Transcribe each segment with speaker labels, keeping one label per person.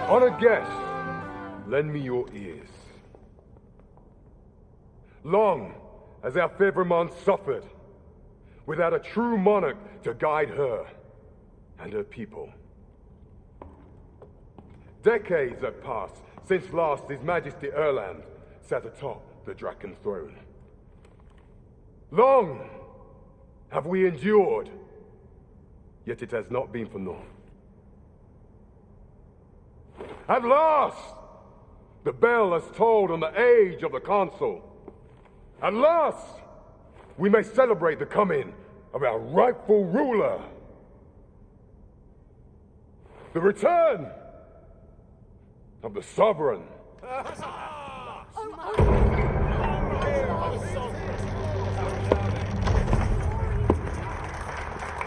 Speaker 1: Honored guests, lend me your ears. Long has our Fevrimont suffered, without a true monarch to guide her and her people. Decades have passed since last His Majesty Erland sat atop the Draken throne. Long have we endured, yet it has not been for naught. At last, the bell has tolled on the age of the Council. At last, we may celebrate the coming of our rightful ruler. The return of the Sovereign.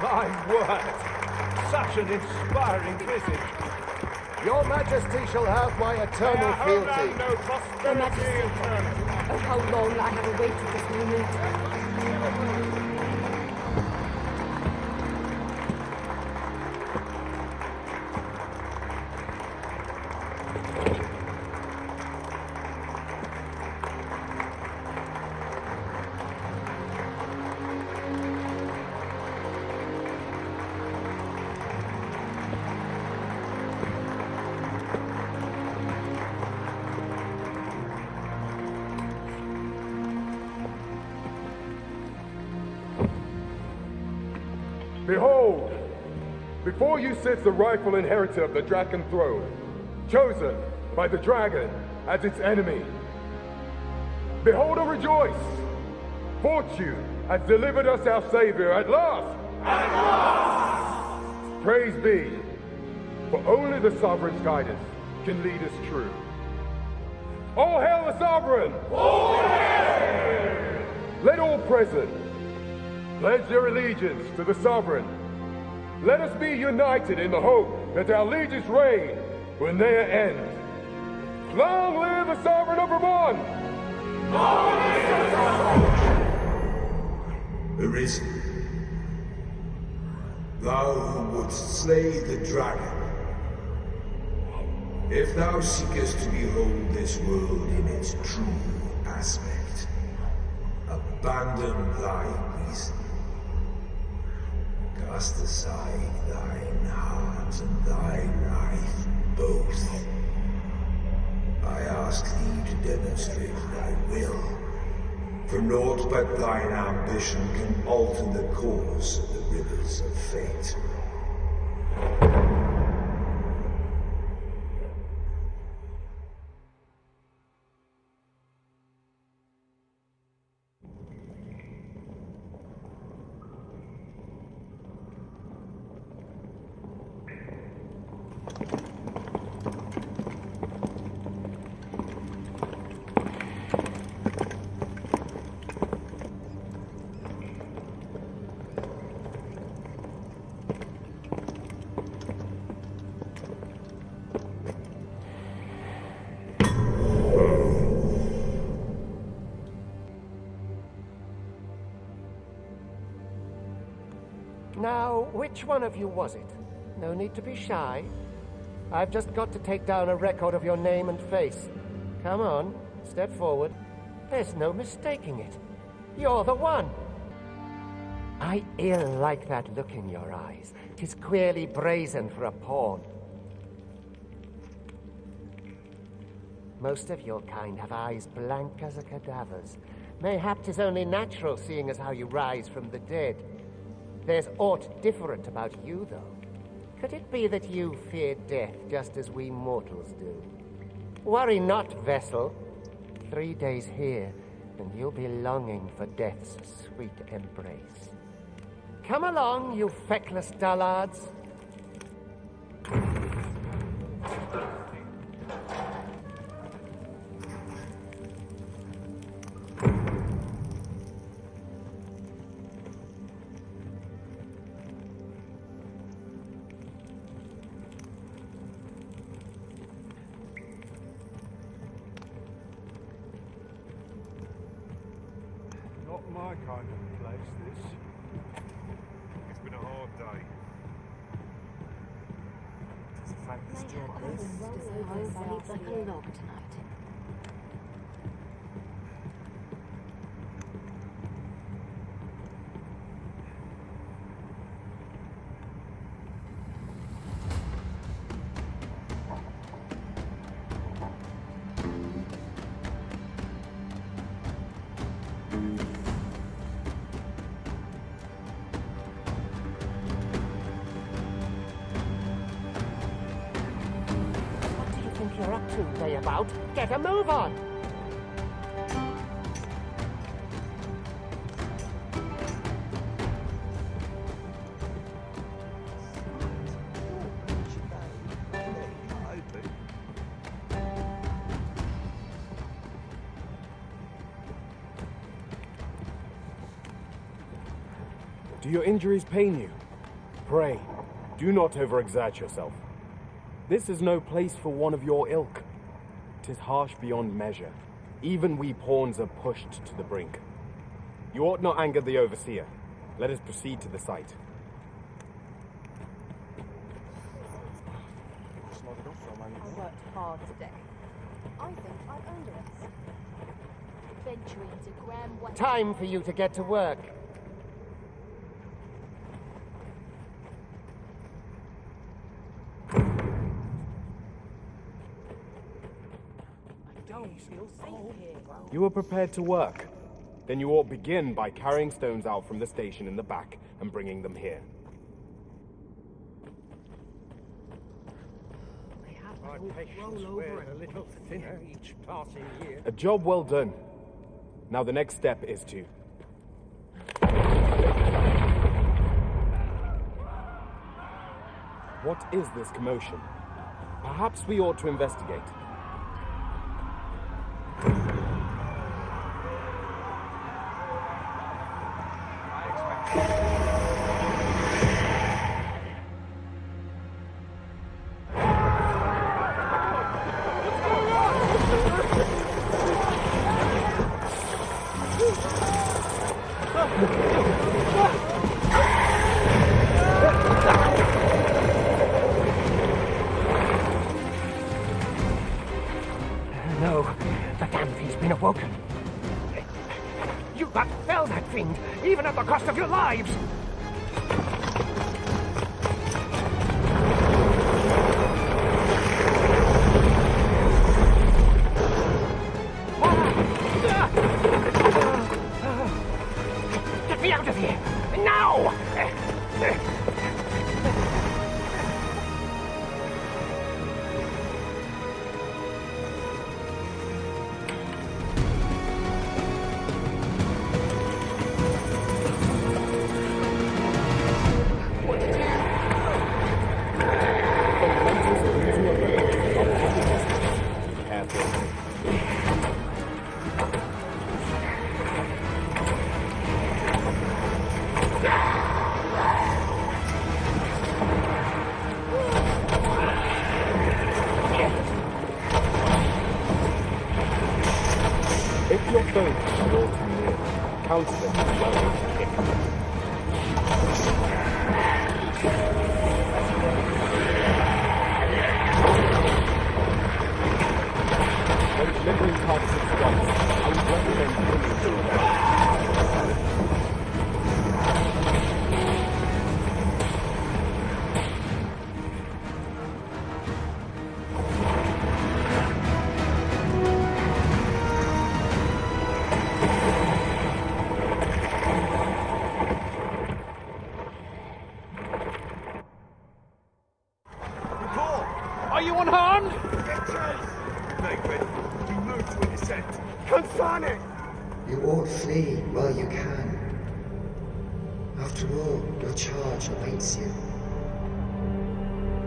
Speaker 2: My word! Such an inspiring visit.
Speaker 3: Your Majesty shall have my eternal fealty.
Speaker 4: Your Majesty, oh, how long I have awaited this moment.
Speaker 1: Behold, before you sits the rightful inheritor of the Draken throne, chosen by the dragon as its enemy. Behold and rejoice! Fortune has delivered us our Savior at last! At last! Praise be, for only the Sovereign's guidance can lead us true. All hail the Sovereign! All hail! Let all present pledge their allegiance to the Sovereign. Let us be united in the hope that our liege's reign will ne'er end. Long live the Sovereign of Vermont! Long live the Sovereign!
Speaker 5: Arisen, thou who wouldst slay the dragon, if thou seekest to behold this world in its true aspect, abandon thy reason. Cast aside thine heart and thy life both. I ask thee to demonstrate thy will, for naught but thine ambition can alter the course of the rivers of fate.
Speaker 3: Now, which one of you was it? No need to be shy. I've just got to take down a record of your name and face. Come on, step forward. There's no mistaking it. You're the one. I ill like that look in your eyes. 'Tis queerly brazen for a pawn. Most of your kind have eyes blank as a cadaver's. Mayhap 'tis only natural, seeing as how you rise from the dead. There's aught different about you, though. Could it be that you fear death just as we mortals do? Worry not, vessel. 3 days here, and you'll be longing for death's sweet embrace. Come along, you feckless dullards.
Speaker 2: my kind of place, this. It's been a hard day.
Speaker 4: Sleeps like a log tonight.
Speaker 3: You're up to, layabout. Get a move on!
Speaker 6: Do your injuries pain you? Pray, do not overexert yourself. This is no place for one of your ilk. 'Tis harsh beyond measure. Even we pawns are pushed to the brink. You ought not anger the overseer. Let us proceed to the site.
Speaker 4: I worked hard today. I think I earned it. Venturing to Graham Way.
Speaker 3: Time for you to get to work.
Speaker 6: You are prepared to work. Then you ought begin by carrying stones out from the station in the back and bringing them here.
Speaker 2: My patience wears a little thinner each passing year.
Speaker 6: A job well done. Now the next step is to... What is this commotion? Perhaps we ought to investigate.
Speaker 3: No, the damn thing's been awoken. You got to fell that fiend, even at the cost of your lives! Get me out of here! Now!
Speaker 6: If your foes are all too near, counter them with a well-aimed kick. When delivering targeted strikes, I would recommend bringing to the left.
Speaker 2: Are you unharmed?
Speaker 1: Get chase! Make ready. Do move to intercept.
Speaker 2: Consarne!
Speaker 5: You ought flee while you can. After all, your charge awaits you.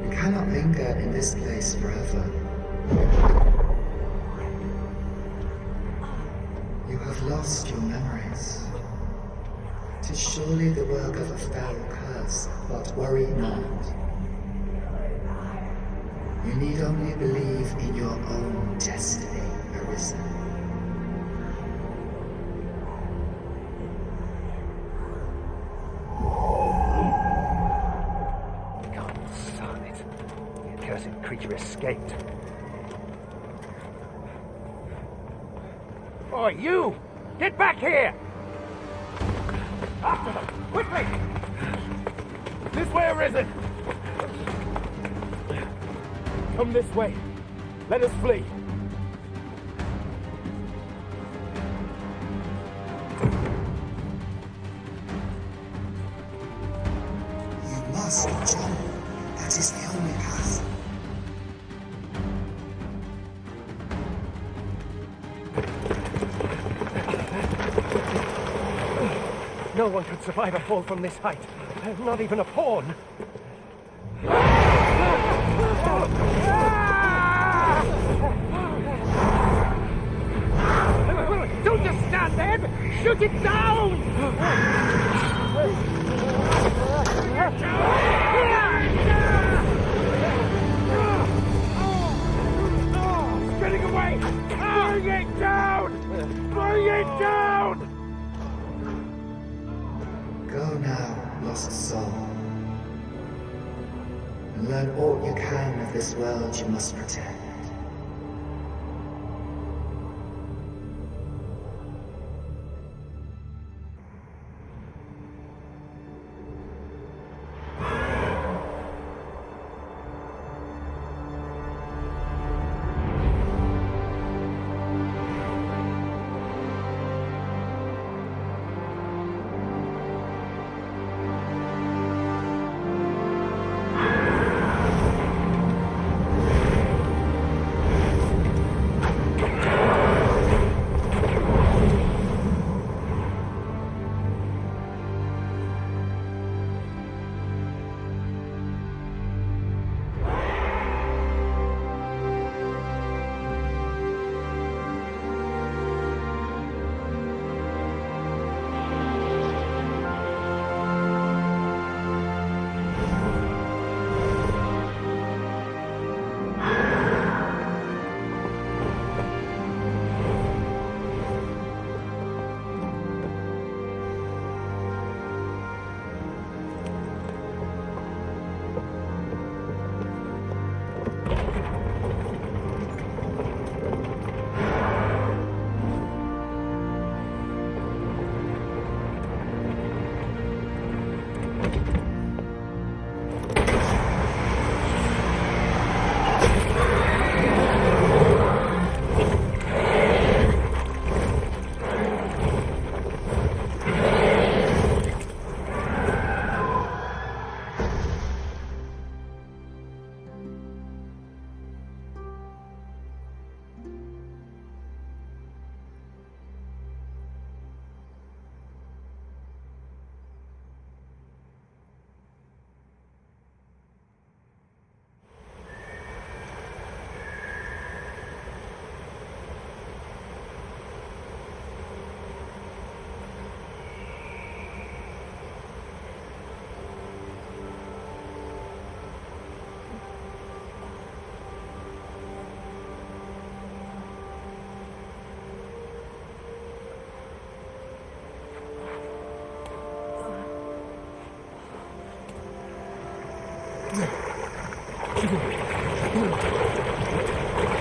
Speaker 5: You cannot linger in this place forever. You have lost your memories. 'Tis surely the work of a foul curse, but worry not. You need only believe in your own destiny, Arisen.
Speaker 3: cursed creature escaped. Oh, you! Get back here! After them! Quickly!
Speaker 6: This way, Arisen! Come this way. Let us flee.
Speaker 5: You must, John. That is the only path.
Speaker 3: No one could survive a fall from this height. Not even a pawn. Don't just stand there! Shoot it down! It's getting away! Bring it down! Bring it down!
Speaker 5: Go now, lost soul. And learn all you can of this world you must protect.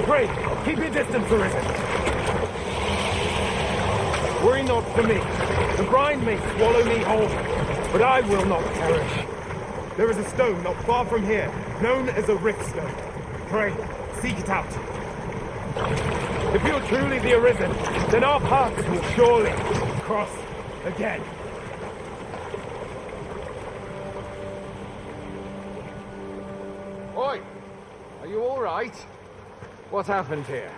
Speaker 6: Pray, keep your distance, Arisen. Worry not for me. The brine may swallow me whole, but I will not perish. There is a stone not far from here, known as a rift stone. Pray, seek it out. If you're truly the Arisen, then our paths will surely cross again.
Speaker 3: Oi! Are you all right? What happened here?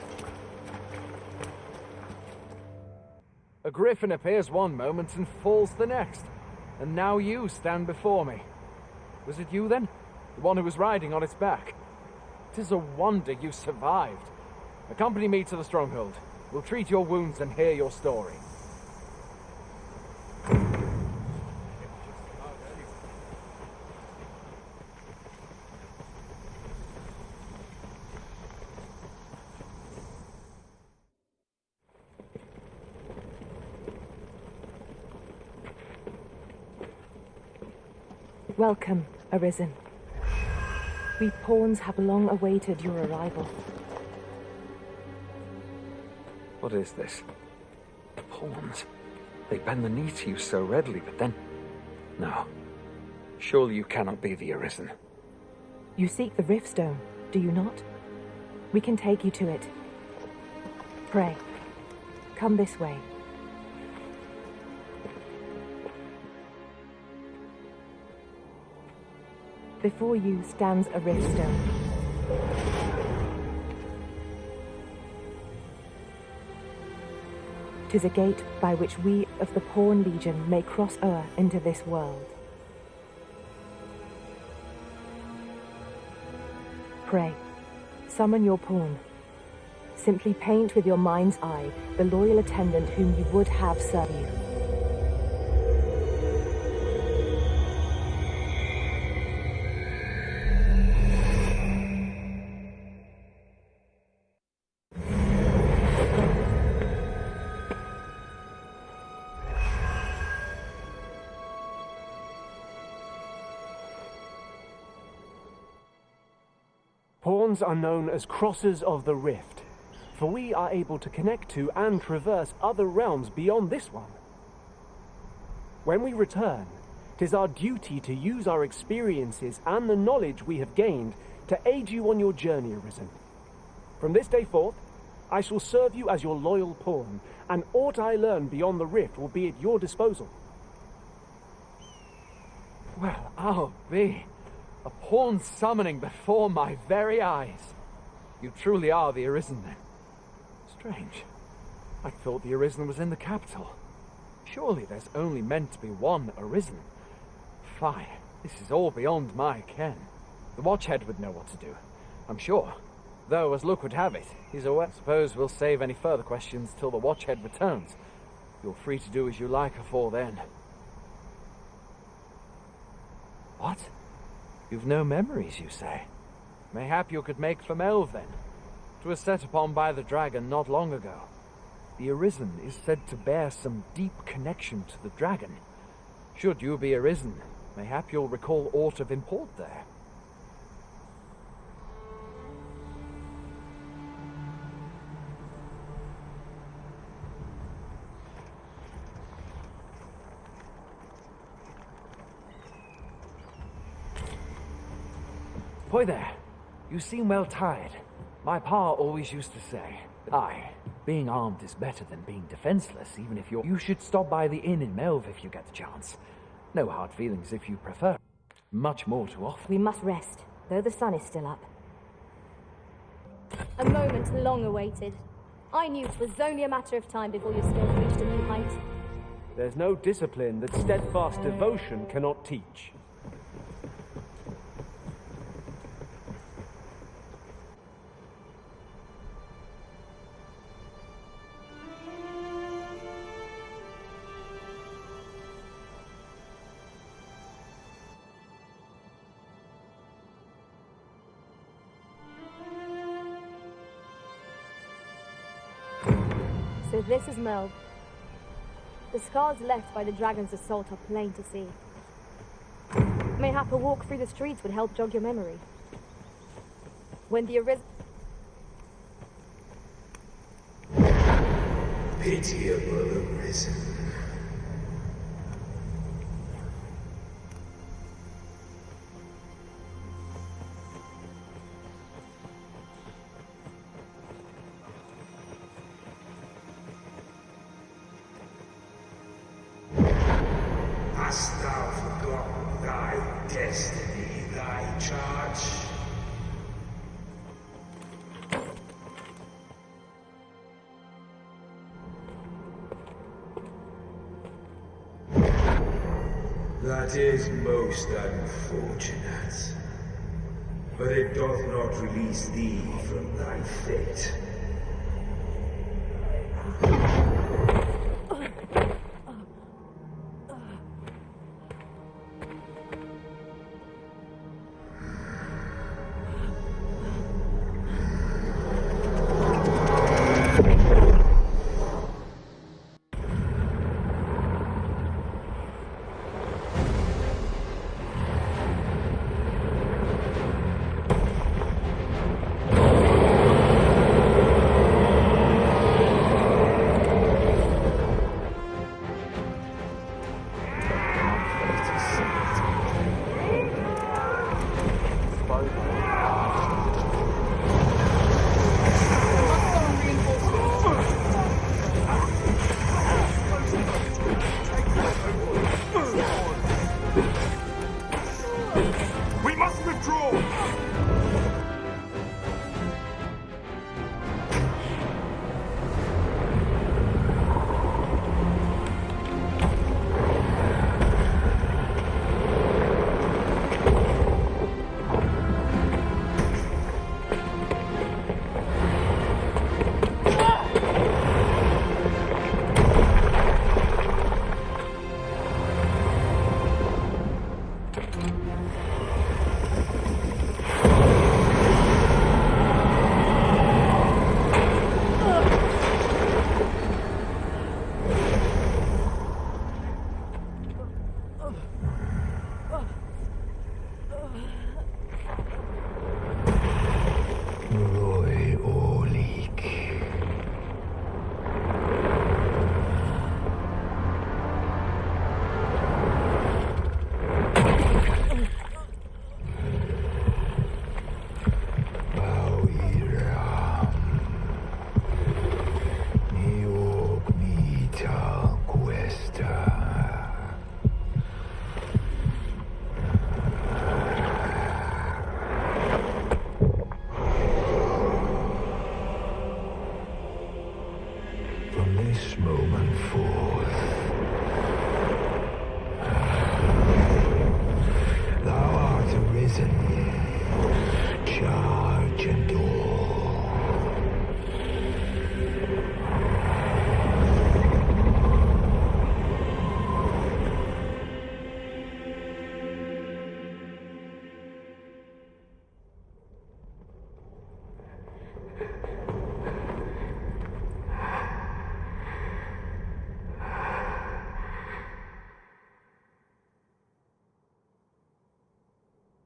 Speaker 6: A griffin appears one moment and falls the next. And now you stand before me. Was it you then? The one who was riding on its back? 'Tis a wonder you survived. Accompany me to the stronghold. We'll treat your wounds and hear your story.
Speaker 7: Welcome, Arisen. We pawns have long awaited your arrival.
Speaker 8: What is this? Pawns. They bend the knee to you so readily, but then... No. Surely you cannot be the Arisen.
Speaker 7: You seek the Riftstone, do you not? We can take you to it. Pray, come this way. Before you stands a Riftstone. "'Tis a gate by which we of the Pawn Legion may cross o'er into this world. Pray, summon your pawn. Simply paint with your mind's eye the loyal attendant whom you would have serve you.
Speaker 9: Pawns are known as Crossers of the Rift, for we are able to connect to and traverse other realms beyond this one. When we return, 'tis our duty to use our experiences and the knowledge we have gained to aid you on your journey, Arisen. From this day forth, I shall serve you as your loyal pawn, and aught I learn beyond the Rift will be at your disposal.
Speaker 8: Well, I'll be. A pawn summoning before my very eyes. You truly are the Arisen, then. Strange. I thought the Arisen was in the capital. Surely there's only meant to be one Arisen. Fine. This is all beyond my ken. The Watchhead would know what to do, I'm sure. Though, as luck would have it, he's away. Suppose we'll save any further questions till the Watchhead returns. You're free to do as you like afore then. What? You've no memories, you say? Mayhap you could make for Melve, then. 'Twas set upon by the dragon not long ago. The Arisen is said to bear some deep connection to the dragon. Should you be Arisen, mayhap you'll recall aught of import there. Boy there, you seem well tired. My pa always used to say, aye, being armed is better than being defenseless, even if you should stop by the inn in Melve if you get the chance. No hard feelings if you prefer. Much more to offer.
Speaker 10: We must rest, though the sun is still up.
Speaker 4: A moment long awaited. I knew it was only a matter of time before your skills reached a new height.
Speaker 9: There's no discipline that steadfast devotion cannot teach.
Speaker 4: So this is Melve. The scars left by the dragon's assault are plain to see. Mayhap a walk through the streets would help jog your memory. When the
Speaker 5: Pitiable Arisen. Hast thou forgotten thy destiny, thy charge? That is most unfortunate, but it doth not release thee from thy fate.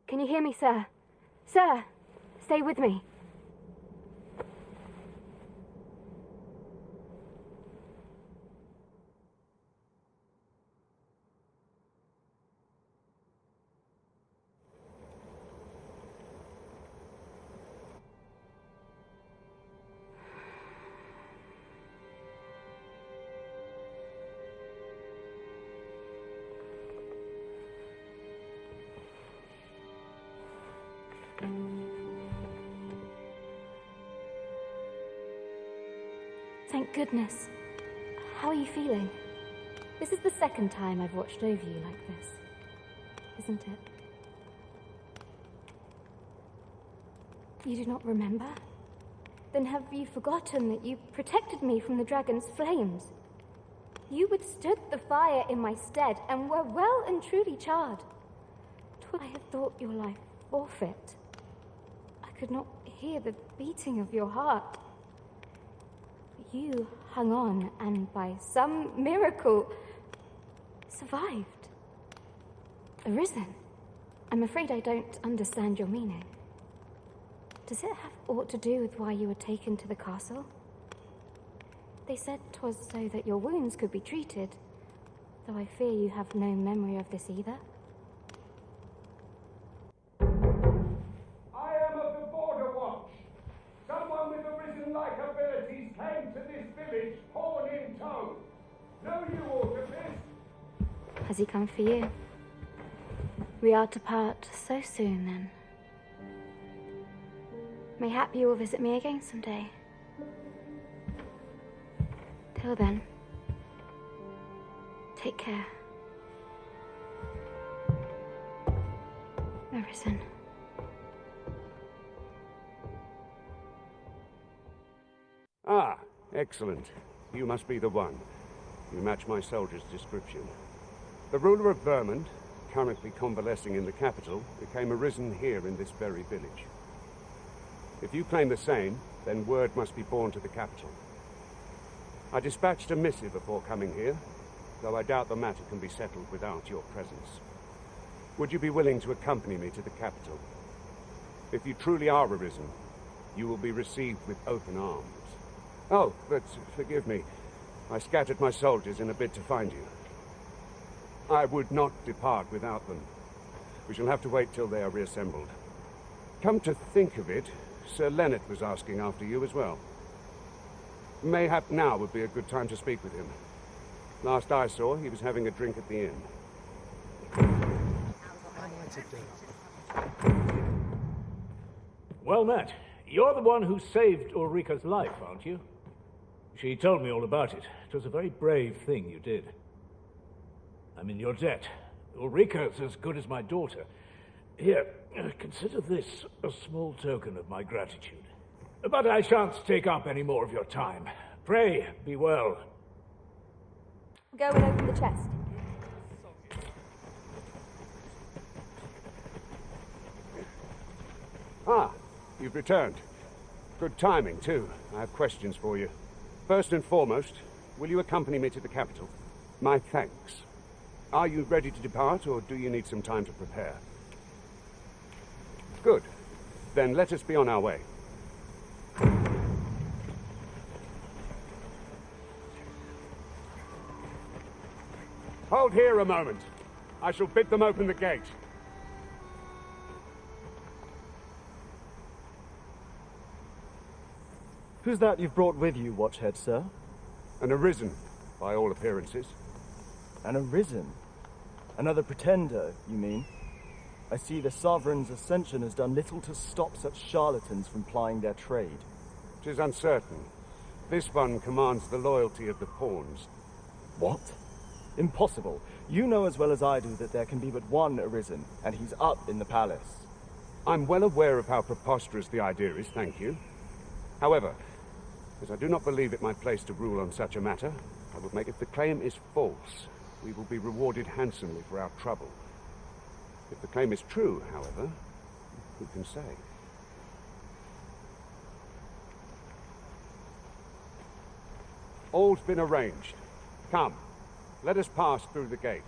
Speaker 4: Can you hear me, sir? Sir, stay with me. Thank goodness. How are you feeling? This is the second time I've watched over you like this, isn't it? You do not remember? Then have you forgotten that you protected me from the dragon's flames? You withstood the fire in my stead and were well and truly charred. 'Twould I have thought your life forfeit. I could not hear the beating of your heart. You hung on and by some miracle survived. Arisen. I'm afraid I don't understand your meaning. Does it have aught to do with why you were taken to the castle? They said 'twas so that your wounds could be treated, though I fear you have no memory of this either.
Speaker 11: I am of the Border Watch. Someone with arisen-like abilities came to this village, horn in tow. Know you aught of this?
Speaker 4: Has he come for you? We are to part so soon, then. Mayhap you will visit me again someday. Till then, take care. Arisen.
Speaker 12: Ah, excellent. You must be the one. You match my soldier's description. The ruler of Vermont, currently convalescing in the capital, became arisen here in this very village. If you claim the same, then word must be borne to the capital. I dispatched a missive before coming here, though I doubt the matter can be settled without your presence. Would you be willing to accompany me to the capital? If you truly are arisen, you will be received with open arms. Oh, but forgive me. I scattered my soldiers in a bid to find you. I would not depart without them. We shall have to wait till they are reassembled. Come to think of it, Sir Leonard was asking after you as well. Mayhap now would be a good time to speak with him. Last I saw, he was having a drink at the inn.
Speaker 13: Well met. You're the one who saved Ulrika's life, aren't you? She told me all about it. It was a very brave thing you did. I'm in your debt. Ulrika's as good as my daughter. Here, consider this a small token of my gratitude. But I shan't take up any more of your time. Pray, be well.
Speaker 4: Go and open the chest.
Speaker 12: Ah, you've returned. Good timing, too. I have questions for you. First and foremost, will you accompany me to the capital? My thanks. Are you ready to depart, or do you need some time to prepare? Good. Then let us be on our way. Hold here a moment. I shall bid them open the gate.
Speaker 14: Who's that you've brought with you, Watchhead, sir?
Speaker 12: An arisen, by all appearances.
Speaker 14: An arisen? Another pretender, you mean? I see the Sovereign's ascension has done little to stop such charlatans from plying their trade.
Speaker 12: 'Tis uncertain. This one commands the loyalty of the pawns.
Speaker 14: What? Impossible. You know as well as I do that there can be but one arisen, and he's up in the palace.
Speaker 12: I'm well aware of how preposterous the idea is, thank you. However, as I do not believe it my place to rule on such a matter, I would make if the claim is false, we will be rewarded handsomely for our trouble. If the claim is true, however, who can say? All's been arranged. Come, let us pass through the gate.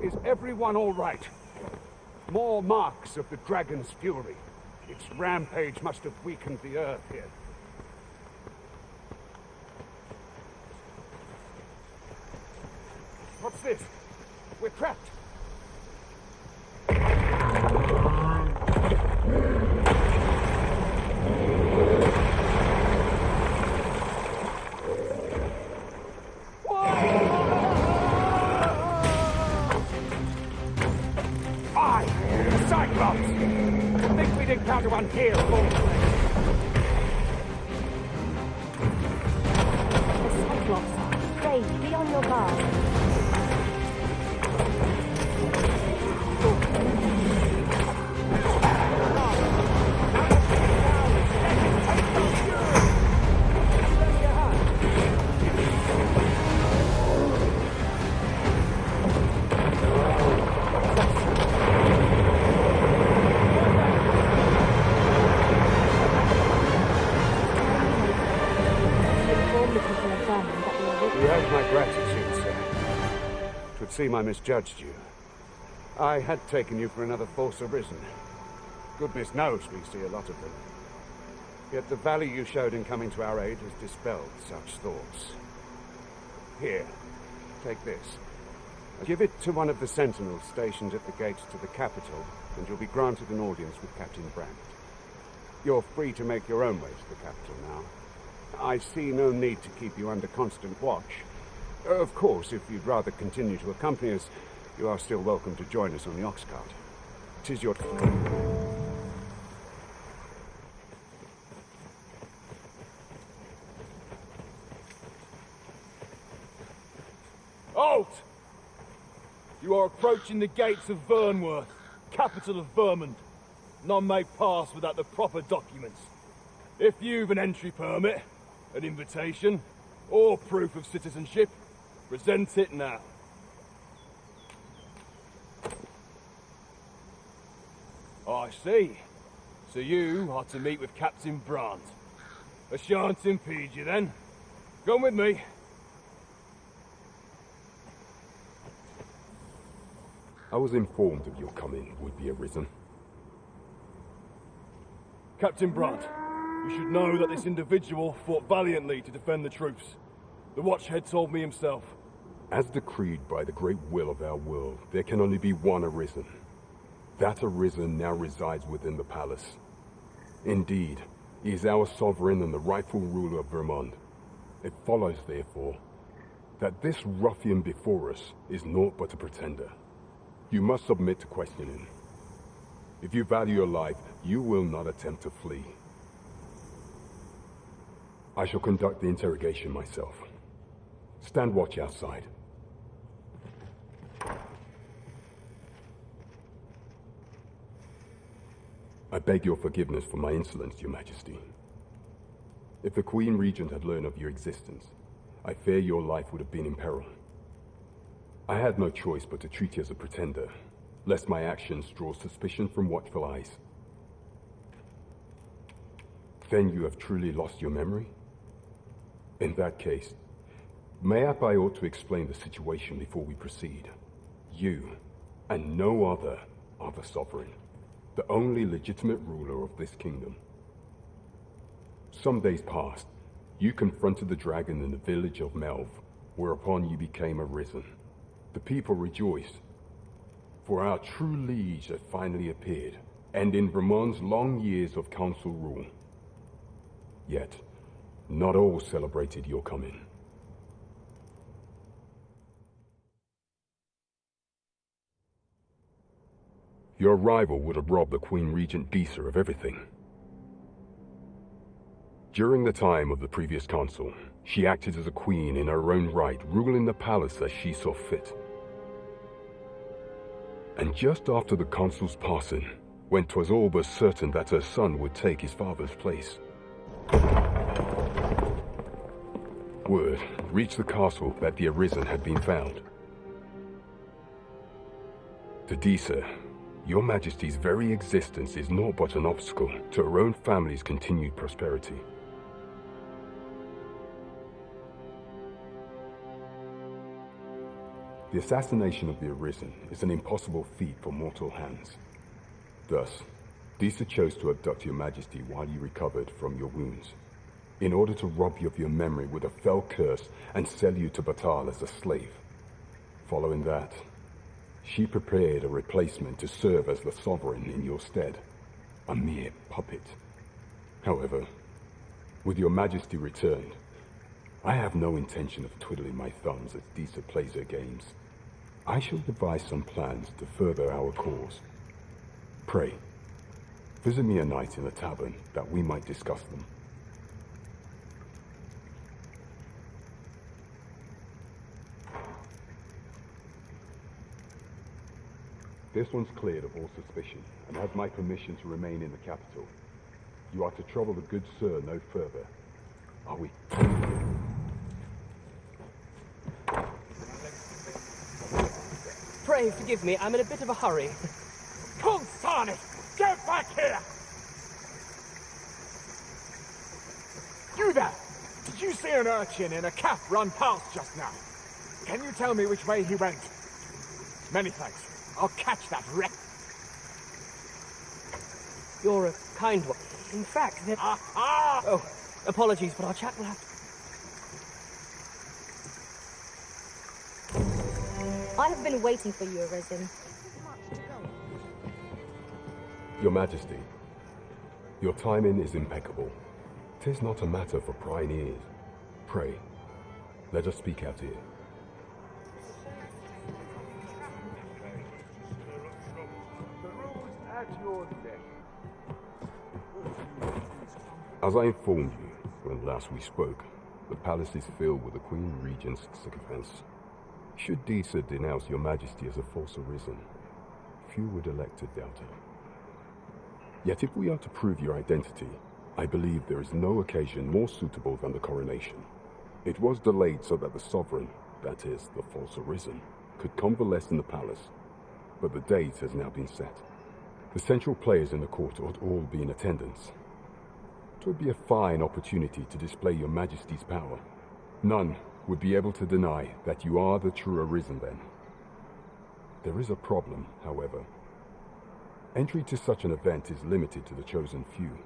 Speaker 12: Is everyone all right? More marks of the dragon's fury. Its rampage must have weakened the earth here. What's this? We're trapped. Encounter one here,
Speaker 10: The Cyclops. Pray, be on your guard.
Speaker 12: You have my gratitude, sir. 'Twould seem I misjudged you. I had taken you for another false arisen. Goodness knows we see a lot of them. Yet the valor you showed in coming to our aid has dispelled such thoughts. Here, take this. Give it to one of the sentinels stationed at the gates to the capital, and you'll be granted an audience with Captain Brandt. You're free to make your own way to the capital now. I see no need to keep you under constant watch. Of course, if you'd rather continue to accompany us, you are still welcome to join us on the ox cart. 'Tis your...
Speaker 6: Halt! You are approaching the gates of Vernworth, capital of Vermund. None may pass without the proper documents. If you've an entry permit, an invitation, or proof of citizenship, present it now. I see. So you are to meet with Captain Brandt. I shan't impede you then. Come with me.
Speaker 1: I was informed of your coming, would-be arisen.
Speaker 6: Captain Brandt, you should know that this individual fought valiantly to defend the troops. The Watchhead told me himself.
Speaker 1: As decreed by the great will of our world, there can only be one arisen. That arisen now resides within the palace. Indeed, he is our sovereign and the rightful ruler of Vermund. It follows, therefore, that this ruffian before us is naught but a pretender. You must submit to questioning. If you value your life, you will not attempt to flee. I shall conduct the interrogation myself. Stand watch outside. I beg your forgiveness for my insolence, Your Majesty. If the Queen Regent had learned of your existence, I fear your life would have been in peril. I had no choice but to treat you as a pretender, lest my actions draw suspicion from watchful eyes. Then you have truly lost your memory? In that case, mayhap I ought to explain the situation before we proceed. You, and no other, are the sovereign, the only legitimate ruler of this kingdom. Some days past, you confronted the dragon in the village of Melv, whereupon you became arisen. The people rejoiced, for our true liege had finally appeared, ending Vermund's long years of council rule. Yet, not all celebrated your coming. Your arrival would have robbed the Queen Regent Disa of everything. During the time of the previous council, she acted as a queen in her own right, ruling the palace as she saw fit. And just after the council's passing, when 'twas all but certain that her son would take his father's place. Word reached the castle that the Arisen had been found. To Disa, your Majesty's very existence is naught but an obstacle to her own family's continued prosperity. The assassination of the Arisen is an impossible feat for mortal hands. Thus, Disa chose to abduct your Majesty while you recovered from your wounds, in order to rob you of your memory with a fell curse and sell you to Batal as a slave. Following that, she prepared a replacement to serve as the sovereign in your stead, a mere puppet. However, with your Majesty returned, I have no intention of twiddling my thumbs as Disa plays her games. I shall devise some plans to further our cause. Pray, visit me a night in the tavern that we might discuss them. This one's cleared of all suspicion and has my permission to remain in the capital. You are to trouble the good sir no further. Are we?
Speaker 15: Pray forgive me, I'm in a bit of a hurry.
Speaker 11: Consign it! Get back here! You there! Did you see an urchin in a cap run past just now? Can you tell me which way he went? Many thanks. I'll catch that wreck.
Speaker 15: You're a kind one. In fact, that... Oh, apologies, but our chat will have to...
Speaker 10: I have been waiting for you, Arisen.
Speaker 1: Your Majesty, your timing is impeccable. 'Tis not a matter for prying ears. Pray, let us speak out here. As I informed you when last we spoke, the palace is filled with the Queen Regent's sycophants. Should Disa denounce your Majesty as a false Arisen, few would elect to doubt her. Yet if we are to prove your identity, I believe there is no occasion more suitable than the coronation. It was delayed so that the sovereign, that is, the false Arisen, could convalesce in the palace, but the date has now been set. The central players in the court ought all be in attendance. It would be a fine opportunity to display your Majesty's power. None would be able to deny that you are the true Arisen then. There is a problem, however. Entry to such an event is limited to the chosen few.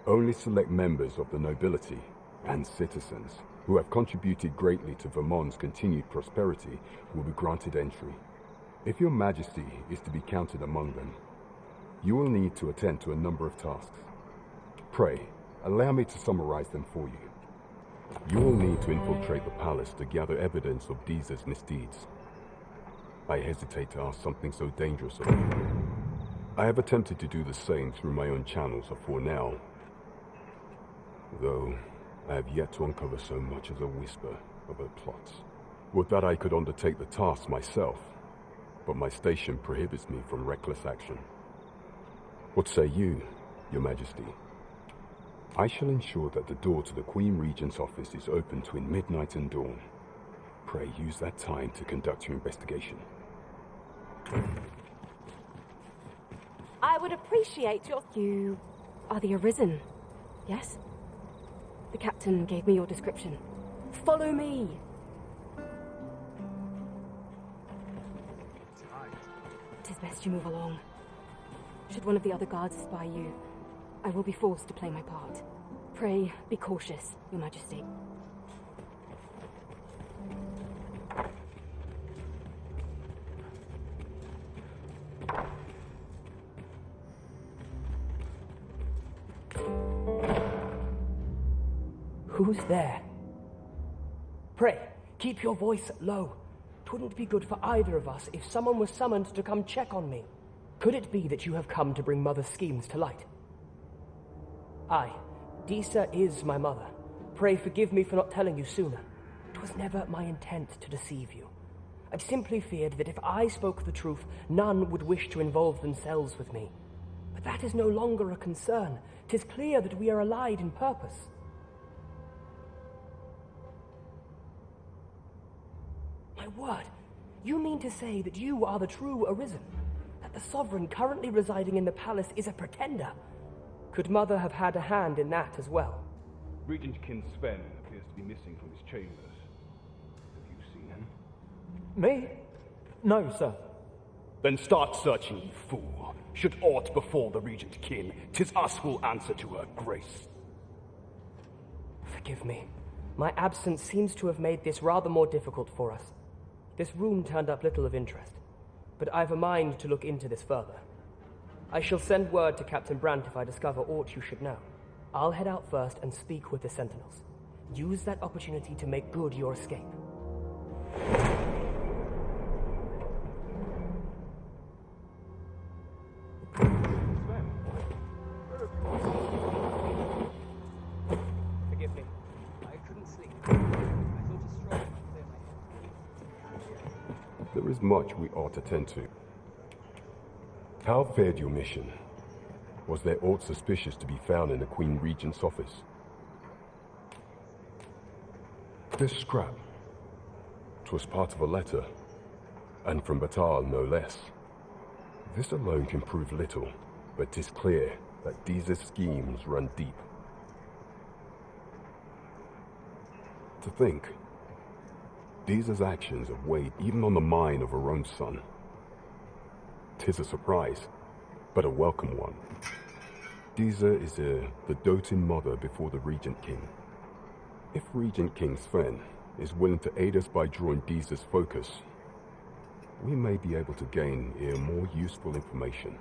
Speaker 1: Only select members of the nobility and citizens who have contributed greatly to Vermont's continued prosperity will be granted entry. If your Majesty is to be counted among them, you will need to attend to a number of tasks. Pray, allow me to summarize them for you. You will need to infiltrate the palace to gather evidence of Disa's misdeeds. I hesitate to ask something so dangerous of you. I have attempted to do the same through my own channels afore now, though I have yet to uncover so much as a whisper of her plots. Would that I could undertake the task myself, but my station prohibits me from reckless action. What say you, Your Majesty? I shall ensure that the door to the Queen Regent's office is open between midnight and dawn. Pray use that time to conduct your investigation.
Speaker 10: I would appreciate your...
Speaker 4: You are the Arisen, yes? The captain gave me your description. Follow me! It is best you move along. Should one of the other guards spy you, I will be forced to play my part. Pray, be cautious, Your Majesty.
Speaker 15: Who's there? Pray, keep your voice low. 'Twouldn't be good for either of us if someone was summoned to come check on me. Could it be that you have come to bring Mother's schemes to light? Aye, Disa is my mother. Pray forgive me for not telling you sooner. 'Twas never my intent to deceive you. I'd simply feared that if I spoke the truth, none would wish to involve themselves with me. But that is no longer a concern. 'Tis clear that we are allied in purpose. My word, you mean to say that you are the true Arisen? That the sovereign currently residing in the palace is a pretender? Could Mother have had a hand in that as well?
Speaker 16: Regent Kin Sven appears to be missing from his chambers. Have you seen him?
Speaker 9: Me? No, sir.
Speaker 17: Then start searching, you fool. Should aught befall the Regent Kin, 'tis us who'll answer to her grace.
Speaker 15: Forgive me. My absence seems to have made this rather more difficult for us. This room turned up little of interest, but I've a mind to look into this further. I shall send word to Captain Brandt if I discover aught you should know. I'll head out first and speak with the Sentinels. Use that opportunity to make good your escape.
Speaker 8: Forgive me. I couldn't sleep. I thought a stroll might clear my head.
Speaker 1: There is much we ought to tend to. How fared your mission? Was there aught suspicious to be found in the Queen Regent's office? This scrap. 'Twas part of a letter, and from Batal no less. This alone can prove little, but 'tis clear that these schemes run deep. To think, Deeza's actions have weighed even on the mind of her own son. 'Tis a surprise, but a welcome one. Deeza is the doting mother before the Regent King. If Regent King Sven is willing to aid us by drawing Deeza's focus, we may be able to gain more useful information.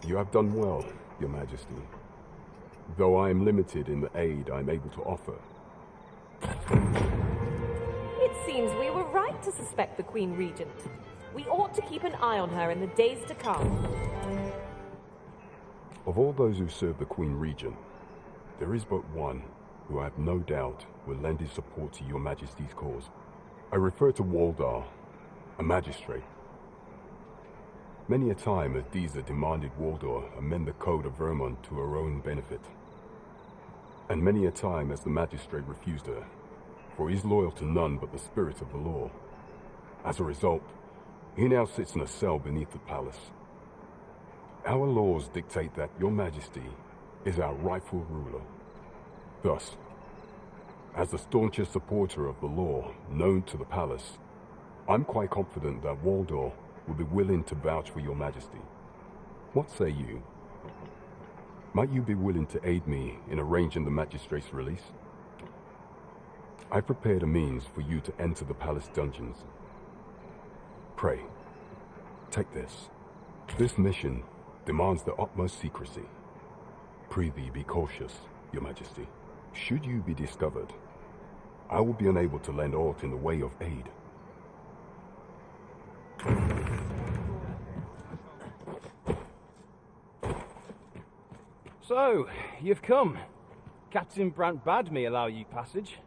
Speaker 1: You have done well, Your Majesty, though I am limited in the aid I'm able to offer.
Speaker 10: It seems we were right to suspect the Queen Regent. We ought to keep an eye on her in the days to come.
Speaker 1: Of all those who serve the Queen Regent, there is but one who I have no doubt will lend his support to Your Majesty's cause. I refer to Waldar, a magistrate. Many a time has Deeza demanded Waldar amend the Code of Vermont to her own benefit. And many a time has the magistrate refused her, for he is loyal to none but the spirit of the law. As a result, he now sits in a cell beneath the palace. Our laws dictate that Your Majesty is our rightful ruler. Thus, as the staunchest supporter of the law known to the palace, I'm quite confident that Waldor will be willing to vouch for Your Majesty. What say you? Might you be willing to aid me in arranging the magistrate's release? I prepared a means for you to enter the palace dungeons. Pray, take this. This mission demands the utmost secrecy. Prithee, be cautious, Your Majesty. Should you be discovered, I will be unable to lend aught in the way of aid.
Speaker 6: So, you've come. Captain Brandt bade me allow you passage.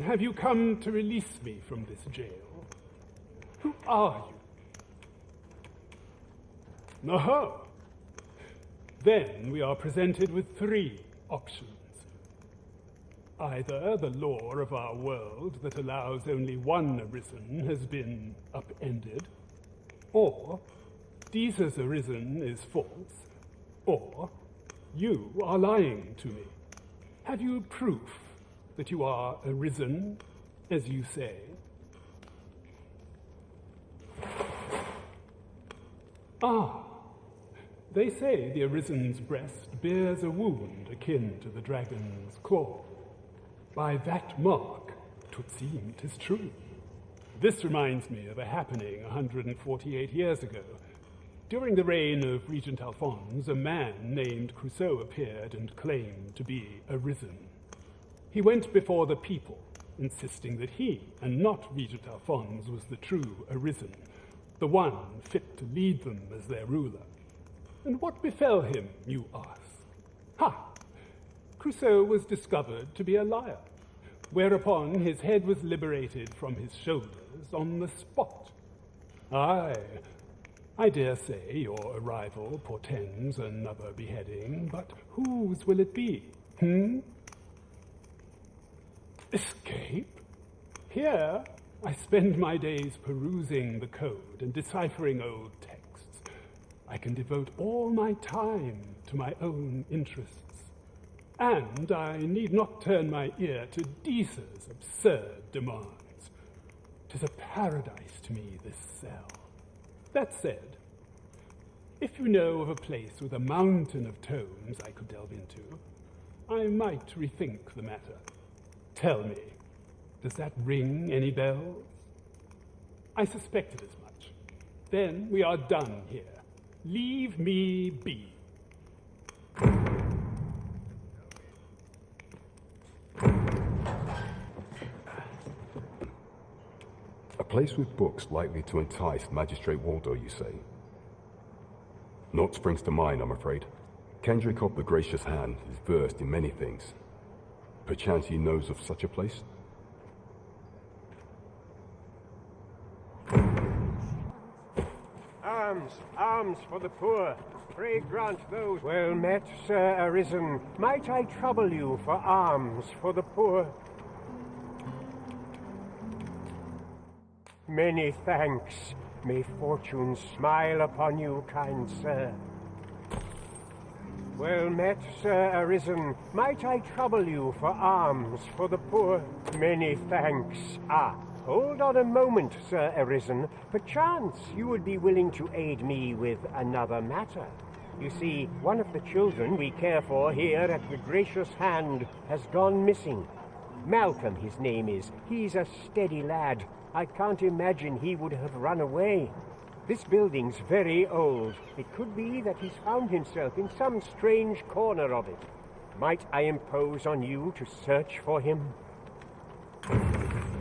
Speaker 18: Have you come to release me from this jail? Who are you? Aha! Then we are presented with three options. Either the law of our world that allows only one Arisen has been upended, or Deeza's Arisen is false, or you are lying to me. Have you proof that you are Arisen, as you say? Ah, they say the Arisen's breast bears a wound akin to the dragon's claw. By that mark, 'twould seem 'tis true. This reminds me of a happening 148 years ago. During the reign of Regent Alphonse, a man named Crusoe appeared and claimed to be Arisen. He went before the people, insisting that he, and not Regent Alphonse, was the true Arisen, the one fit to lead them as their ruler. And what befell him, you ask? Ha! Crusoe was discovered to be a liar, whereupon his head was liberated from his shoulders on the spot. I dare say your arrival portends another beheading, but whose will it be? Escape? Here, I spend my days perusing the code and deciphering old texts. I can devote all my time to my own interests, and I need not turn my ear to Deesa's absurd demands. 'Tis a paradise to me, this cell. That said, if you know of a place with a mountain of tomes I could delve into, I might rethink the matter. Tell me, does that ring any bells? I suspected as much. Then we are done here. Leave me be.
Speaker 1: A place with books likely to entice Magistrate Waldo, you say? Naught springs to mind, I'm afraid. Kendrick of the Gracious Hand is versed in many things. Perchance he knows of such a place?
Speaker 2: Alms for the poor. Pray grant those. Well met, Sir Arisen. Might I trouble you for alms for the poor? Many thanks. May fortune smile upon you, kind sir. Well met, Sir Arisen. Might I trouble you for alms for the poor? Many thanks. Hold on a moment, Sir Arisen. Perchance you would be willing to aid me with another matter. You see, one of the children we care for here at the Gracious Hand has gone missing. Malcolm, his name is. He's a steady lad. I can't imagine he would have run away. This building's very old. It could be that he's found himself in some strange corner of it. Might I impose on you to search for him?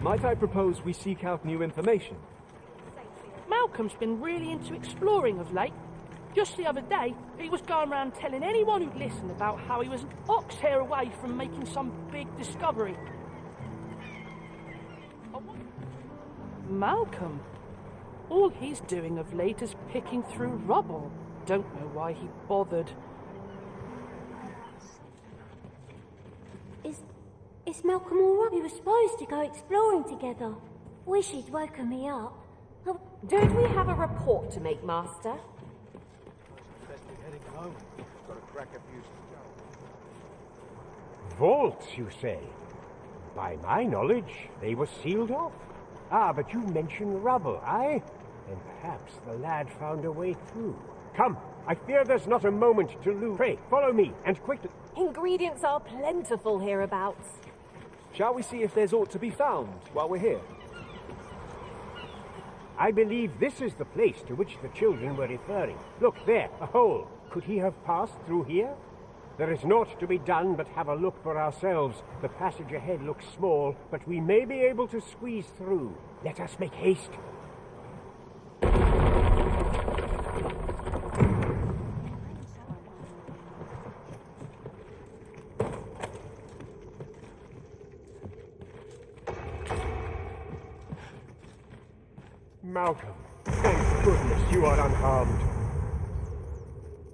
Speaker 6: Might I propose we seek out new information?
Speaker 19: Malcolm's been really into exploring of late. Just the other day, he was going around telling anyone who'd listen about how he was an ox hair away from making some big discovery. Malcolm? All he's doing of late is picking through rubble. Don't know why he bothered.
Speaker 20: Is Malcolm all right? We were supposed to go exploring together. Wish he'd woken me up. Oh.
Speaker 10: Don't we have a report to make, Master?
Speaker 2: Best be heading home. Got a crack a fuse to go. Vaults, you say? By my knowledge, they were sealed off. But you mentioned rubble, aye? Then perhaps the lad found a way through. Come, I fear there's not a moment to lose. Pray, follow me, and quickly.
Speaker 10: Ingredients are plentiful hereabouts.
Speaker 6: Shall we see if there's aught to be found while we're here?
Speaker 2: I believe this is the place to which the children were referring. Look, there, a hole. Could he have passed through here? There is naught to be done but have a look for ourselves. The passage ahead looks small, but we may be able to squeeze through. Let us make haste. Malcolm, thank goodness you are unharmed.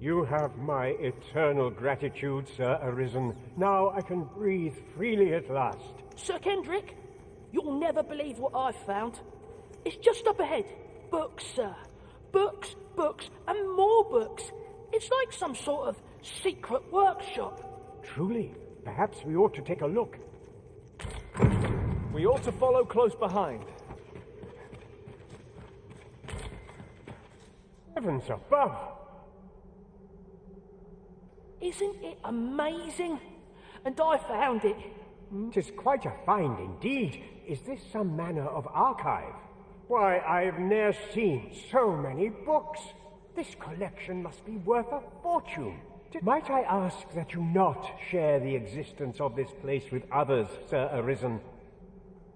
Speaker 2: You have my eternal gratitude, Sir Arisen. Now I can breathe freely at last.
Speaker 19: Sir Kendrick, you'll never believe what I've found. It's just up ahead. Books, sir. Books, books, and more books. It's like some sort of secret workshop.
Speaker 2: Truly, perhaps we ought to take a look.
Speaker 6: We ought to follow close behind.
Speaker 2: Heavens above!
Speaker 19: Isn't it amazing? And I found it.
Speaker 2: 'Tis quite a find indeed. Is this some manner of archive? Why, I've ne'er seen so many books. This collection must be worth a fortune. Might I ask that you not share the existence of this place with others, Sir Arisen?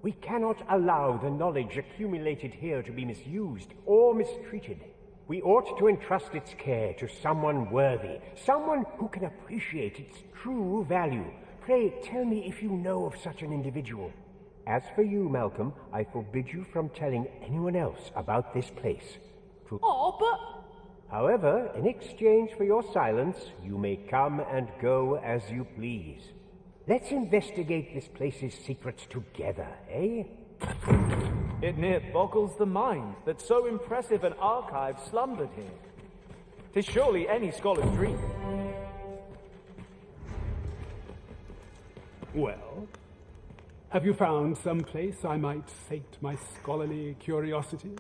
Speaker 2: We cannot allow the knowledge accumulated here to be misused or mistreated. We ought to entrust its care to someone worthy, someone who can appreciate its true value. Pray tell me if you know of such an individual. As for you, Malcolm, I forbid you from telling anyone else about this place.
Speaker 15: Oh, but...
Speaker 2: However, in exchange for your silence, you may come and go as you please. Let's investigate this place's secrets together, eh?
Speaker 9: It near boggles the mind that so impressive an archive slumbered here. 'Tis surely any scholar's dream.
Speaker 18: Well, have you found some place I might sate my scholarly curiosities?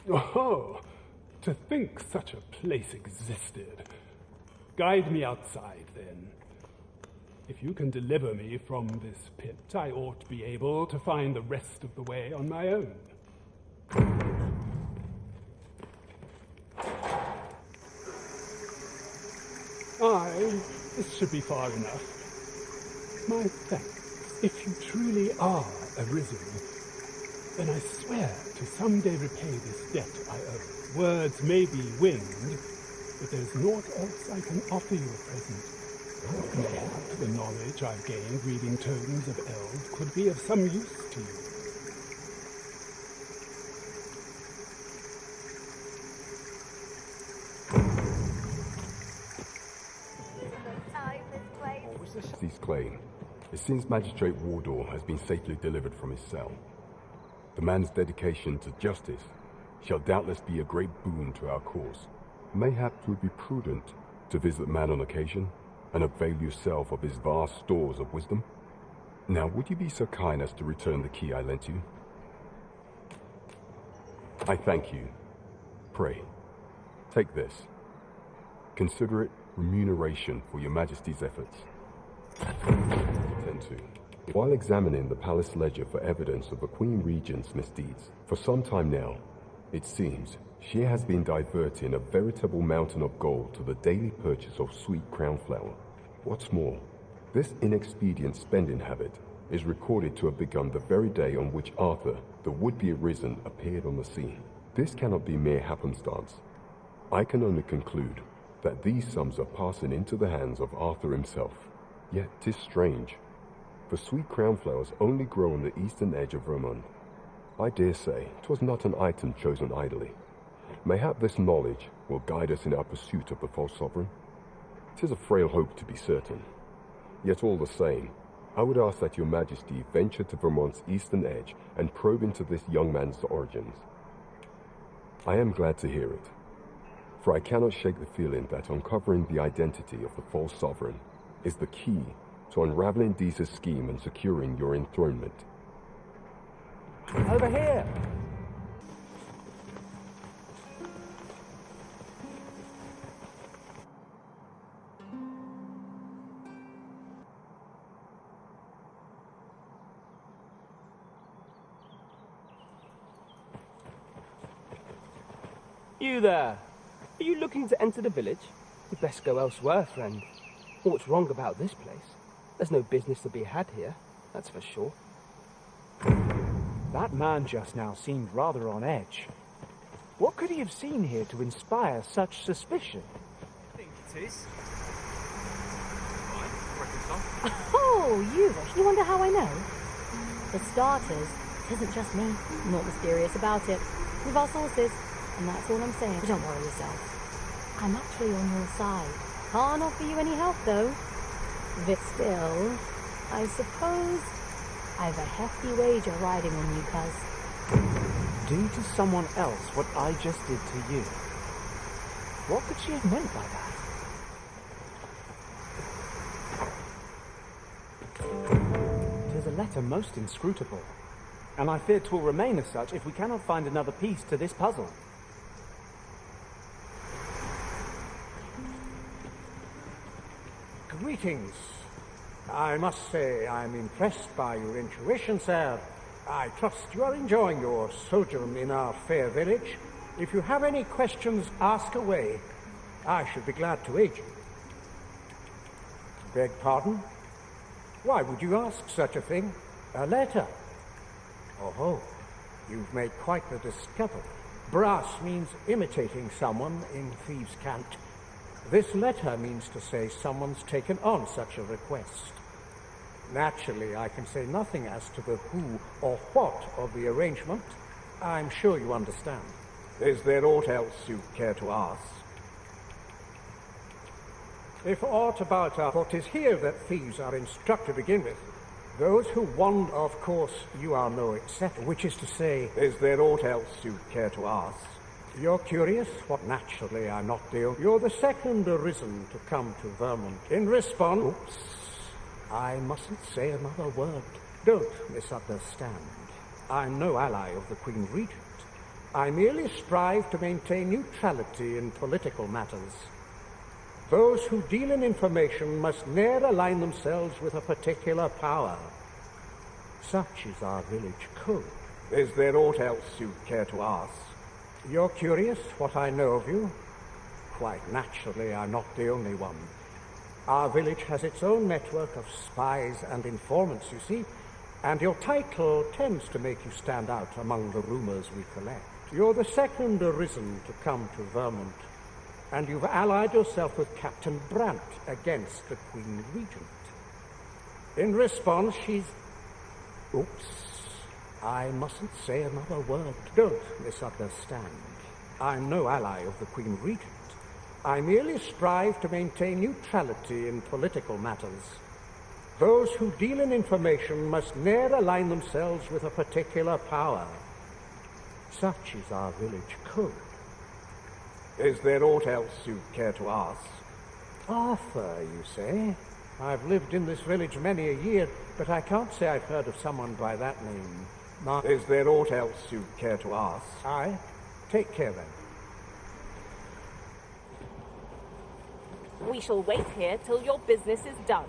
Speaker 18: Oh, to think such a place existed. Guide me outside, then. If you can deliver me from this pit, I ought to be able to find the rest of the way on my own. This should be far enough. My thanks. If you truly are arisen, then I swear to someday repay this debt I owe. Words may be wind, but there's naught else I can offer you at present. Mayhap the knowledge I've gained reading tomes of Eld could be of some use to you.
Speaker 1: Cease claim. It seems Magistrate Wardor has been safely delivered from his cell. The man's dedication to justice shall doubtless be a great boon to our cause. Mayhap it would be prudent to visit the man on occasion and avail yourself of his vast stores of wisdom. Now, would you be so kind as to return the key I lent you? I thank you. Pray, take this. Consider it remuneration for your Majesty's efforts. 10-2. While examining the palace ledger for evidence of the Queen Regent's misdeeds, for some time now, it seems she has been diverting a veritable mountain of gold to the daily purchase of sweet crown flower. What's more, this inexpedient spending habit is recorded to have begun the very day on which Arthur, the would-be arisen, appeared on the scene. This cannot be mere happenstance. I can only conclude that these sums are passing into the hands of Arthur himself. Yet 'tis strange, for sweet crown flowers only grow on the eastern edge of Vermont. I dare say 'twas not an item chosen idly. Mayhap this knowledge will guide us in our pursuit of the false sovereign. 'Tis a frail hope to be certain. Yet all the same, I would ask that your Majesty venture to Vermont's eastern edge and probe into this young man's origins. I am glad to hear it, for I cannot shake the feeling that uncovering the identity of the false sovereign is the key to unraveling Deeza's scheme and securing your enthronement.
Speaker 2: Over here!
Speaker 15: You there! Are you looking to enter the village? You'd best go elsewhere, friend. What's wrong about this place? There's no business to be had here, that's for sure.
Speaker 9: That man just now seemed rather on edge. What could he have seen here to inspire such suspicion?
Speaker 8: I think it is.
Speaker 7: Oh, you wonder how I know? For starters, it isn't just me. I'm not mysterious about it. We've our sources, and that's all I'm saying. But don't worry yourself. I'm actually on your side. Can't offer you any help, though. But still, I suppose I've a hefty wager riding on you, cuz.
Speaker 9: Do to someone else what I just did to you. What could she have meant by that? 'Tis a letter most inscrutable, and I fear 'twill remain as such if we cannot find another piece to this puzzle.
Speaker 2: Greetings. I must say I'm impressed by your intuition, sir. I trust you are enjoying your sojourn in our fair village. If you have any questions, ask away. I should be glad to aid you. Beg pardon? Why would you ask such a thing? A letter? Oh, You've made quite the discovery. Brass means imitating someone in thieves' cant. This letter means to say someone's taken on such a request. Naturally, I can say nothing as to the who or what of the arrangement. I'm sure you understand.
Speaker 12: Is there aught else you care to ask?
Speaker 2: If aught about what is here that thieves are instructed to begin with, those who wander, of course, you are no exception, which is to say...
Speaker 12: Is there aught else you care to ask?
Speaker 2: You're curious? What, naturally, I'm not the only... You're the second arisen to come to Vermont. In response... Oops. I mustn't say another word. Don't misunderstand. I'm no ally of the Queen Regent. I merely strive to maintain neutrality in political matters. Those who deal in information must ne'er align themselves with a particular power. Such is our village code.
Speaker 12: Is there aught else you care to ask?
Speaker 2: You're curious what I know of you? Quite naturally, I'm not the only one. Our village has its own network of spies and informants, you see, and your title tends to make you stand out among the rumors we collect. You're the second arisen to come to Vermont, and you've allied yourself with Captain Brant against the Queen Regent. In response, she's... Oops. I mustn't say another word. Don't misunderstand. I'm no ally of the Queen Regent. I merely strive to maintain neutrality in political matters. Those who deal in information must ne'er align themselves with a particular power. Such is our village code.
Speaker 12: Is there aught else you care to ask?
Speaker 2: Arthur, you say? I've lived in this village many a year, but I can't say I've heard of someone by that name.
Speaker 12: Is there aught else you care to ask?
Speaker 2: Aye. Take care, then.
Speaker 10: We shall wait here till your business is done.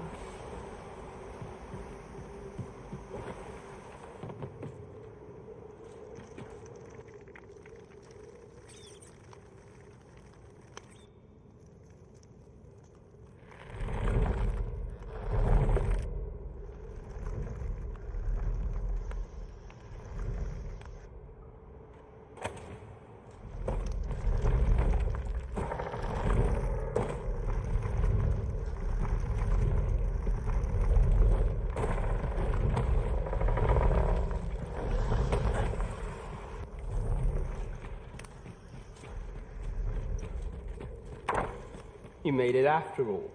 Speaker 21: You made it after all.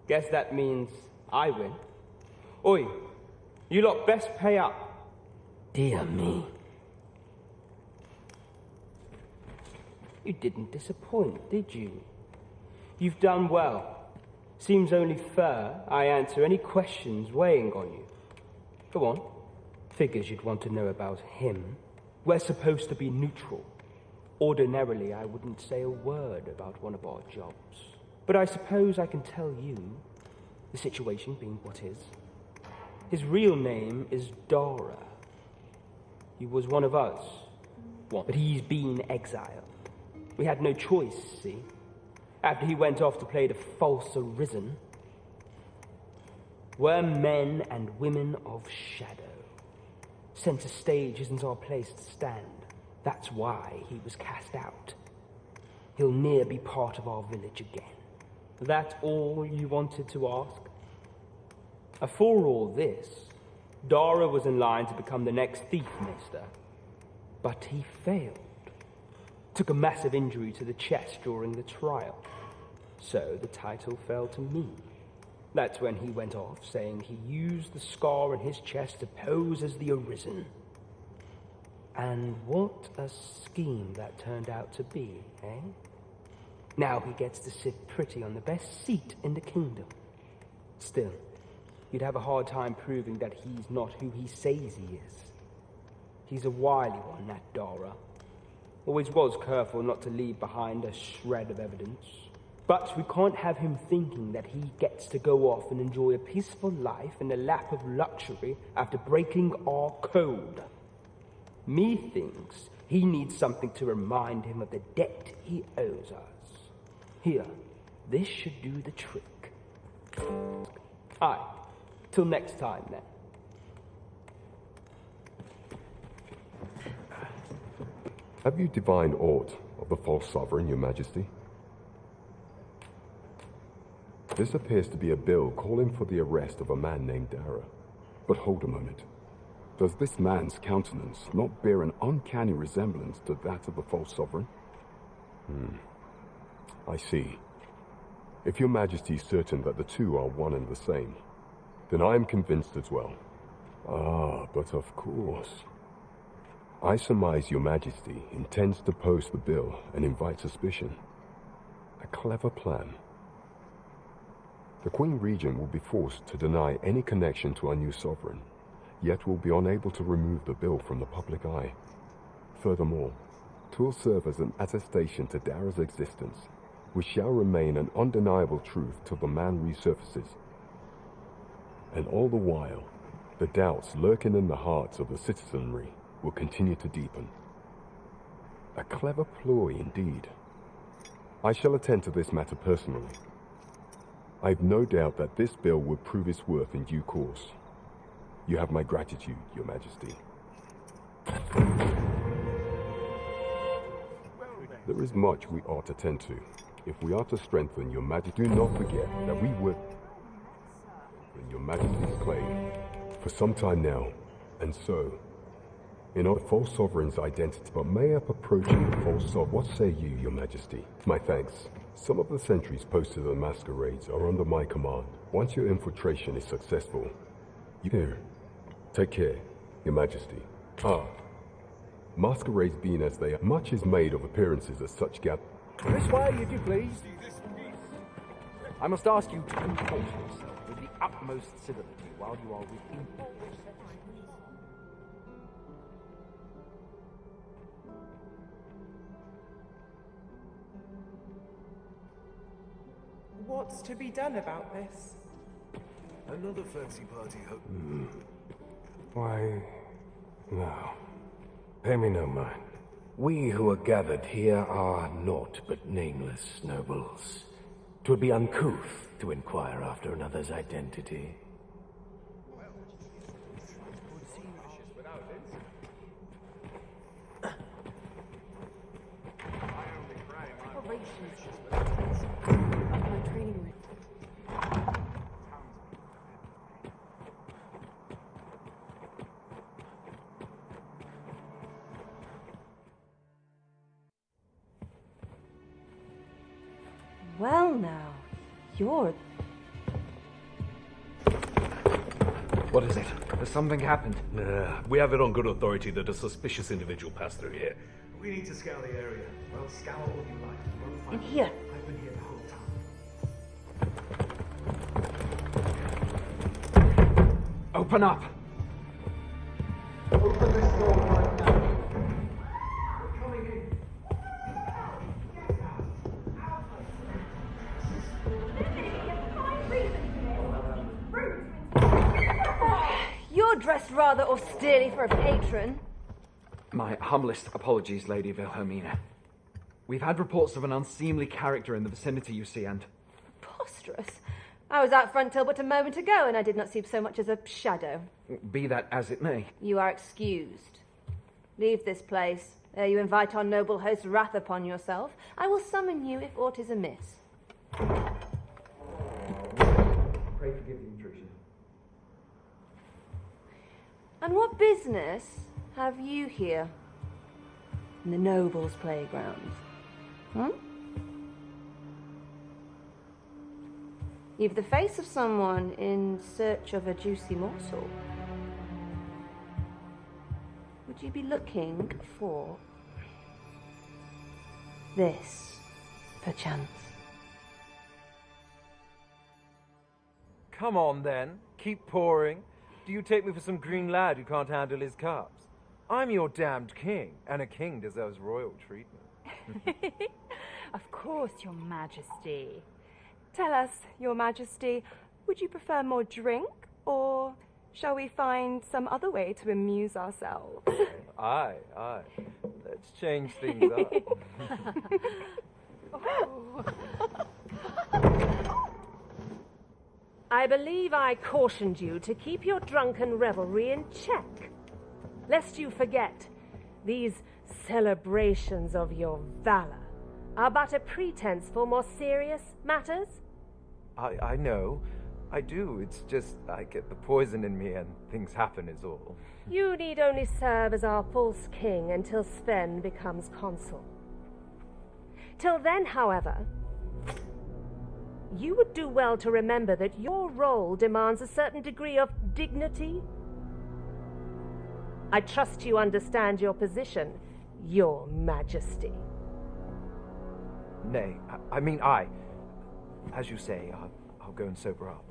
Speaker 21: Guess that means I win. Oi, you lot best pay up.
Speaker 15: Dear me.
Speaker 21: You didn't disappoint, did you? You've done well. Seems only fair I answer any questions weighing on you. Go on. Figures you'd want to know about him. We're supposed to be neutral. Ordinarily, I wouldn't say a word about one of our jobs. But I suppose I can tell you, the situation being what is. His real name is Dara. He was one of us, but he's been exiled. We had no choice, see? After he went off to play the false arisen. We're men and women of shadow. Center stage isn't our place to stand. That's why he was cast out. He'll ne'er be part of our village again. That all you wanted to ask? For all this, Dara was in line to become the next thief minister. But he failed. Took a massive injury to the chest during the trial. So the title fell to me. That's when he went off, saying he used the scar in his chest to pose as the Arisen. And what a scheme that turned out to be, eh? Now he gets to sit pretty on the best seat in the kingdom. Still, you'd have a hard time proving that he's not who he says he is. He's a wily one, that Dara. Always was careful not to leave behind a shred of evidence. But we can't have him thinking that he gets to go off and enjoy a peaceful life in the lap of luxury after breaking our code. Methinks he needs something to remind him of the debt he owes us. Here, this should do the trick. Aye, till next time then.
Speaker 3: Have you divined aught of the false sovereign, Your Majesty? This appears to be a bill calling for the arrest of a man named Dara. But hold a moment. Does this man's countenance not bear an uncanny resemblance to that of the false sovereign? I see. If Your Majesty is certain that the two are one and the same, then I am convinced as well. Ah, but of course. I surmise Your Majesty intends to post the bill and invite suspicion. A clever plan. The Queen Regent will be forced to deny any connection to our new sovereign, yet will be unable to remove the bill from the public eye. Furthermore, 'twill serve as an attestation to Dara's existence, which shall remain an undeniable truth till the man resurfaces. And all the while, the doubts lurking in the hearts of the citizenry will continue to deepen. A clever ploy indeed. I shall attend to this matter personally. I've no doubt that this bill will prove its worth in due course. You have my gratitude, Your Majesty. There is much we ought to tend to. If we are to strengthen Your Majesty, do not forget that we work in Your Majesty's claim for some time now, and so, in our false sovereign's identity, but may up approaching the false sovereign. What say you, Your Majesty? My thanks. Some of the sentries posted on masquerades are under my command. Once your infiltration is successful, you here. Take care, Your Majesty. Masquerades being as they are, much is made of appearances as such gap.
Speaker 8: This way, if you please. I must ask you to comport yourself with the utmost civility while you are within.
Speaker 22: What's to be done about this?
Speaker 17: Another fancy party, hope.
Speaker 2: Why, no. Pay me no mind.
Speaker 23: We who are gathered here are naught but nameless nobles. 'Twould be uncouth to inquire after another's identity.
Speaker 10: Well now, you're...
Speaker 8: What is it? Has something happened?
Speaker 17: We have it on good authority that a suspicious individual passed through here.
Speaker 11: We need to scour the area. Well, scour all you like. We'll find
Speaker 10: In here.
Speaker 11: I've been here the whole time.
Speaker 8: Open up!
Speaker 11: Open this door right now. We're coming in.
Speaker 10: You're dressed rather austerely for a patron.
Speaker 8: My humblest apologies, Lady Wilhelmina. We've had reports of an unseemly character in the vicinity, you see, and...
Speaker 10: Preposterous. I was out front till but a moment ago, and I did not see so much as a shadow.
Speaker 8: Be that as it may.
Speaker 10: You are excused. Leave this place, ere you invite our noble host's wrath upon yourself. I will summon you if aught is amiss.
Speaker 8: Pray forgive the intrusion.
Speaker 10: And what business have you here? In the nobles' playgrounds? You've the face of someone in search of a juicy morsel. Would you be looking for this, perchance?
Speaker 24: Come on, then. Keep pouring. Do you take me for some green lad who can't handle his cups? I'm your damned king, and a king deserves royal treatment.
Speaker 25: Of course, Your Majesty. Tell us, Your Majesty, would you prefer more drink, or shall we find some other way to amuse ourselves?
Speaker 24: Aye. Let's change things up.
Speaker 10: I believe I cautioned you to keep your drunken revelry in check, lest you forget these
Speaker 4: celebrations of your valor are but a pretense for more serious matters?
Speaker 24: I know. I do. It's just I get the poison in me and things happen is all.
Speaker 4: You need only serve as our false king until Sven becomes consul. Till then, however, you would do well to remember that your role demands a certain degree of dignity. I trust you understand your position, Your Majesty.
Speaker 24: Nay, as you say, I'll go and sober up.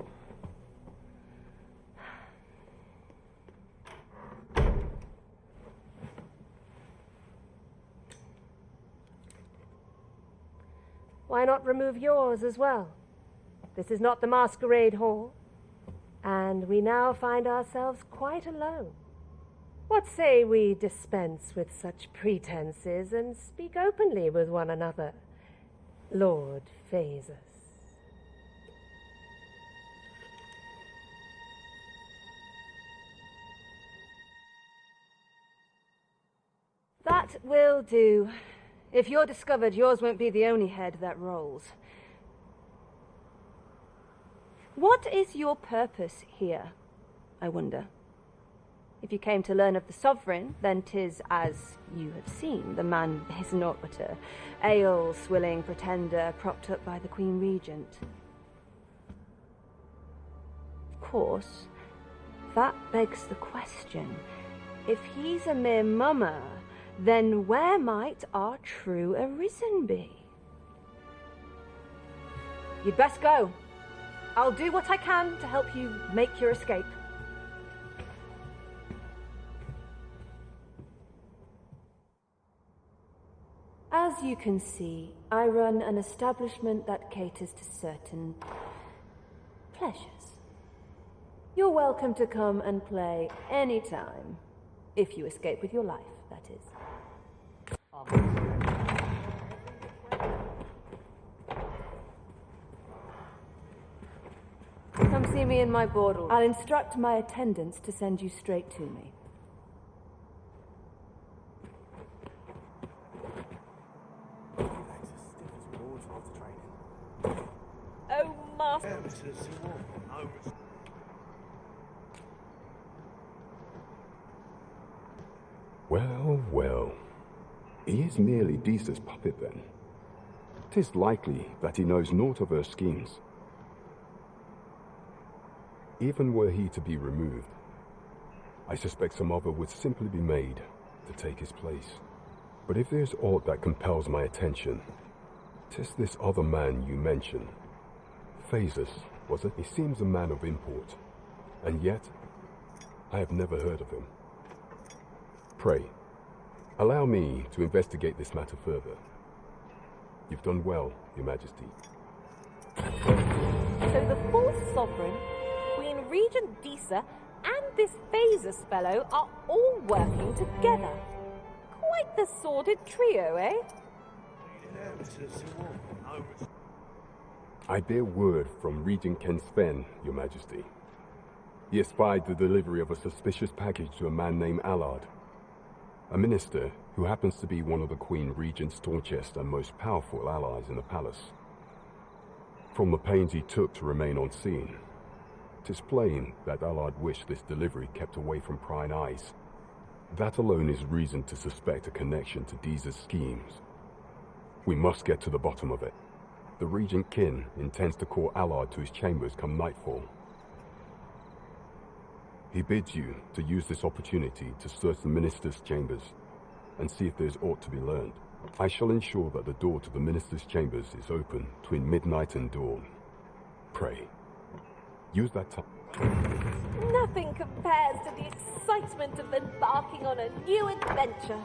Speaker 4: Why not remove yours as well? This is not the masquerade hall, and we now find ourselves quite alone. What say we dispense with such pretenses and speak openly with one another, Lord Phaesus?
Speaker 10: That will do. If you're discovered, yours won't be the only head that rolls. What is your purpose here, I wonder? If you came to learn of the sovereign, then 'tis as you have seen. The man is naught but a ale-swilling pretender propped up by the Queen Regent. Of course, that begs the question. If he's a mere mummer, then where might our true Arisen be? You'd best go. I'll do what I can to help you make your escape. As you can see, I run an establishment that caters to certain pleasures. You're welcome to come and play anytime, if you escape with your life, that is. Come see me in my boardroom. I'll instruct my attendants to send you straight to me.
Speaker 4: Oh, master.
Speaker 3: Well, well. He is merely Disa's puppet, then. 'Tis likely that he knows naught of her schemes. Even were he to be removed, I suspect some other would simply be made to take his place. But if there's aught that compels my attention, 'tis this other man you mention. Phaesus, was it? He seems a man of import, and yet I have never heard of him. Pray, allow me to investigate this matter further. You've done well, Your Majesty.
Speaker 4: So the false sovereign, Queen Regent Disa, and this Phaesus fellow are all working together. Quite the sordid trio, eh?
Speaker 3: I bear word from Regent Ken Sven, Your Majesty. He espied the delivery of a suspicious package to a man named Allard, a minister who happens to be one of the Queen Regent's staunchest and most powerful allies in the palace. From the pains he took to remain unseen, 'tis plain that Allard wished this delivery kept away from prying eyes. That alone is reason to suspect a connection to Disa's schemes. We must get to the bottom of it. The Regent Kin intends to call Allard to his chambers come nightfall. He bids you to use this opportunity to search the minister's chambers and see if there's aught to be learned. I shall ensure that the door to the minister's chambers is open between midnight and dawn. Pray, use that time.
Speaker 4: Nothing compares to the excitement of embarking on a new adventure.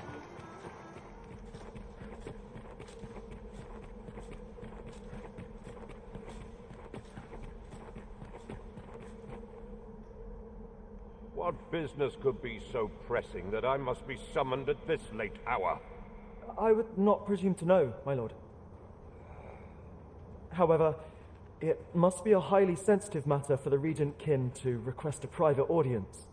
Speaker 5: What business could be so pressing that I must be summoned at this late hour?
Speaker 13: I would not presume to know, my lord. However, it must be a highly sensitive matter for the Regent Kin to request a private audience.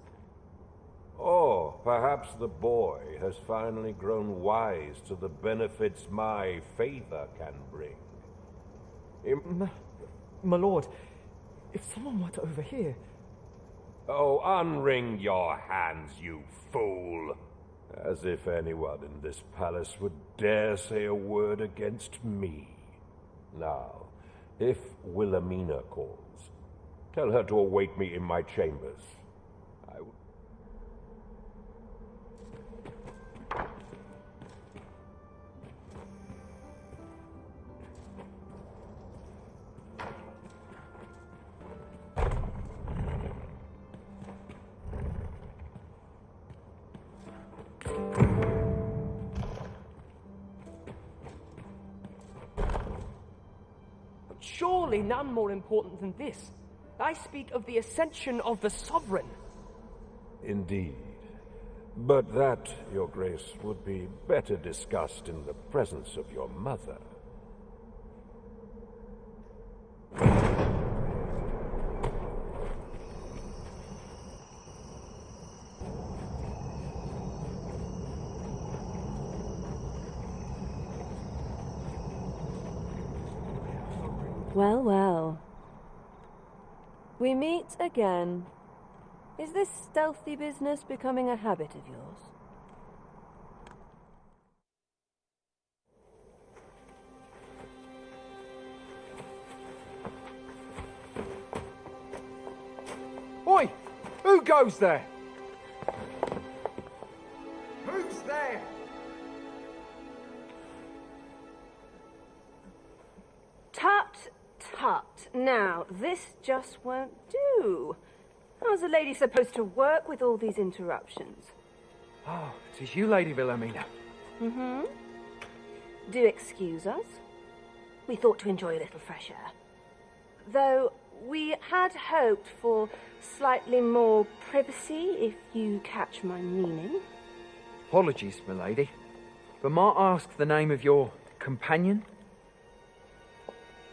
Speaker 5: Oh, Perhaps the boy has finally grown wise to the benefits my favor can bring.
Speaker 13: My lord, if someone were to overhear...
Speaker 5: Oh, unring your hands, you fool! As if anyone in this palace would dare say a word against me. Now, if Wilhelmina calls, tell her to await me in my chambers.
Speaker 15: Surely none more important than this. I speak of the ascension of the sovereign.
Speaker 5: Indeed. But that, Your Grace, would be better discussed in the presence of your mother.
Speaker 10: Well, well. We meet again. Is this stealthy business becoming a habit of yours?
Speaker 8: Oi! Who goes there?
Speaker 11: Who's there?
Speaker 10: Tut, tut. Now, this just won't do. How's a lady supposed to work with all these interruptions?
Speaker 8: Oh, it is you, Lady Wilhelmina.
Speaker 10: Mm-hmm. Do excuse us. We thought to enjoy a little fresh air. Though we had hoped for slightly more privacy, if you catch my meaning.
Speaker 8: Apologies, my lady. But might I ask the name of your companion?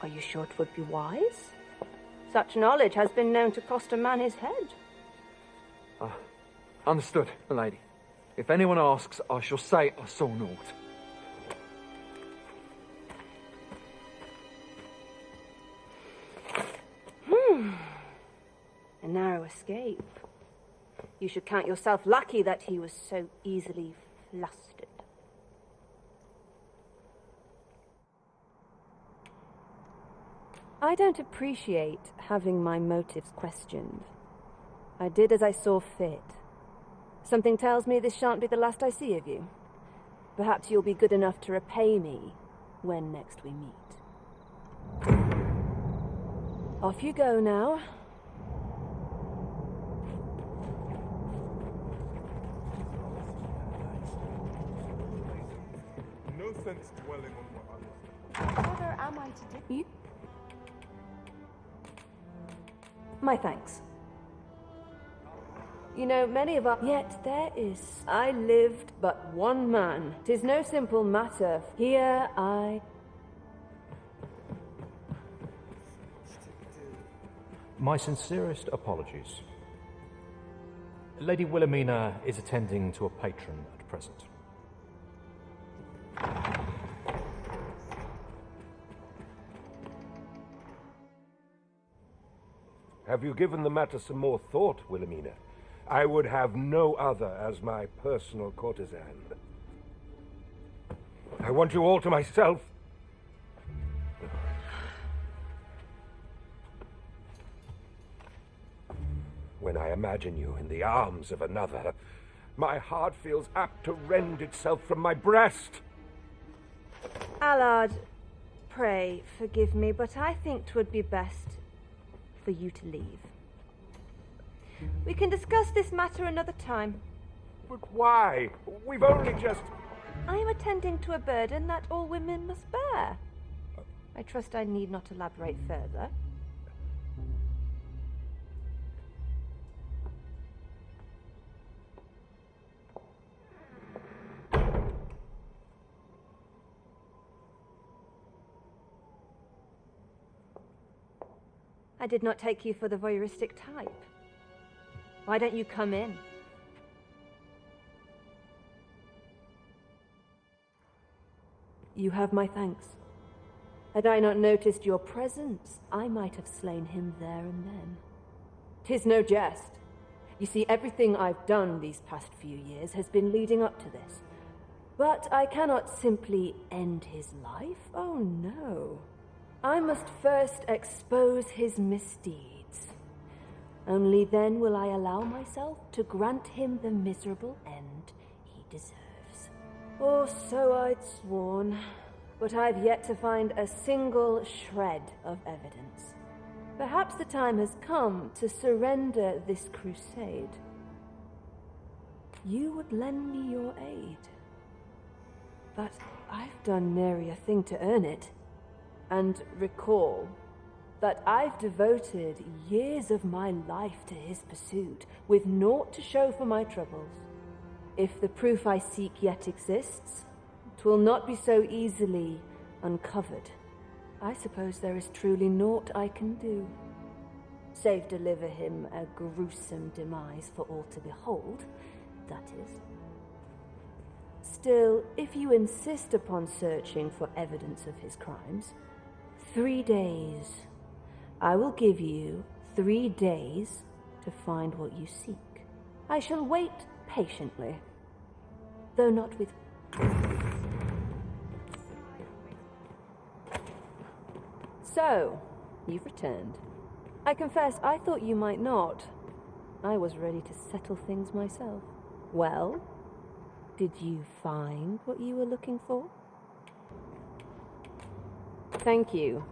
Speaker 10: Are you sure it would be wise? Such knowledge has been known to cost a man his head.
Speaker 8: Understood, my lady. If anyone asks, I shall say I saw naught.
Speaker 10: A narrow escape. You should count yourself lucky that he was so easily flustered. I don't appreciate having my motives questioned. I did as I saw fit. Something tells me this shan't be the last I see of you. Perhaps you'll be good enough to repay me when next we meet. Off you go now.
Speaker 1: No sense dwelling on what others.
Speaker 25: Whether am I to do?
Speaker 10: You? My thanks. You know, many of us... Yet there is... I lived but one man. 'Tis no simple matter. Here I...
Speaker 6: My sincerest apologies. Lady Wilhelmina is attending to a patron at present.
Speaker 5: Have you given the matter some more thought, Wilhelmina? I would have no other as my personal courtesan. I want you all to myself. When I imagine you in the arms of another, my heart feels apt to rend itself from my breast.
Speaker 10: Allard, pray forgive me, but I think 'twould be best for you to leave. We can discuss this matter another time.
Speaker 5: But why? We've only just...
Speaker 10: I am attending to a burden that all women must bear. I trust I need not elaborate further. I did not take you for the voyeuristic type. Why don't you come in? You have my thanks. Had I not noticed your presence, I might have slain him there and then. 'Tis no jest. You see, everything I've done these past few years has been leading up to this. But I cannot simply end his life. Oh no. I must first expose his misdeeds. Only then will I allow myself to grant him the miserable end he deserves. Or so I'd sworn, but I've yet to find a single shred of evidence. Perhaps the time has come to surrender this crusade. You would lend me your aid. But I've done nary a thing to earn it. And recall that I've devoted years of my life to his pursuit, with naught to show for my troubles. If the proof I seek yet exists, 'twill not be so easily uncovered. I suppose there is truly naught I can do, save deliver him a gruesome demise for all to behold, that is. Still, if you insist upon searching for evidence of his crimes, 3 days. I will give you 3 days to find what you seek. I shall wait patiently, though not with... So, you've returned. I confess, I thought you might not. I was ready to settle things myself. Well, did you find what you were looking for? Thank you.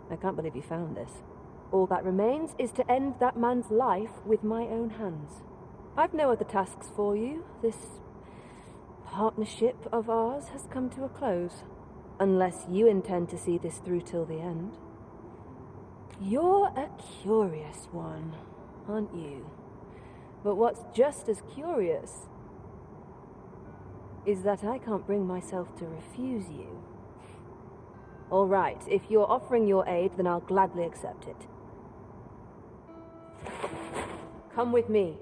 Speaker 10: I can't believe you found this. All that remains is to end that man's life with my own hands. I've no other tasks for you. This partnership of ours has come to a close, unless you intend to see this through till the end. You're a curious one, aren't you? But what's just as curious is that I can't bring myself to refuse you. All right, if you're offering your aid, then I'll gladly accept it. Come with me.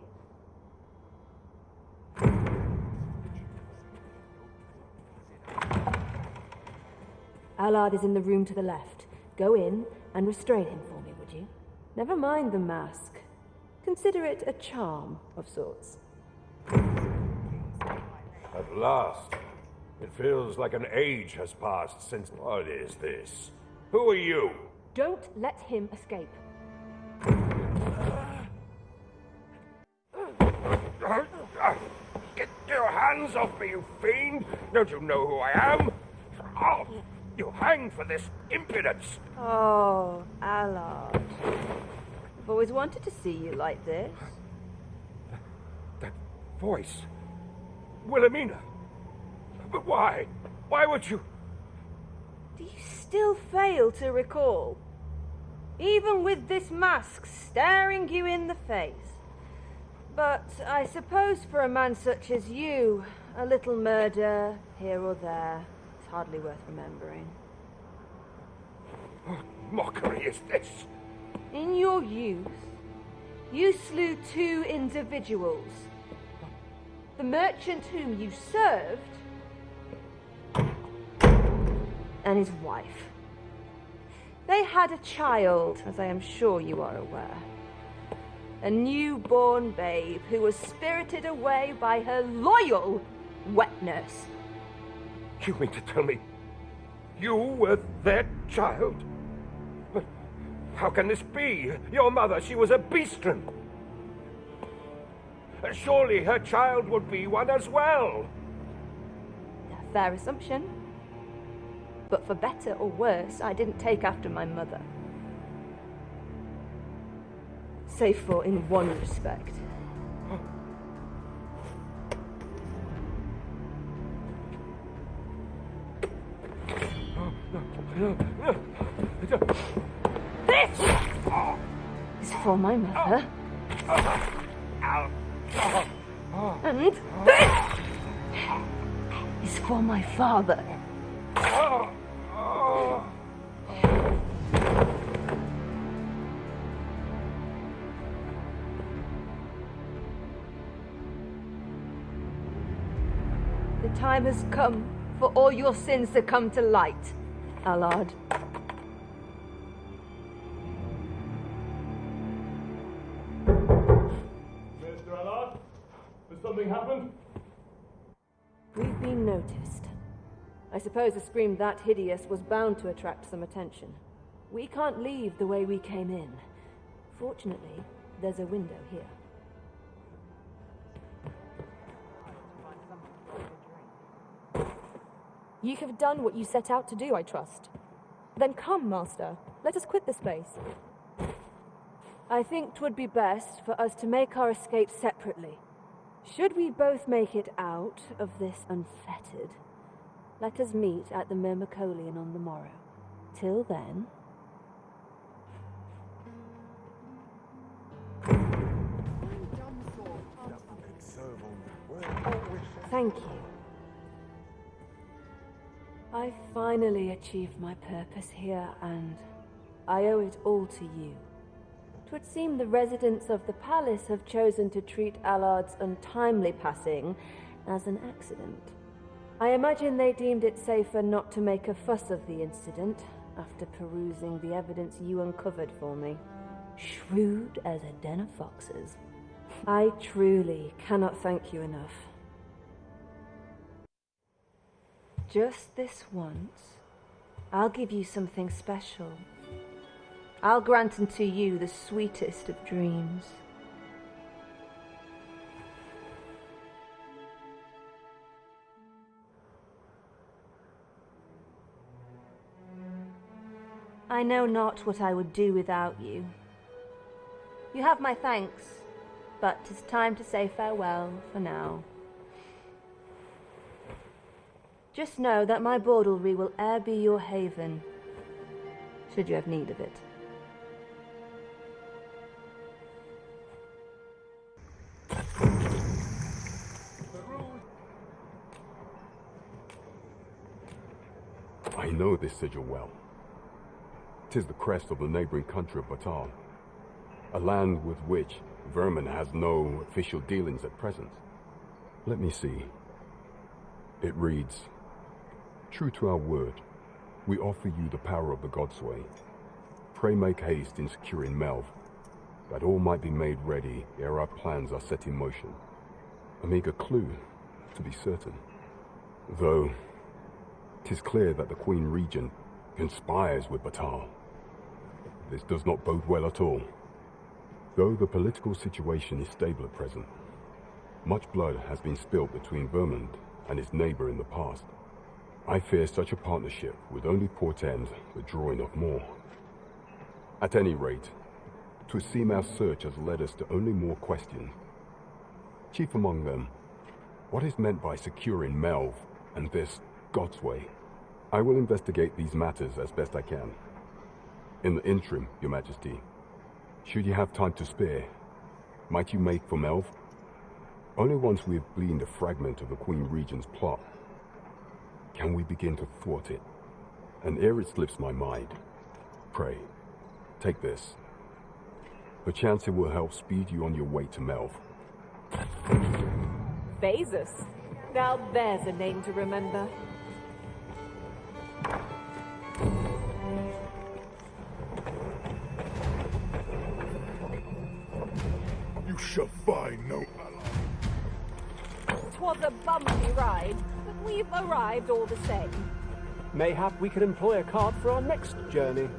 Speaker 10: Allard is in the room to the left. Go in and restrain him for me, would you? Never mind the mask. Consider it a charm of sorts.
Speaker 5: At last. It feels like an age has passed since... What is this? Who are you?
Speaker 10: Don't let him escape.
Speaker 5: Get your hands off me, you fiend! Don't you know who I am? Oh, you hanged for this impudence!
Speaker 10: Oh, Allard. I've always wanted to see you like this.
Speaker 5: That voice... Wilhelmina! But why? Why would you...
Speaker 10: Do you still fail to recall? Even with this mask staring you in the face. But I suppose for a man such as you, a little murder here or there is hardly worth remembering.
Speaker 5: What mockery is this?
Speaker 10: In your youth, you slew 2 individuals. The merchant whom you served and his wife. They had a child, as I am sure you are aware. A newborn babe who was spirited away by her loyal wet nurse.
Speaker 5: You mean to tell me you were their child? But how can this be? Your mother, she was a beastren. Surely her child would be one as well.
Speaker 10: A fair assumption. But for better or worse, I didn't take after my mother. Save for in one respect. This is for my mother. And this is for my father. The time has come for all your sins to come to light, Allard.
Speaker 3: Mr. Allard, has something happened?
Speaker 10: We've been noticed. I suppose a scream that hideous was bound to attract some attention. We can't leave the way we came in. Fortunately, there's a window here.
Speaker 7: You have done what you set out to do, I trust. Then come, Master. Let us quit this place.
Speaker 10: I think 'twould be best for us to make our escape separately. Should we both make it out of this unfettered, let us meet at the Myrmecolian on the morrow. Till then... Thank you. I finally achieved my purpose here, and I owe it all to you. 'Twould seem the residents of the palace have chosen to treat Allard's untimely passing as an accident. I imagine they deemed it safer not to make a fuss of the incident after perusing the evidence you uncovered for me. Shrewd as a den of foxes. I truly cannot thank you enough. Just this once, I'll give you something special. I'll grant unto you the sweetest of dreams. I know not what I would do without you. You have my thanks, but 'tis time to say farewell for now. Just know that my bordlery will e'er be your haven, should you have need of it.
Speaker 3: I know this sigil well. 'Tis the crest of the neighboring country of Batal, a land with which Vermin has no official dealings at present. Let me see. It reads, "True to our word, we offer you the power of the Godsway. Pray make haste in securing Melv, that all might be made ready ere our plans are set in motion." A meager clue, to be certain. Though, 'tis clear that the Queen Regent conspires with Batal. This does not bode well at all. Though the political situation is stable at present, much blood has been spilled between Vermund and its neighbor in the past. I fear such a partnership would only portend the drawing of more. At any rate, 'twould seem our search has led us to only more questions. Chief among them, what is meant by securing Melv and this Godsway? I will investigate these matters as best I can. In the interim, Your Majesty, should you have time to spare, might you make for Melv? Only once we have gleaned a fragment of the Queen Regent's plot can we begin to thwart it. And ere it slips my mind, pray, take this. Perchance it will help speed you on your way to Melv.
Speaker 7: Phasus. Now there's a name to remember.
Speaker 1: You shall find no ally.
Speaker 7: 'Twas a bumpy ride, but we've arrived all the same.
Speaker 9: Mayhap we could employ a cart for our next journey.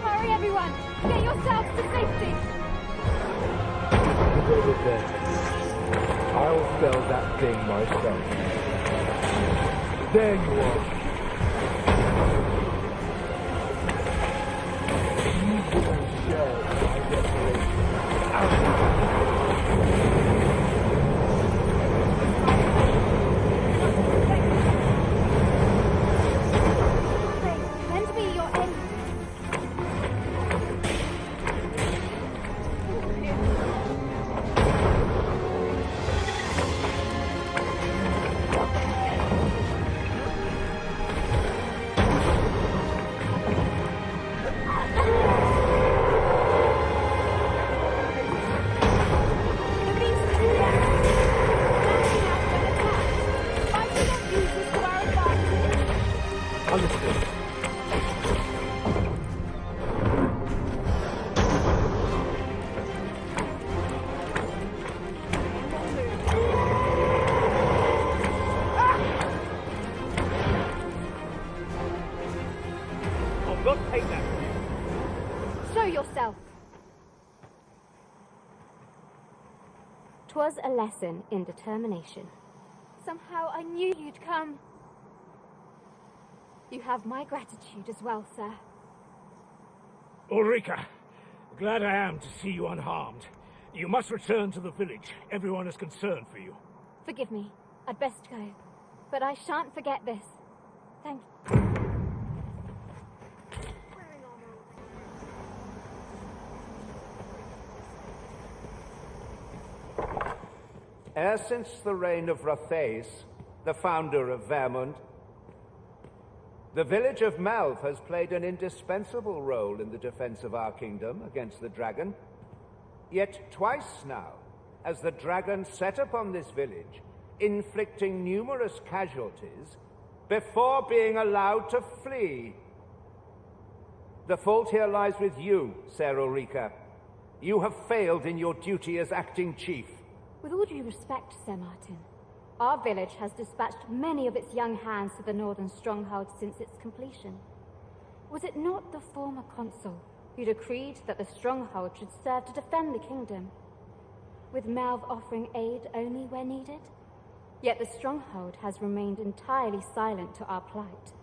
Speaker 7: Hurry, everyone! Get yourselves to safety!
Speaker 23: Over there. I'll fell that thing myself. There you are. You will share my desolation.
Speaker 7: Lend me your aid.
Speaker 21: Understood. I'll not take that.
Speaker 14: Show yourself. 'Twas a lesson in determination. Somehow I knew you'd come. You have my gratitude as well, sir.
Speaker 16: Ulrika, glad I am to see you unharmed. You must return to the village. Everyone is concerned for you.
Speaker 14: Forgive me. I'd best go. But I shan't forget this. Thank
Speaker 5: E'er since the reign of Rothaeus, the founder of Vermund, the village of Malv has played an indispensable role in the defense of our kingdom against the dragon. Yet twice now has the dragon set upon this village, inflicting numerous casualties before being allowed to flee. The fault here lies with you, Ser Ulrika. You have failed in your duty as acting chief.
Speaker 14: With all due respect, Sir Martin, our village has dispatched many of its young hands to the northern stronghold since its completion. Was it not the former consul who decreed that the stronghold should serve to defend the kingdom, with Malv offering aid only where needed? Yet the stronghold has remained entirely silent to our plight.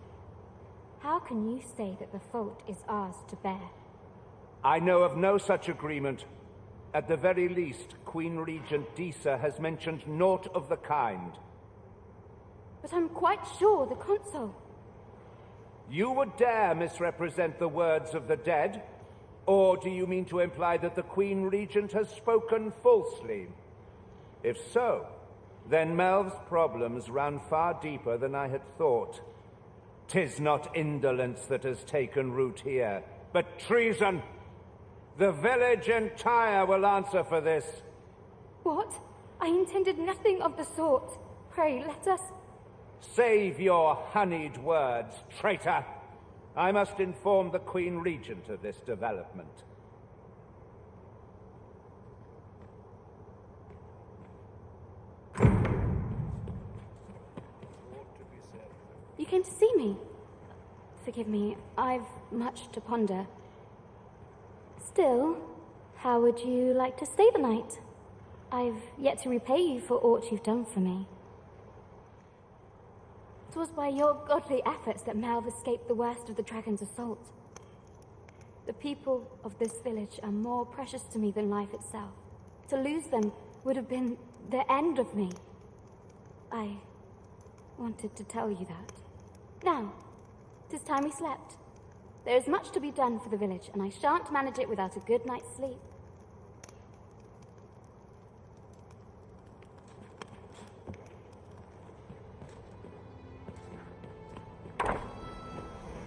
Speaker 14: How can you say that the fault is ours to bear?
Speaker 5: I know of no such agreement. At the very least, Queen Regent Disa has mentioned naught of the kind.
Speaker 14: But I'm quite sure the consul...
Speaker 5: You would dare misrepresent the words of the dead? Or do you mean to imply that the Queen Regent has spoken falsely? If so, then Melv's problems run far deeper than I had thought. 'Tis not indolence that has taken root here, but treason. The village entire will answer for this.
Speaker 14: What? I intended nothing of the sort. Pray, let us...
Speaker 5: Save your honeyed words, traitor. I must inform the Queen Regent of this development.
Speaker 14: You came to see me? Forgive me, I've much to ponder. Still, how would you like to stay the night? I've yet to repay you for aught you've done for me. 'Twas by your godly efforts that Malv escaped the worst of the dragon's assault. The people of this village are more precious to me than life itself. To lose them would have been the end of me. I wanted to tell you that. Now, 'tis time we slept. There is much to be done for the village, and I shan't manage it without a good night's sleep.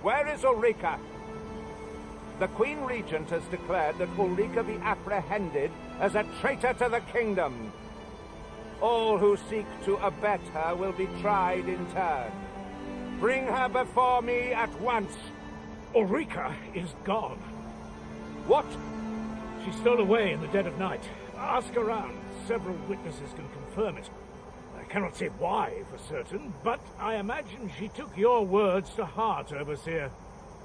Speaker 5: Where is Ulrika? The Queen Regent has declared that Ulrika be apprehended as a traitor to the kingdom. All who seek to abet her will be tried in turn. Bring her before me at once.
Speaker 16: Ulrika is gone.
Speaker 5: What?
Speaker 16: She stole away in the dead of night. Ask around. Several witnesses can confirm it. I cannot say why for certain, but I imagine she took your words to heart, Overseer.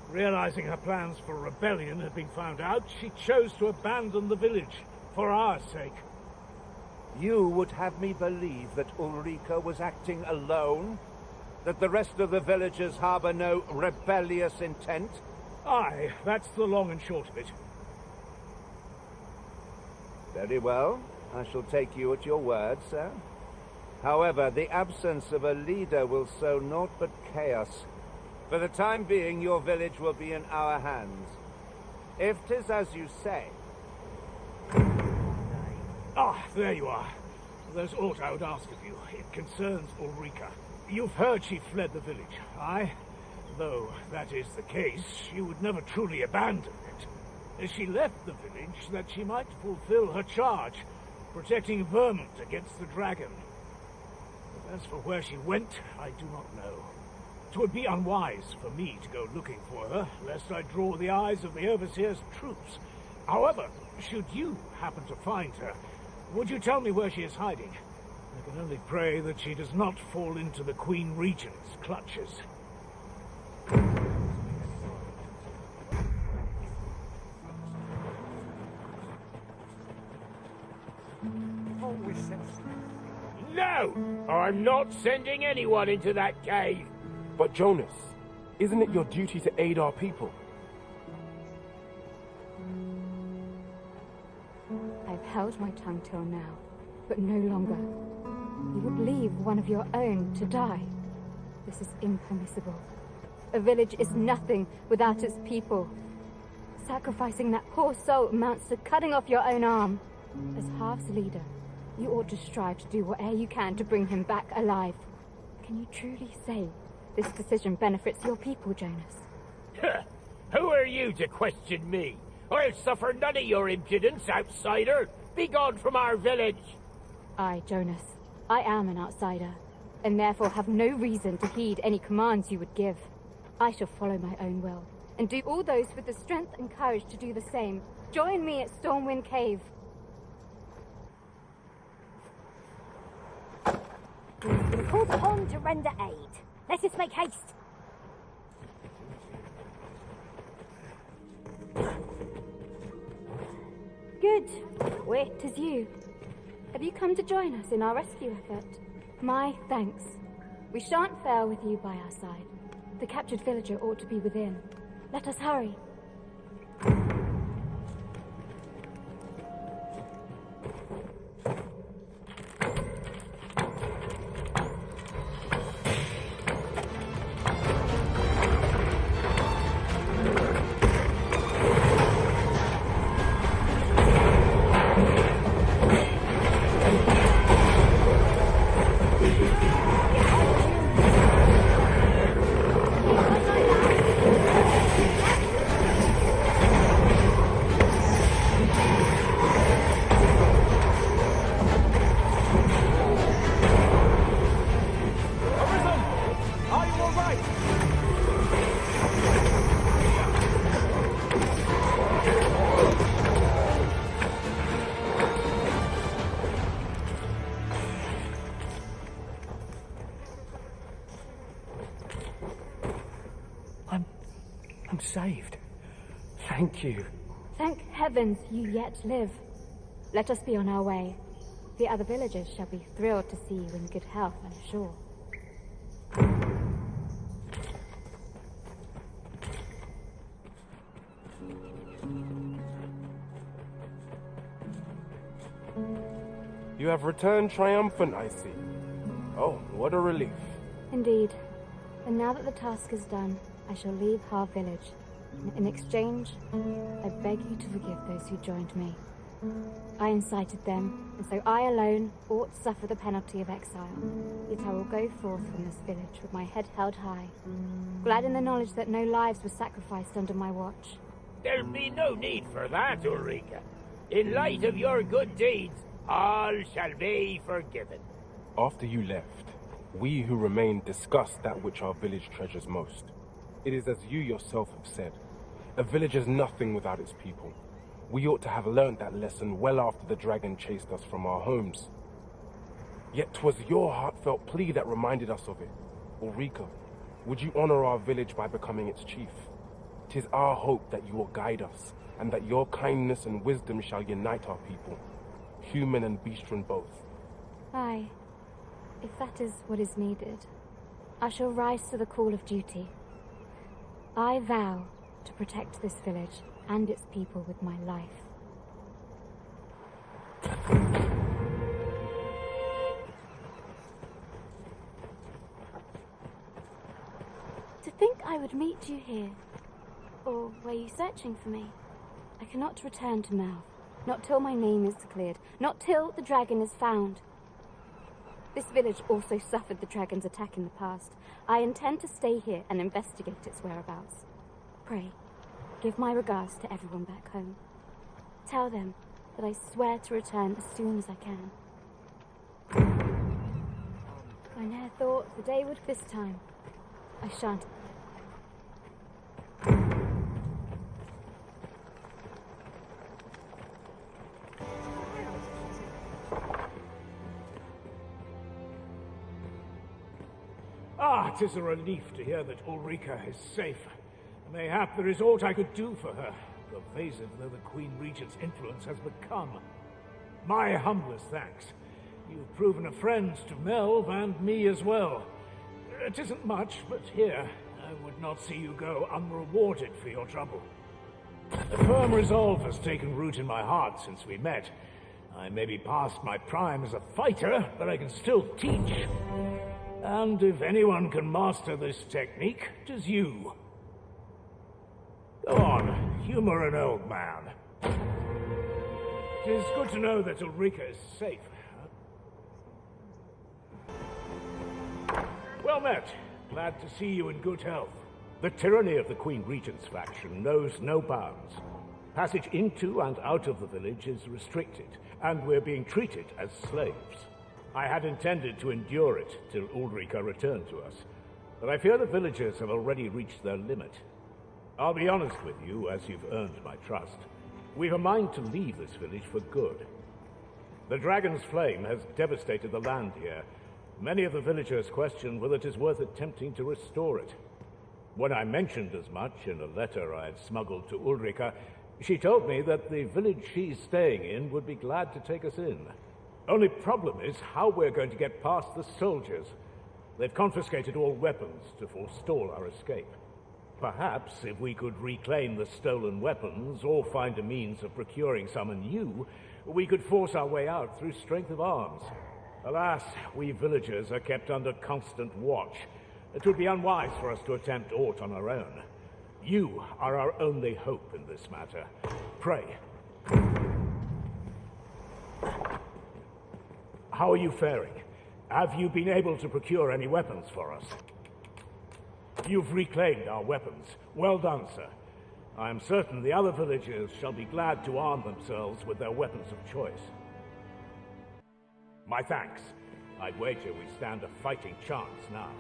Speaker 16: Realizing her plans for rebellion had been found out, she chose to abandon the village, for our sake.
Speaker 5: You would have me believe that Ulrika was acting alone? That the rest of the villagers harbor no rebellious intent?
Speaker 16: Aye, that's the long and short of it.
Speaker 5: Very well. I shall take you at your word, sir. However, the absence of a leader will sow naught but chaos. For the time being, your village will be in our hands. If 'tis as you say...
Speaker 16: Ah, there you are. There's aught I would ask of you. It concerns Ulrika. You've heard she fled the village, aye? Though that is the case, she would never truly abandon it. She left the village that she might fulfill her charge, protecting Vermont against the dragon. But as for where she went, I do not know. 'Twould be unwise for me to go looking for her, lest I draw the eyes of the Overseer's troops. However, should you happen to find her, would you tell me where she is hiding? I can only pray that she does not fall into the Queen Regent's clutches.
Speaker 2: No! I'm not sending anyone into that cave!
Speaker 12: But Jonas, isn't it your duty to aid our people?
Speaker 14: I've held my tongue till now, but no longer. You would leave one of your own to die. This is impermissible. A village is nothing without its people. Sacrificing that poor soul amounts to cutting off your own arm. As Half's leader, you ought to strive to do whatever you can to bring him back alive. Can you truly say this decision benefits your people, Jonas?
Speaker 2: Who are you to question me? I'll suffer none of your impudence, outsider! Be gone from our village!
Speaker 14: I, Jonas, I am an outsider, and therefore have no reason to heed any commands you would give. I shall follow my own will, and do all those with the strength and courage to do the same. Join me at Stormwind Cave.
Speaker 18: We've been called upon to render aid. Let us make haste.
Speaker 14: Good. Wait, 'tis you. Have you come to join us in our rescue effort? My thanks. We shan't fail with you by our side. The captured villager ought to be within. Let us hurry.
Speaker 12: I'm saved. Thank you.
Speaker 14: Thank heavens you yet live. Let us be on our way. The other villagers shall be thrilled to see you in good health, I'm sure.
Speaker 12: You have returned triumphant, I see. Oh, what a relief.
Speaker 14: Indeed. And now that the task is done, I shall leave Har village. In exchange, I beg you to forgive those who joined me. I incited them, and so I alone ought to suffer the penalty of exile. Yet I will go forth from this village with my head held high, glad in the knowledge that no lives were sacrificed under my watch.
Speaker 2: There'll be no need for that, Ulrika. In light of your good deeds, all shall be forgiven.
Speaker 12: After you left, we who remained discussed that which our village treasures most. It is as you yourself have said, a village is nothing without its people. We ought to have learnt that lesson well after the dragon chased us from our homes. Yet 'twas your heartfelt plea that reminded us of it. Ulrika, would you honor our village by becoming its chief? 'Tis our hope that you will guide us, and that your kindness and wisdom shall unite our people, human and bestian both.
Speaker 14: Aye, if that is what is needed, I shall rise to the call of duty. I vow to protect this village and its people with my life. To think I would meet you here. Or were you searching for me? I cannot return to Melve, not till my name is cleared, not till the dragon is found. This village also suffered the dragon's attack in the past. I intend to stay here and investigate its whereabouts. Pray, give my regards to everyone back home. Tell them that I swear to return as soon as I can. I ne'er thought the day would this time. I shan't.
Speaker 16: Ah, 'tis a relief to hear that Ulrika is safe. Mayhap there is aught I could do for her, pervasive though the Queen Regent's influence has become. My humblest thanks. You've proven a friend to Melv and me as well. It isn't much, but here, I would not see you go unrewarded for your trouble. A firm resolve has taken root in my heart since we met. I may be past my prime as a fighter, but I can still teach. And if anyone can master this technique, 'tis you. Go on, humor an old man. It is good to know that Ulrika is safe. Well met. Glad to see you in good health. The tyranny of the Queen Regent's faction knows no bounds. Passage into and out of the village is restricted, and we're being treated as slaves. I had intended to endure it till Ulrika returned to us, but I fear the villagers have already reached their limit. I'll be honest with you, as you've earned my trust. We've a mind to leave this village for good. The dragon's flame has devastated the land here. Many of the villagers question whether it is worth attempting to restore it. When I mentioned as much in a letter I had smuggled to Ulrika, she told me that the village she's staying in would be glad to take us in. Only problem is how we're going to get past the soldiers. They've confiscated all weapons to forestall our escape. Perhaps if we could reclaim the stolen weapons or find a means of procuring some anew, we could force our way out through strength of arms. Alas, we villagers are kept under constant watch. It would be unwise for us to attempt aught on our own. You are our only hope in this matter. Pray. How are you faring? Have you been able to procure any weapons for us? You've reclaimed our weapons. Well done, sir. I am certain the other villagers shall be glad to arm themselves with their weapons of choice. My thanks. I'd wager we stand a fighting chance now.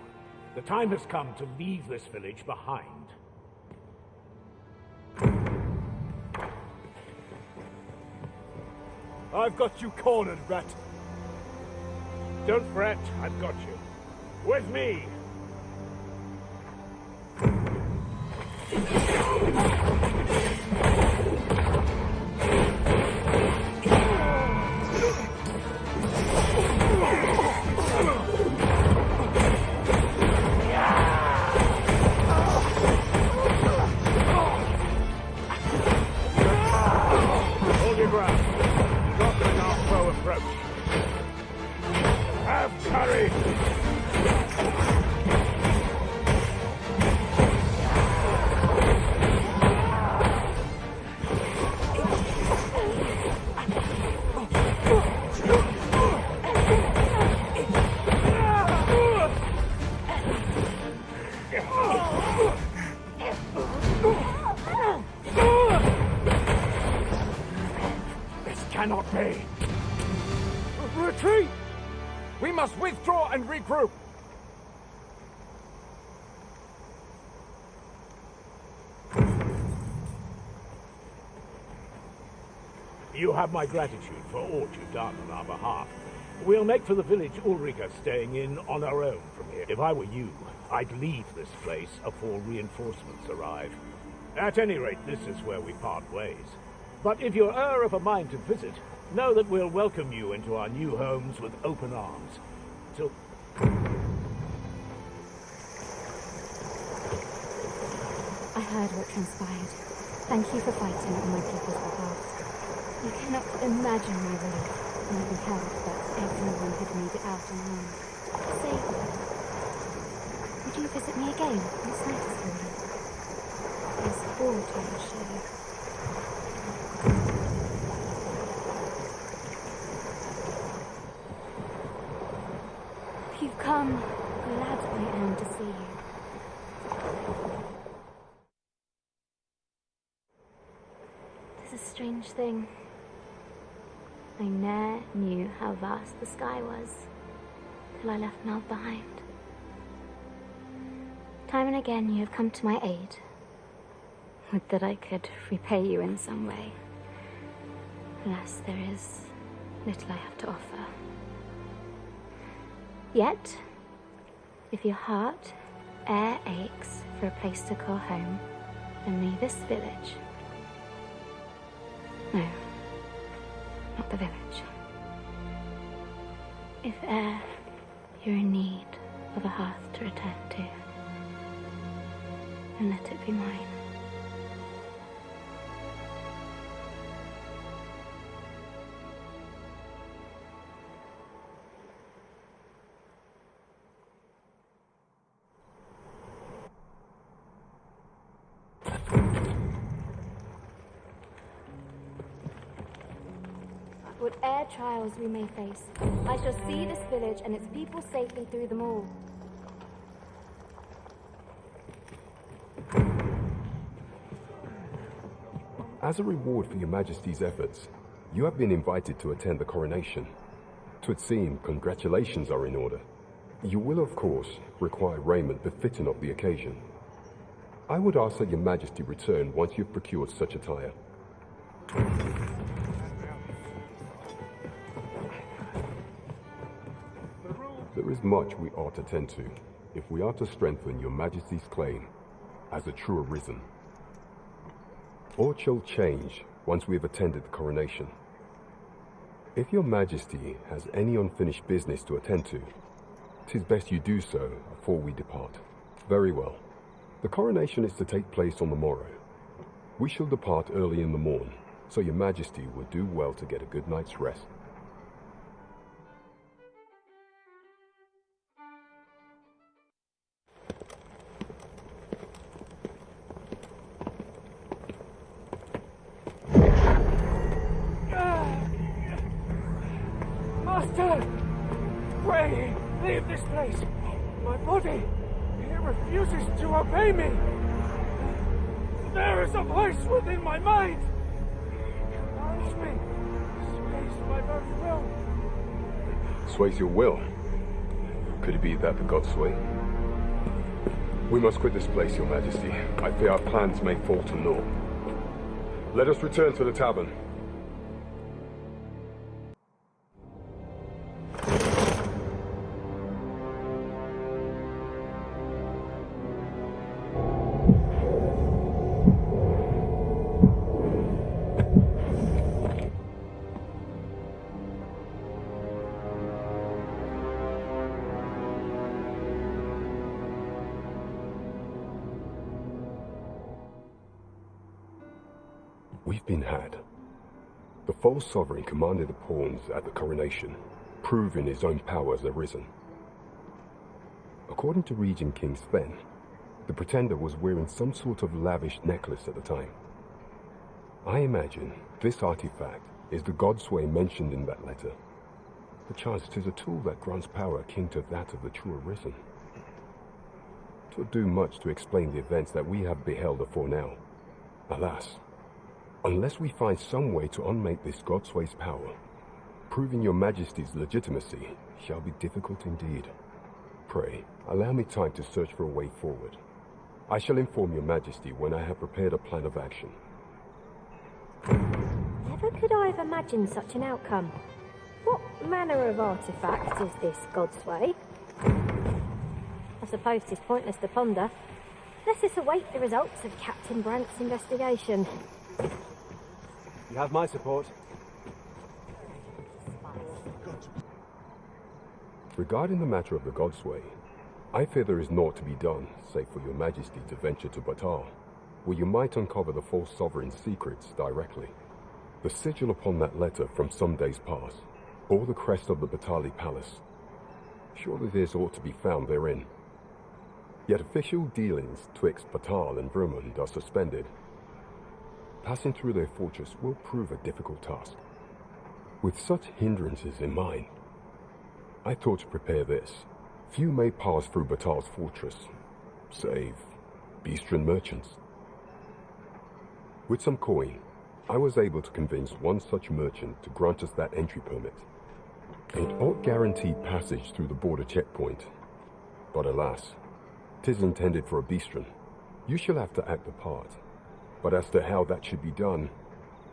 Speaker 16: The time has come to leave this village behind.
Speaker 11: I've got you cornered, rat.
Speaker 16: Don't fret, I've got you. With me! Hold your ground. Drop in our foe approach. Have courage!
Speaker 11: This cannot be. Retreat! We must withdraw and regroup.
Speaker 16: You have my gratitude for aught you've done on our behalf. We'll make for the village Ulrika's staying in on our own from here. If I were you, I'd leave this place afore reinforcements arrive. At any rate, this is where we part ways. But if you're of a mind to visit, know that we'll welcome you into our new homes with open arms. Till...
Speaker 14: I heard what transpired. Thank you for fighting on my people's behalf. You cannot imagine my relief when I beheld that everyone had made it out unharmed. Say, would you visit me again on Snyder's There's aught I will show you. If you've come, glad I am to see you. Tis a strange thing. I ne'er knew how vast the sky was till I left Mel behind. Time and again you have come to my aid. Would that I could repay you in some way. Alas, there is little I have to offer. Yet, if your heart e'er aches for a place to call home, then leave this village. No, not the village. If e'er you're in need of a hearth to return to, then let it be mine. Whate'er trials we may face, I shall see this village and its people safely through them all.
Speaker 3: As a reward for your Majesty's efforts, you have been invited to attend the coronation. 'Twould seem congratulations are in order. You will, of course, require raiment befitting of the occasion. I would ask that your Majesty return once you've procured such attire. There is much we ought to tend to if we are to strengthen your Majesty's claim as a true arisen. All shall change once we have attended the coronation. If your Majesty has any unfinished business to attend to, 'tis best you do so before we depart. Very well. The coronation is to take place on the morrow. We shall depart early in the morn, so your Majesty would do well to get a good night's rest.
Speaker 11: Master! Pray, leave this place! My body, it refuses to obey me! There is a voice within my mind! Urge me, sways my very will.
Speaker 3: Sways your will? Could it be that the gods sway? We must quit this place, your Majesty. I fear our plans may fall to naught. Let us return to the tavern. We've been had. The false sovereign commanded the pawns at the coronation, proving his own power as arisen. According to Regent King Sven, the pretender was wearing some sort of lavish necklace at the time. I imagine this artifact is the Godsway mentioned in that letter. Perchance 'tis a tool that grants power akin to that of the true arisen. 'Twould do much to explain the events that we have beheld afore now. Alas, unless we find some way to unmake this Godsway's power, proving your Majesty's legitimacy shall be difficult indeed. Pray, allow me time to search for a way forward. I shall inform your Majesty when I have prepared a plan of action.
Speaker 18: Never could I have imagined such an outcome. What manner of artifact is this Godsway? I suppose 'tis pointless to ponder. Let's just await the results of Captain Brandt's investigation.
Speaker 9: You have my support.
Speaker 3: Regarding the matter of the Godsway, I fear there is naught to be done, save for your Majesty to venture to Batal, where you might uncover the false sovereign's secrets directly. The sigil upon that letter from some days past, or the crest of the Batali Palace. Surely this ought to be found therein. Yet official dealings twixt Batal and Vermund are suspended. Passing through their fortress will prove a difficult task. With such hindrances in mind, I thought to prepare this. Few may pass through Batal's fortress, save Beastren merchants. With some coin, I was able to convince one such merchant to grant us that entry permit. It ought guaranteed passage through the border checkpoint, but alas, 'Tis intended for a beastren. You shall have to act the part. But as to how that should be done,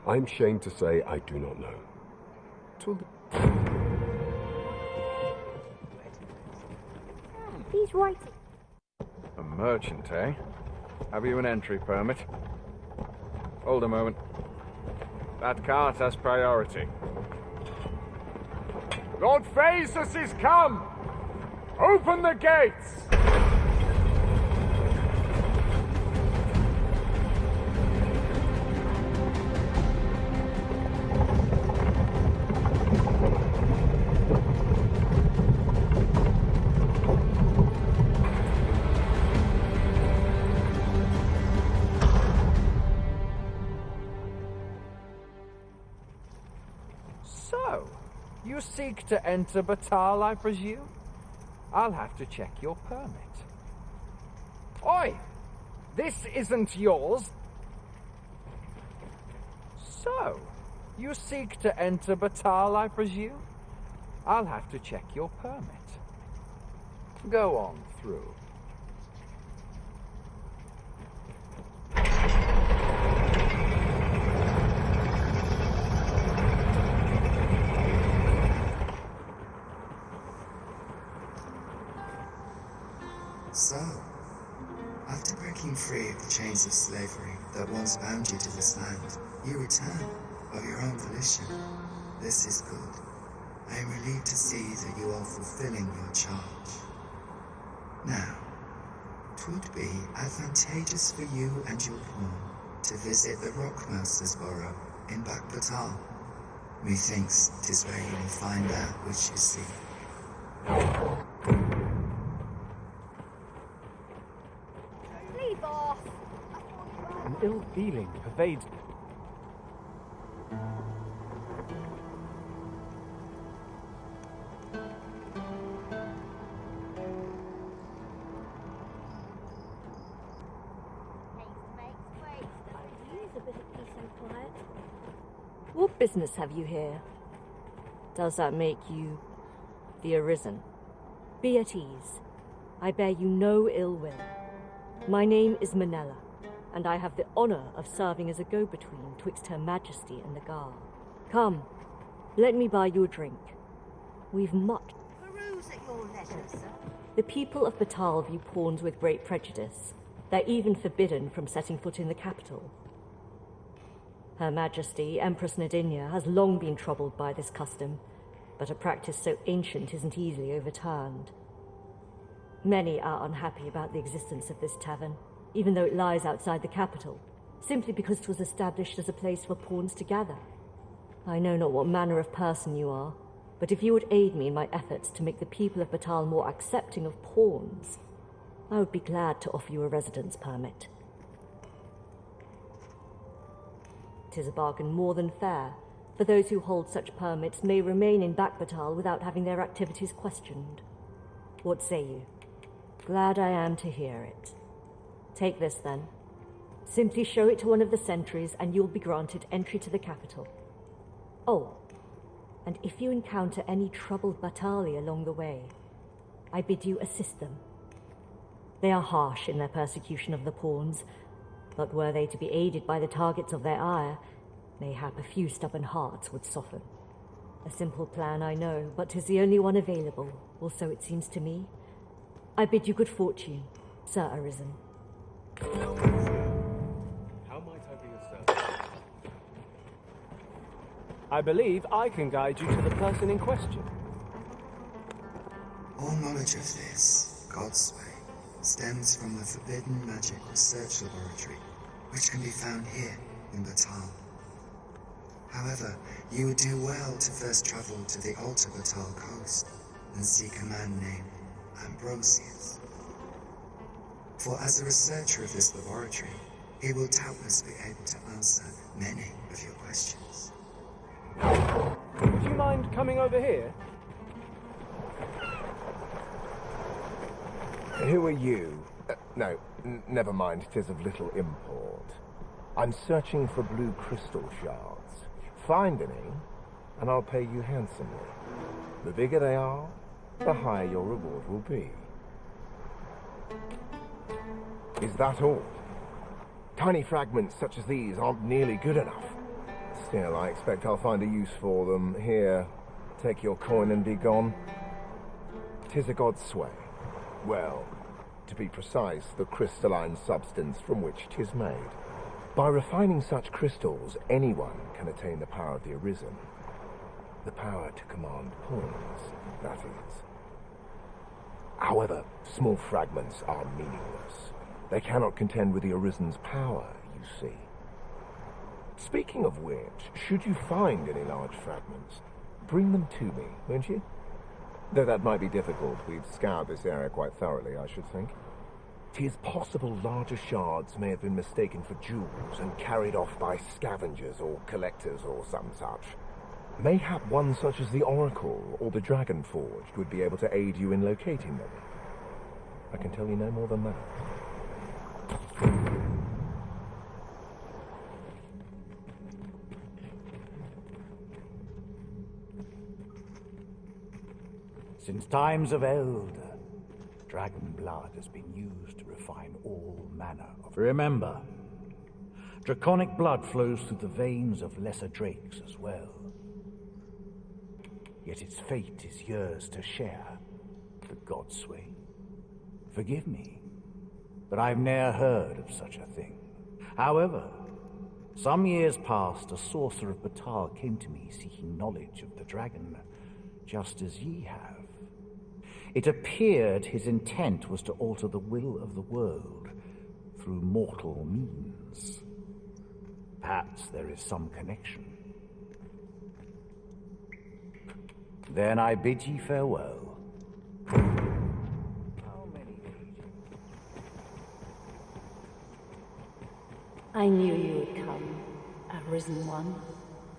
Speaker 3: I'm shamed to say I do not know.
Speaker 18: He's writing.
Speaker 8: A merchant, eh? Have you an entry permit? Hold a moment. That cart has priority.
Speaker 11: Lord Phaesus is come! Open the gates!
Speaker 8: So, you seek to enter Batal, I presume? I'll have to check your permit. Oi! This isn't yours. So, you seek to enter Batal, I presume? I'll have to check your permit. Go on through.
Speaker 17: So, after breaking free of the chains of slavery that once bound you to this land, you return of your own volition. This is good. I am relieved to see that you are fulfilling your charge. Now, 'twould be advantageous for you and your pawn to visit the Rockmaster's burrow in Batal. Methinks 'tis where you will find that which you seek.
Speaker 18: Leave off!
Speaker 9: An ill feeling pervades.
Speaker 4: What business have you here? Does that make you the Arisen? Be at ease. I bear you no ill will. My name is Manella, and I have the honor of serving as a go-between twixt Her Majesty and the Guard. Come, let me buy you a drink. We've much.
Speaker 18: Peruse at your leisure, sir.
Speaker 4: The people of Batal view pawns with great prejudice. They're even forbidden from setting foot in the capital. Her Majesty, Empress Nadinia, has long been troubled by this custom, but a practice so ancient isn't easily overturned. Many are unhappy about the existence of this tavern, even though it lies outside the capital, simply because it was established as a place for pawns to gather. I know not what manner of person you are, but if you would aid me in my efforts to make the people of Batal more accepting of pawns, I would be glad to offer you a residence permit. 'Tis a bargain more than fair, for those who hold such permits may remain in Batal without having their activities questioned. What say you? Glad I am to hear it. Take this, then. Simply show it to one of the sentries, and you'll be granted entry to the capital. Oh, and if you encounter any troubled Batali along the way, I bid you assist them. They are harsh in their persecution of the pawns, but were they to be aided by the targets of their ire, mayhap a few stubborn hearts would soften. A simple plan, I know, but 'tis the only one available, or so it seems to me. I bid you good fortune, Sir Arisen.
Speaker 12: How might I be of service?
Speaker 9: I believe I can guide you to the person in question.
Speaker 17: All knowledge of this, God's way, stems from the Forbidden Magic Research Laboratory, which can be found here in Batal. However, you would do well to first travel to the Alta Batal coast and seek a man named Ambrosius. For as a researcher of this laboratory, he will doubtless be able to answer many of your questions.
Speaker 9: Would you mind coming over here?
Speaker 19: Who are you? No, never mind, 'tis of little import. I'm searching for blue crystal shards. Find any, and I'll pay you handsomely. The bigger they are, the higher your reward will be. Is that all? Tiny fragments such as these aren't nearly good enough. Still, I expect I'll find a use for them. Here, take your coin and be gone. 'Tis a god's sway. Well, to be precise, the crystalline substance from which 'tis made. By refining such crystals, anyone can attain the power of the Arisen. The power to command pawns, that is. However, small fragments are meaningless. They cannot contend with the Arisen's power, you see. Speaking of which, should you find any large fragments, bring them to me, won't you? Though that might be difficult. We've scoured this area quite thoroughly, I should think. 'Tis possible larger shards may have been mistaken for jewels and carried off by scavengers or collectors or some such. Mayhap one such as the Oracle or the Dragon Forged would be able to aid you in locating them. I can tell you no more than that.
Speaker 13: Since times of eld, dragon blood has been used to refine all manner of... Remember, draconic blood flows through the veins of lesser drakes as well. Yet its fate is yours to share, the Godsway. Forgive me, but I've ne'er heard of such a thing. However, some years past, a sorcerer of Batar came to me seeking knowledge of the dragon, just as ye have. It appeared his intent was to alter the will of the world through mortal means. Perhaps there is some connection. Then I bid ye farewell.
Speaker 15: I knew you would come, Arisen One.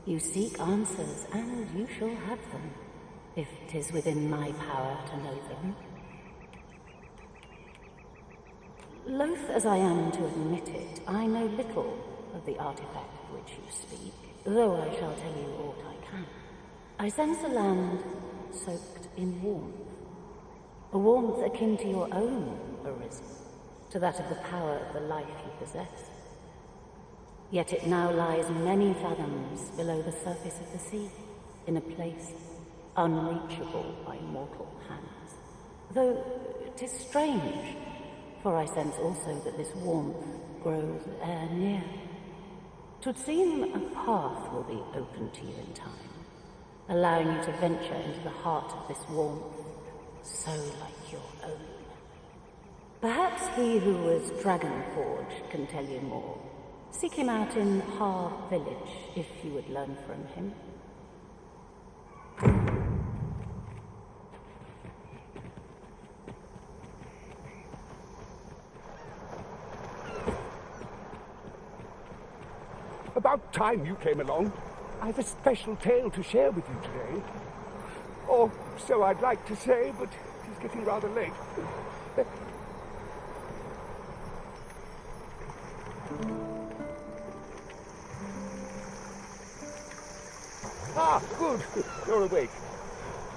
Speaker 15: You seek answers, and you shall have them, if 'tis within my power to know them. Loath as I am to admit it, I know little of the artifact of which you speak, though I shall tell you aught I can. I sense a land soaked in warmth, a warmth akin to your own, Arisen, to that of the power of the life you possess. Yet it now lies many fathoms below the surface of the sea, in a place unreachable by mortal hands. Though 'tis strange, for I sense also that this warmth grows ere near. 'Twould seem a path will be open to you in time, allowing you to venture into the heart of this warmth, so like your own. Perhaps he who was Dragon Forged can tell you more. Seek him out in Har village, if you would learn from him.
Speaker 20: About time you came along. I've a special tale to share with you today. Or so I'd like to say, but it's getting rather late. Ah, good. You're awake.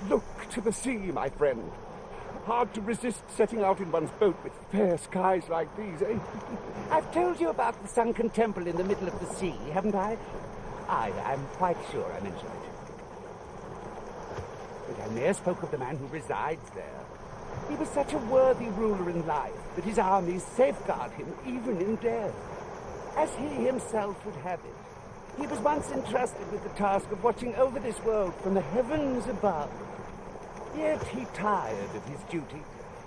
Speaker 20: Look to the sea, my friend. Hard to resist setting out in one's boat with fair skies like these, eh? I've told you about the sunken temple in the middle of the sea, haven't I? I'm quite sure I mentioned it. But I ne'er spoke of the man who resides there. He was such a worthy ruler in life that his armies safeguard him even in death, as he himself would have it. He was once entrusted with the task of watching over this world from the heavens above. Yet he tired of his duty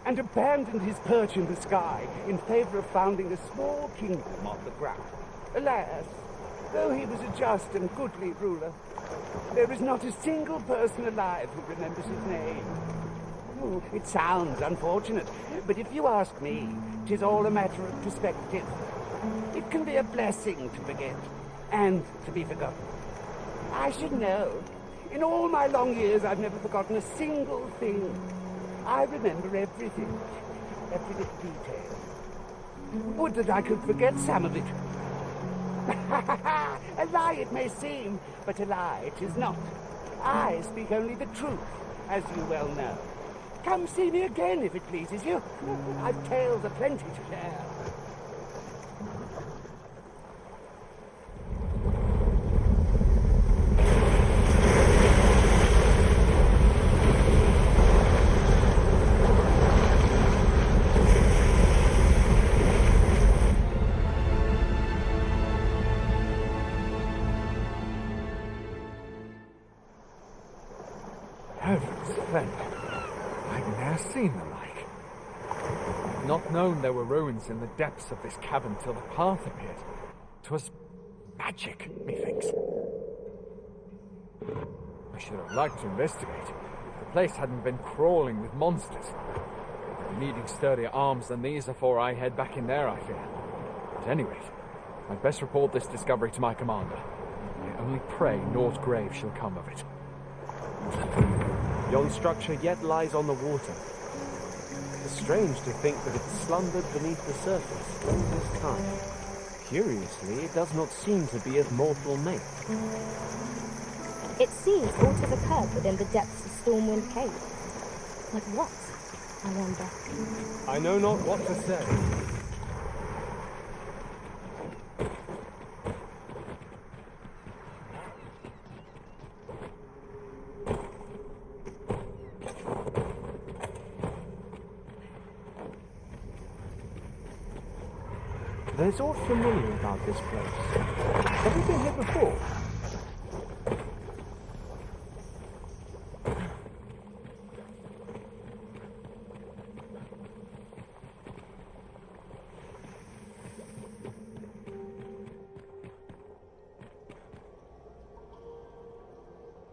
Speaker 20: and abandoned his perch in the sky in favor of founding a small kingdom on the ground. Alas, though he was a just and goodly ruler, there is not a single person alive who remembers his name. Oh, it sounds unfortunate, but if you ask me, 'tis all a matter of perspective. It can be a blessing to forget, and to be forgotten. I should know. In all my long years, I've never forgotten a single thing. I remember everything, every little detail. Would that I could forget some of it. A lie it may seem, but a lie it is not. I speak only the truth, as you well know. Come see me again if it pleases you. I've tales aplenty to share.
Speaker 8: then. I'd ne'er seen the like. I'd not known there were ruins in the depths of this cavern till the path appeared. 'Twas magic, methinks. I should have liked to investigate if the place hadn't been crawling with monsters. Needing sturdier arms than these afore I head back in there, I fear. At any rate, I'd best report this discovery to my commander. I only pray naught grave shall come of it.
Speaker 9: Yon structure yet lies on the water. It's strange to think that it slumbered beneath the surface all this time. Curiously, it does not seem to be of mortal make.
Speaker 14: It seems all to the curb within the depths of Stormwind Cave. Like what, I wonder?
Speaker 9: I know not what to say. There's aught familiar about this place. Have you been here before?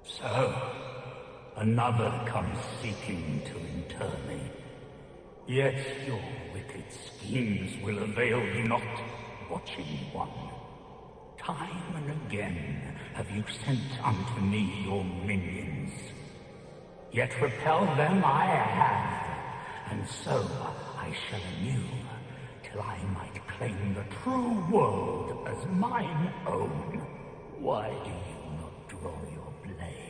Speaker 13: So, another comes seeking to inter me. Yet your wicked schemes will avail you not, watching one. Time and again have you sent unto me your minions. Yet repel them I have, and so I shall anew, till I might claim the true world as mine own. Why do you not draw your blade?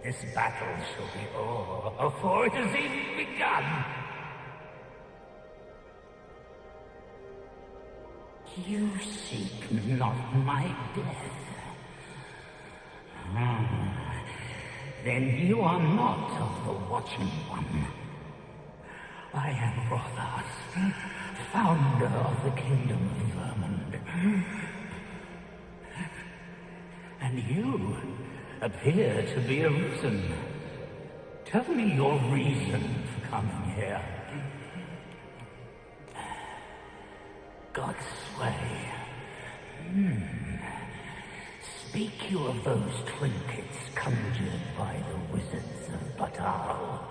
Speaker 13: This battle shall be o'er before it has even begun. You seek not my death. Then you are not of the Watching One. I am Rothas, founder of the Kingdom of Vermund. And you appear to be arisen. Tell me your reason for coming here. Godsway. Speak you of those trinkets conjured by the wizards of Batal.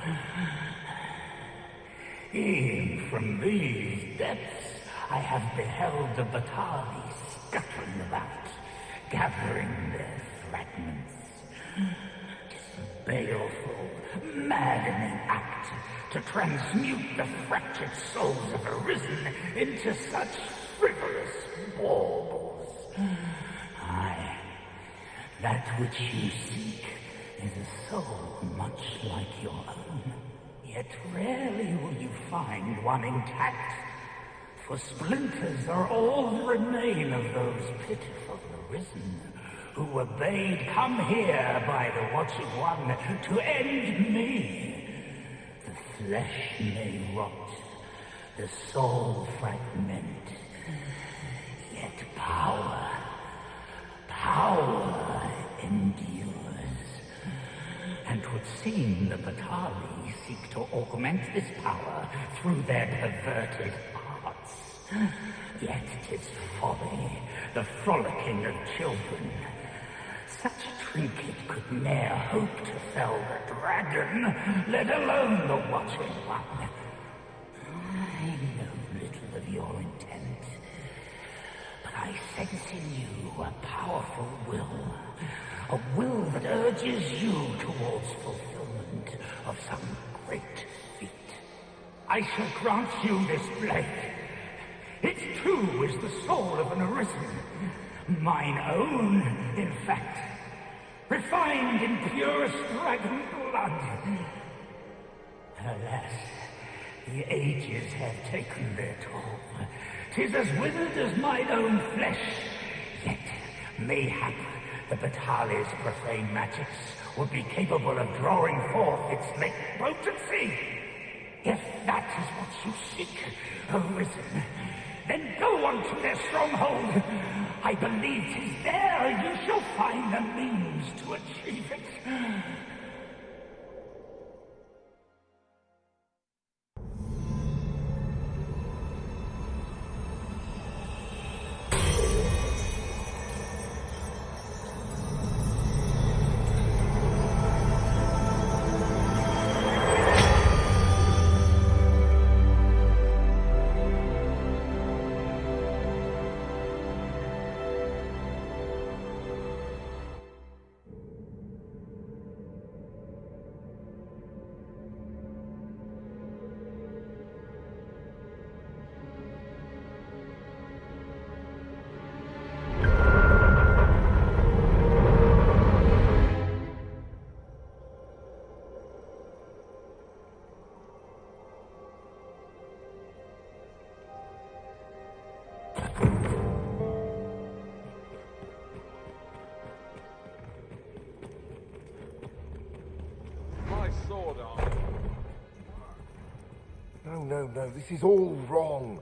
Speaker 13: E'en from these depths I have beheld the Batali scuttling about, gathering their fragments. 'Tis a baleful, maddening act to transmute the fractured souls of Arisen into such frivolous baubles. Aye, that which you seek is a soul much like your own. Yet rarely will you find one intact, for splinters are all that remain of those pitiful Arisen who were bade come here by the Watching One to end me. The flesh may rot, the soul fragment, yet power endures. And 'twould seem the Batali seek to augment this power through their perverted arts. Yet 'tis folly, the frolicking of children. Such a trinket could ne'er hope to fell the dragon, let alone the Watching One. I know little of your intent, but I sense in you a powerful will. A will that urges you towards fulfillment of some great feat. I shall grant you this blade. It too is the soul of an Arisen. Mine own, in fact, refined in purest dragon blood. Alas, the ages have taken their toll. 'Tis as withered as mine own flesh. Yet, mayhap, the Batali's profane magics would be capable of drawing forth its late potency. If that is what you seek, Arisen, then go on to their stronghold. I believe 'tis there you shall find the means to achieve it.
Speaker 19: This is all wrong.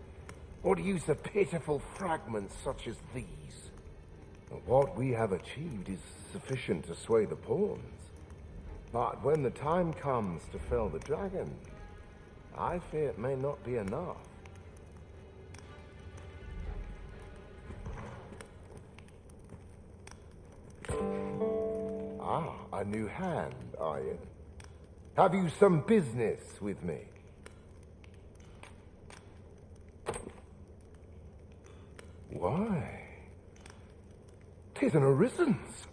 Speaker 19: What use of pitiful fragments such as these? What we have achieved is sufficient to sway the pawns. But when the time comes to fell the dragon, I fear it may not be enough. Ah, a new hand, are you? Have you some business with me? Why? 'Tis an Arisen's.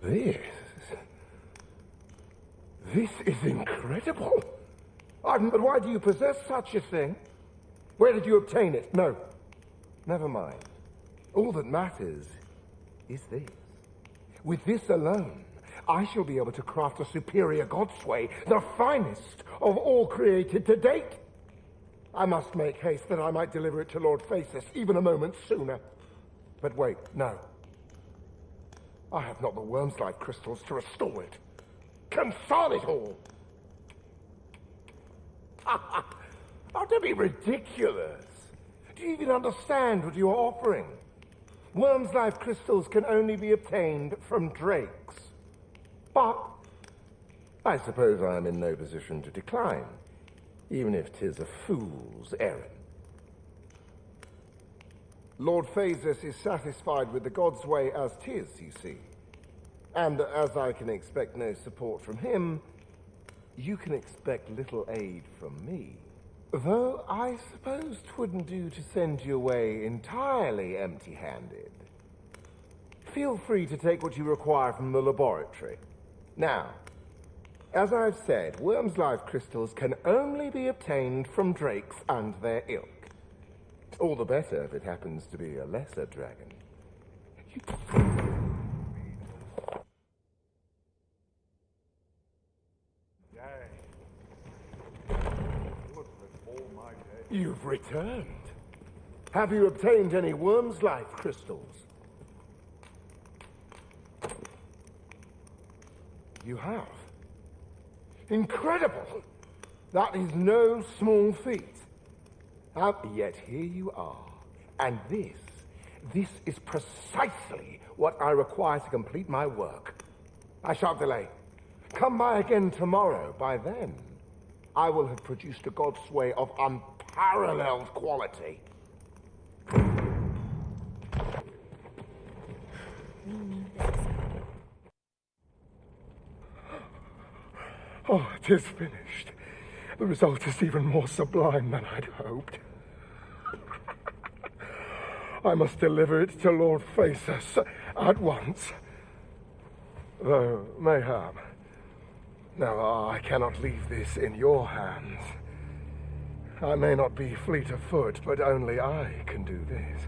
Speaker 19: This is incredible. But why do you possess such a thing? Where did you obtain it? No, never mind. All that matters is this. With this alone, I shall be able to craft a superior godsway, the finest of all created to date. I must make haste that I might deliver it to Lord Phasis even a moment sooner. But wait, no. I have not the worm's life crystals to restore it. Console it all! Oh, don't be ridiculous. Do you even understand what you are offering? Worm's life crystals can only be obtained from drakes. But I suppose I am in no position to decline, even if 'tis a fool's errand. Lord Phasis is satisfied with the God's way as 'tis, you see. And as I can expect no support from him, you can expect little aid from me. Though I suppose 'twouldn't do to send you away entirely empty-handed. Feel free to take what you require from the laboratory. Now, as I've said, worm's life crystals can only be obtained from drakes and their ilk. All the better if it happens to be a lesser dragon. You've returned. Have you obtained any worm's life crystals? You have. Incredible! That is no small feat. Yet here you are. And this is precisely what I require to complete my work. I shan't delay. Come by again tomorrow. By then, I will have produced a godsway of unparalleled quality. Oh, 'tis finished. The result is even more sublime than I'd hoped. I must deliver it to Lord Phasis at once. Though, mayhap. Now, I cannot leave this in your hands. I may not be fleet of foot, but only I can do this.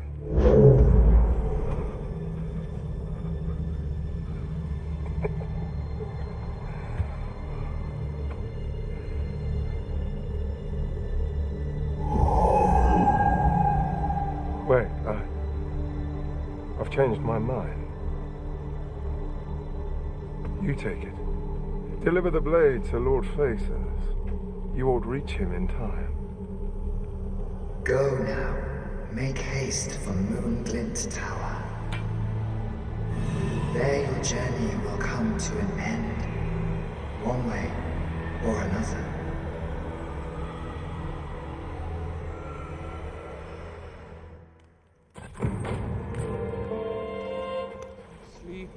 Speaker 19: Wait, I've changed my mind. You take it. Deliver the blade to Lord Phasis. You ought reach him in time.
Speaker 17: Go now. Make haste for Moonglint Tower. There your journey will come to an end, one way or another.
Speaker 8: Sleep.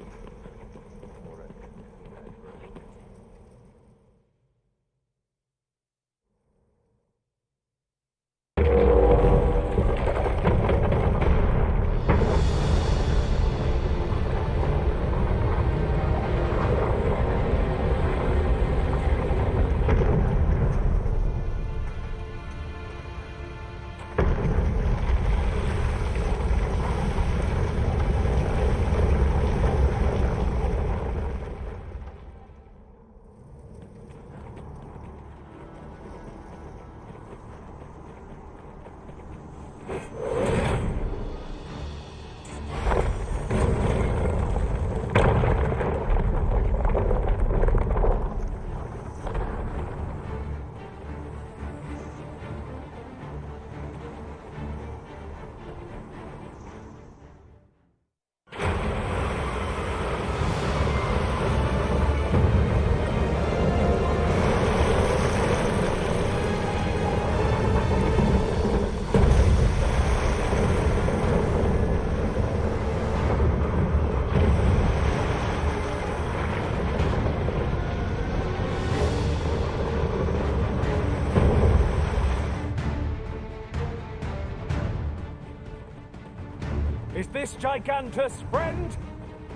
Speaker 9: Is this Gigantus friend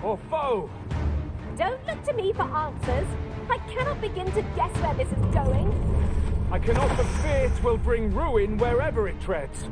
Speaker 9: or foe?
Speaker 4: Don't look to me for answers. I cannot begin to guess where this is going.
Speaker 9: I cannot but fear 'twill bring ruin wherever it treads.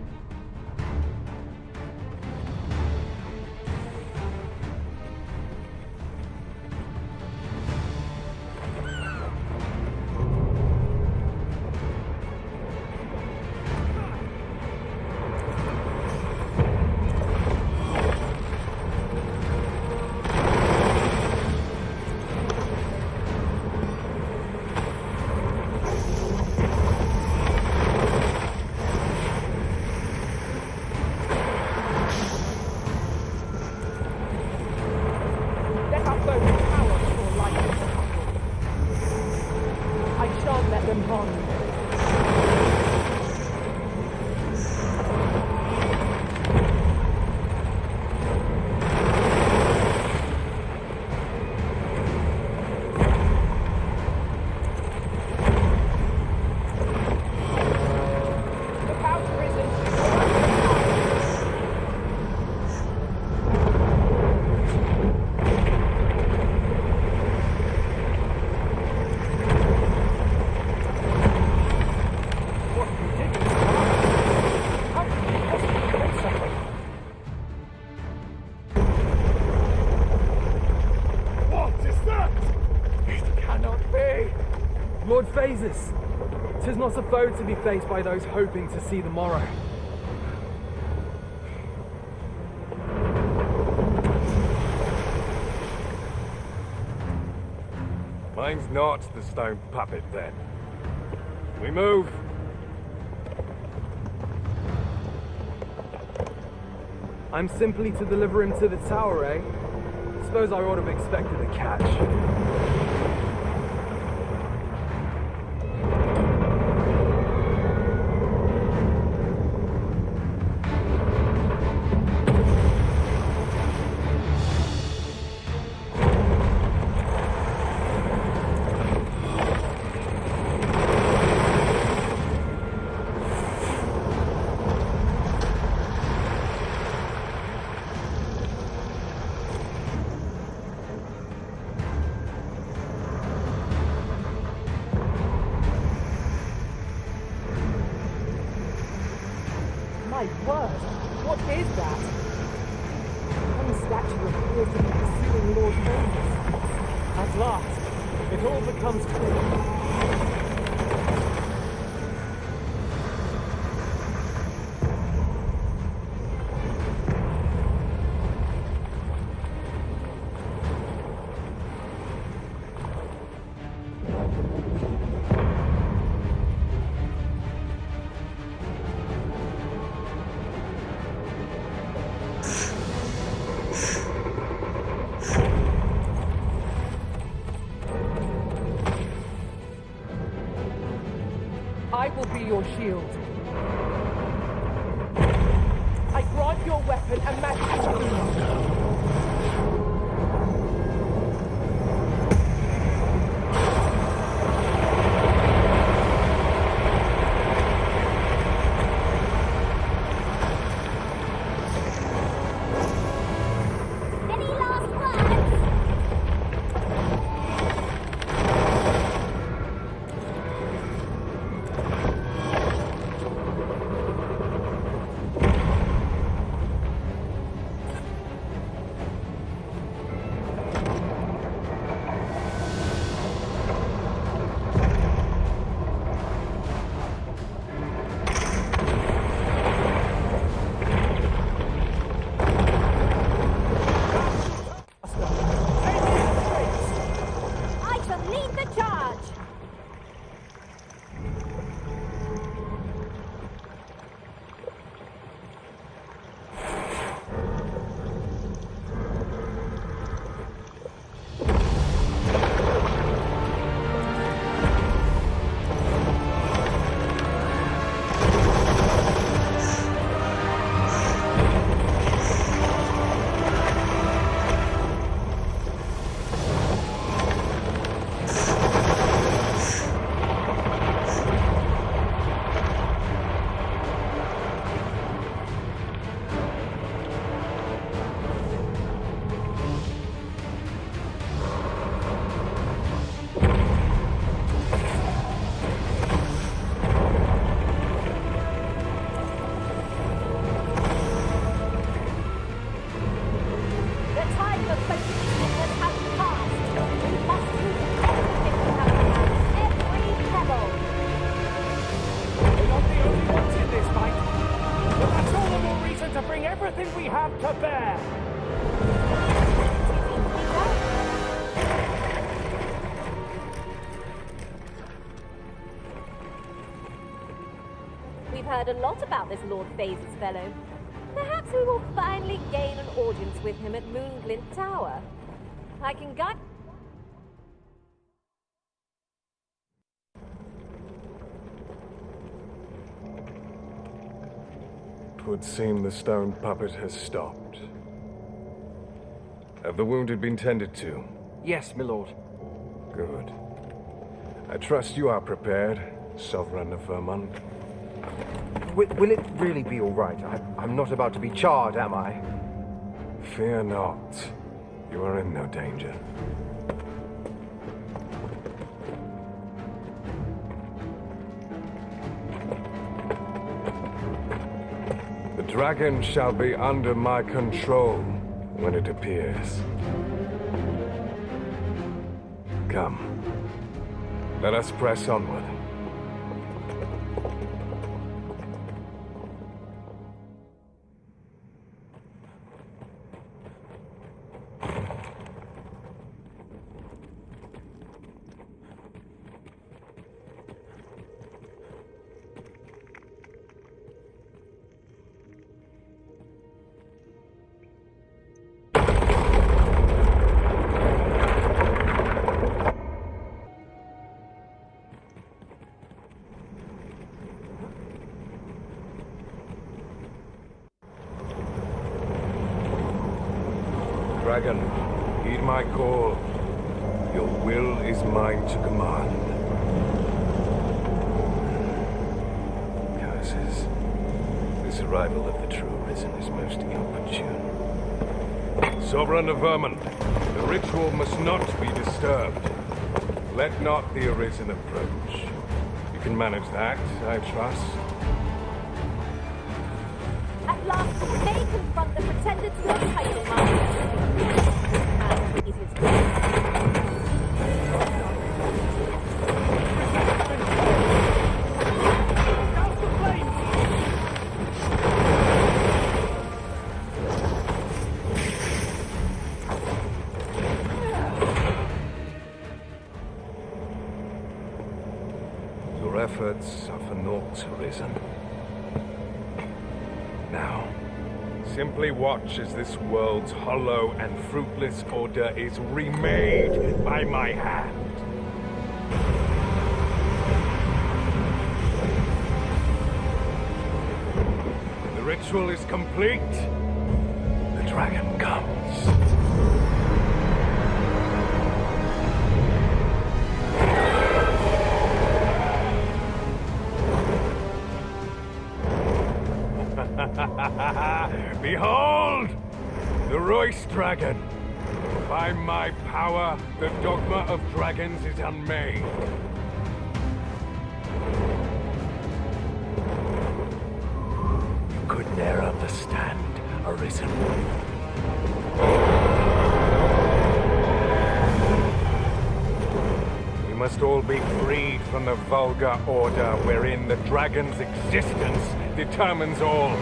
Speaker 8: Lord Phases, 'tis not a foe to be faced by those hoping to see the morrow.
Speaker 5: Mine's not the stone puppet, then. We move.
Speaker 8: I'm simply to deliver him to the tower, eh? Suppose I ought to have expected a catch.
Speaker 9: My word, what is that? One statue appears to be pursuing Lord Phases. At last, it all becomes clear. I will be your shield. I grant your weapon a magic. bring everything we have to bear.
Speaker 6: We've heard a lot about this Lord Phases fellow. Perhaps we will finally gain an audience with him at Moonglint Tower. I can gut.
Speaker 1: Twould seem the stone puppet has stopped. Have the wounded been tended to?
Speaker 8: Yes, my lord.
Speaker 1: Good. I trust you are prepared, Sovereign of Vermont.
Speaker 10: Will it really be all right? I'm not about to be charred, am I?
Speaker 1: Fear not. You are in no danger. The dragon shall be under my control when it appears. Come. Let us press onward. Dragon, heed my call. Your will is mine to command. Curses. This arrival of the true Arisen is most inopportune. Sovereign of Vermont, the ritual must not be disturbed. Let not the Arisen approach. You can manage that, I trust.
Speaker 6: At last, we may confront the pretender to your title, Master. And it is
Speaker 1: Your efforts are for naught, Arisen. Now, simply watch as this world's hollow and fruitless order is remade by my hand. The ritual is complete. The dragon comes. Behold! The Royce Dragon! By my power, the dogma of dragons is unmade.
Speaker 23: You could ne'er understand, Arisen.
Speaker 1: We must all be freed from the vulgar order wherein the dragon's existence determines all.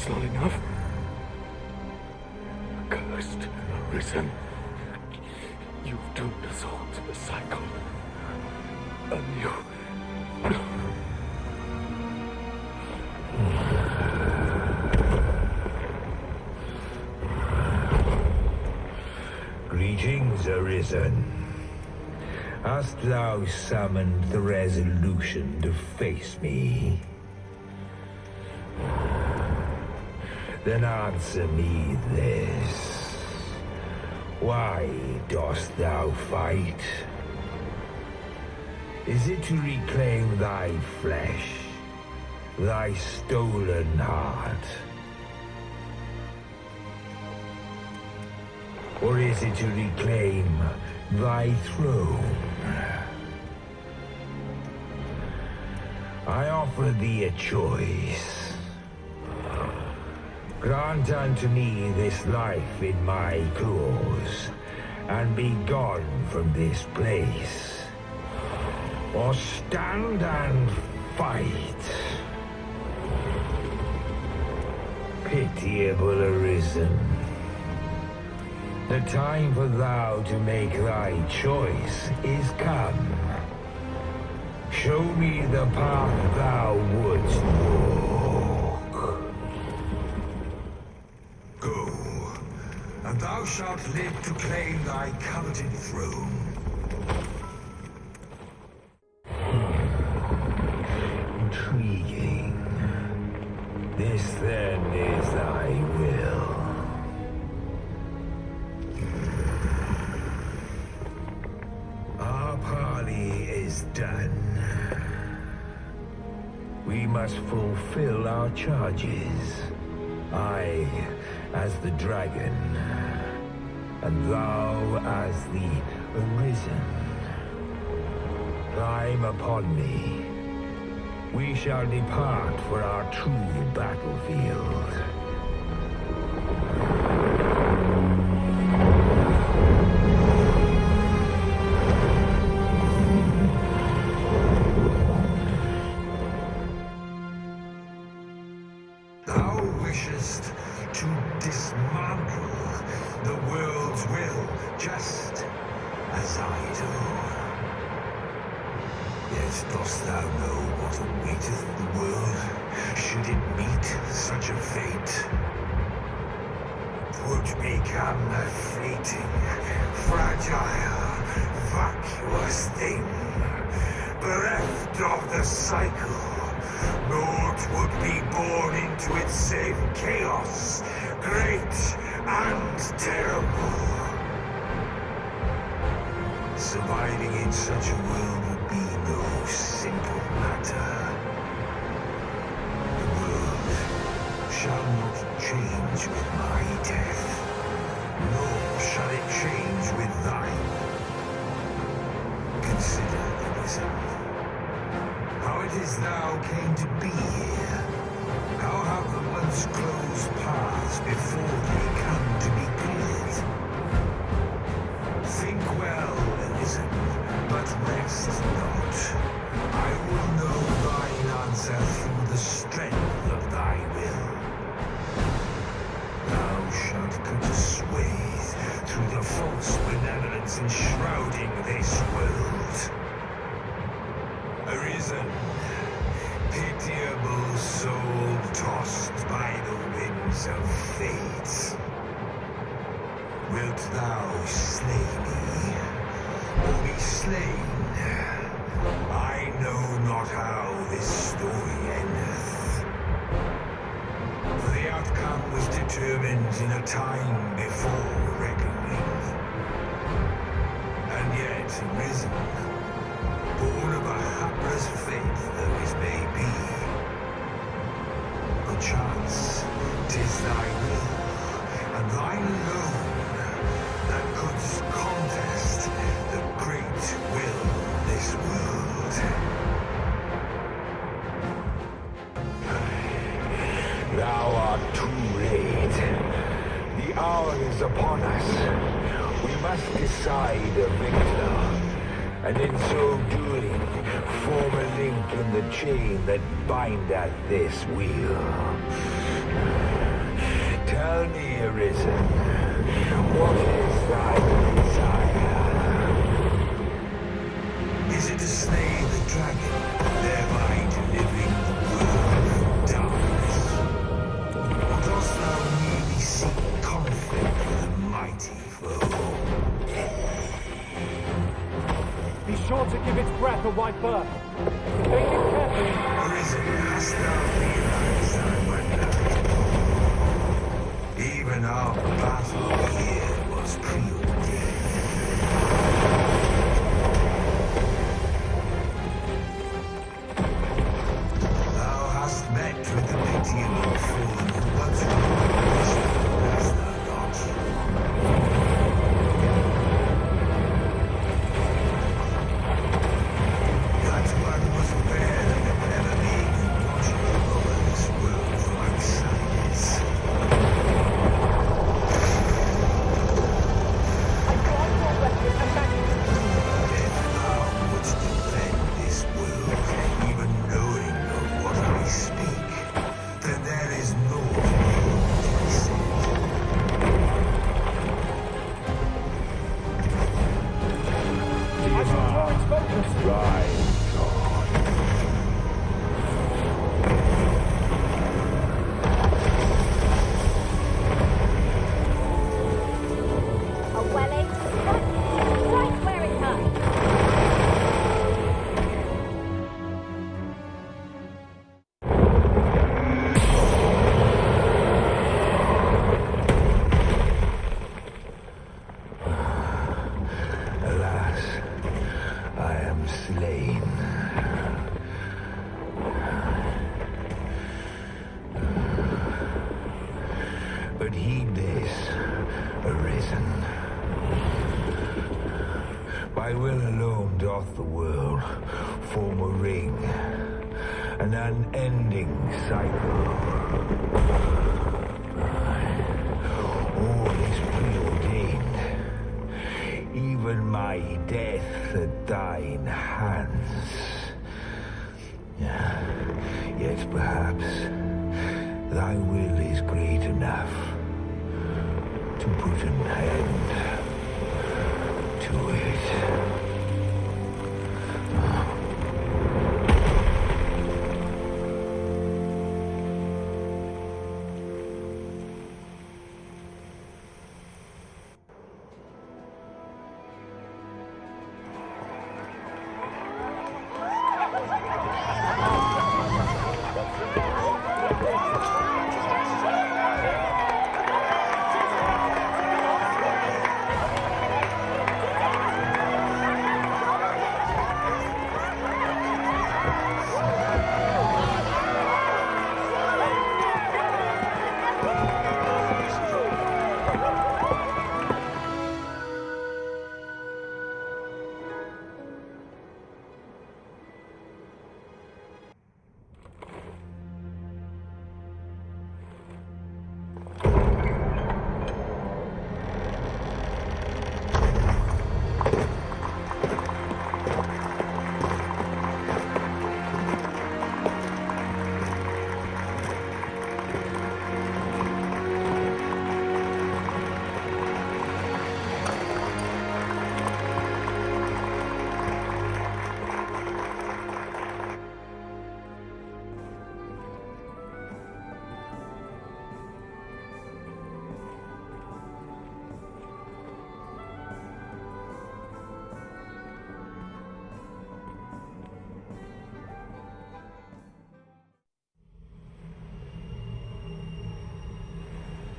Speaker 1: Not enough. Cursed Arisen. You've doomed us all to the cycle. Anew.
Speaker 23: Greetings, Arisen.
Speaker 7: Hast thou summoned the resolution to face me? Then answer me this. Why dost thou fight? Is it to reclaim thy flesh, thy stolen heart? Or is it to reclaim thy throne? I offer thee a choice. Grant unto me this life in my claws, and be gone from this place. Or stand and fight. Pitiable Arisen. The time for thou to make thy choice is come. Show me the path thou wouldst walk. Go, and thou shalt live to claim thy coveted throne. Intriguing. This then is thy will. Our parley is done. We must fulfill our charges. I, as the dragon, and thou as the Arisen. Climb upon me. We shall depart for our true battlefield. Thou wishest to dismantle the world's will, just as I do. Yet dost thou know what awaiteth the world, should it meet such a fate? 'Twould become a fleeting, fragile, vacuous thing, bereft of the cycle. Naught would be born into its same chaos, great and terrible. Surviving in such a world would be no simple matter. The world shall not change with my death, nor shall it change with thine. Consider, Arisen, how it is thou came to be here. How have the once closed paths before thee come to be cleared? Think well, Arisen, but rest not. I will know thine answer through the strength of thy will. Thou shalt cut a swathe through the false benevolence enshrouding this world. Arisen, pitiable soul tossed by the winds of fate. Wilt thou slay me, or be slain? I know not how this story endeth. For the outcome was determined in a time before reckoning. And yet, Arisen, born of a hapless faith though it may be, perchance 'tis thy will, and thine alone, that couldst contest the great will of this world. Thou art too late. The hour is upon us. We must decide a victor, and in so doing, form a link in the chain that bindeth this wheel. Tell me, Arisen, what is thy desire? Is it to slay the dragon, thereby delivering the world from darkness? Or dost thou merely seek conflict with a mighty foe?
Speaker 19: Be
Speaker 7: thy will alone doth the world form a ring, an unending cycle. All is preordained, even my death at thine hands. Yet perhaps thy will is great enough to put an end to it.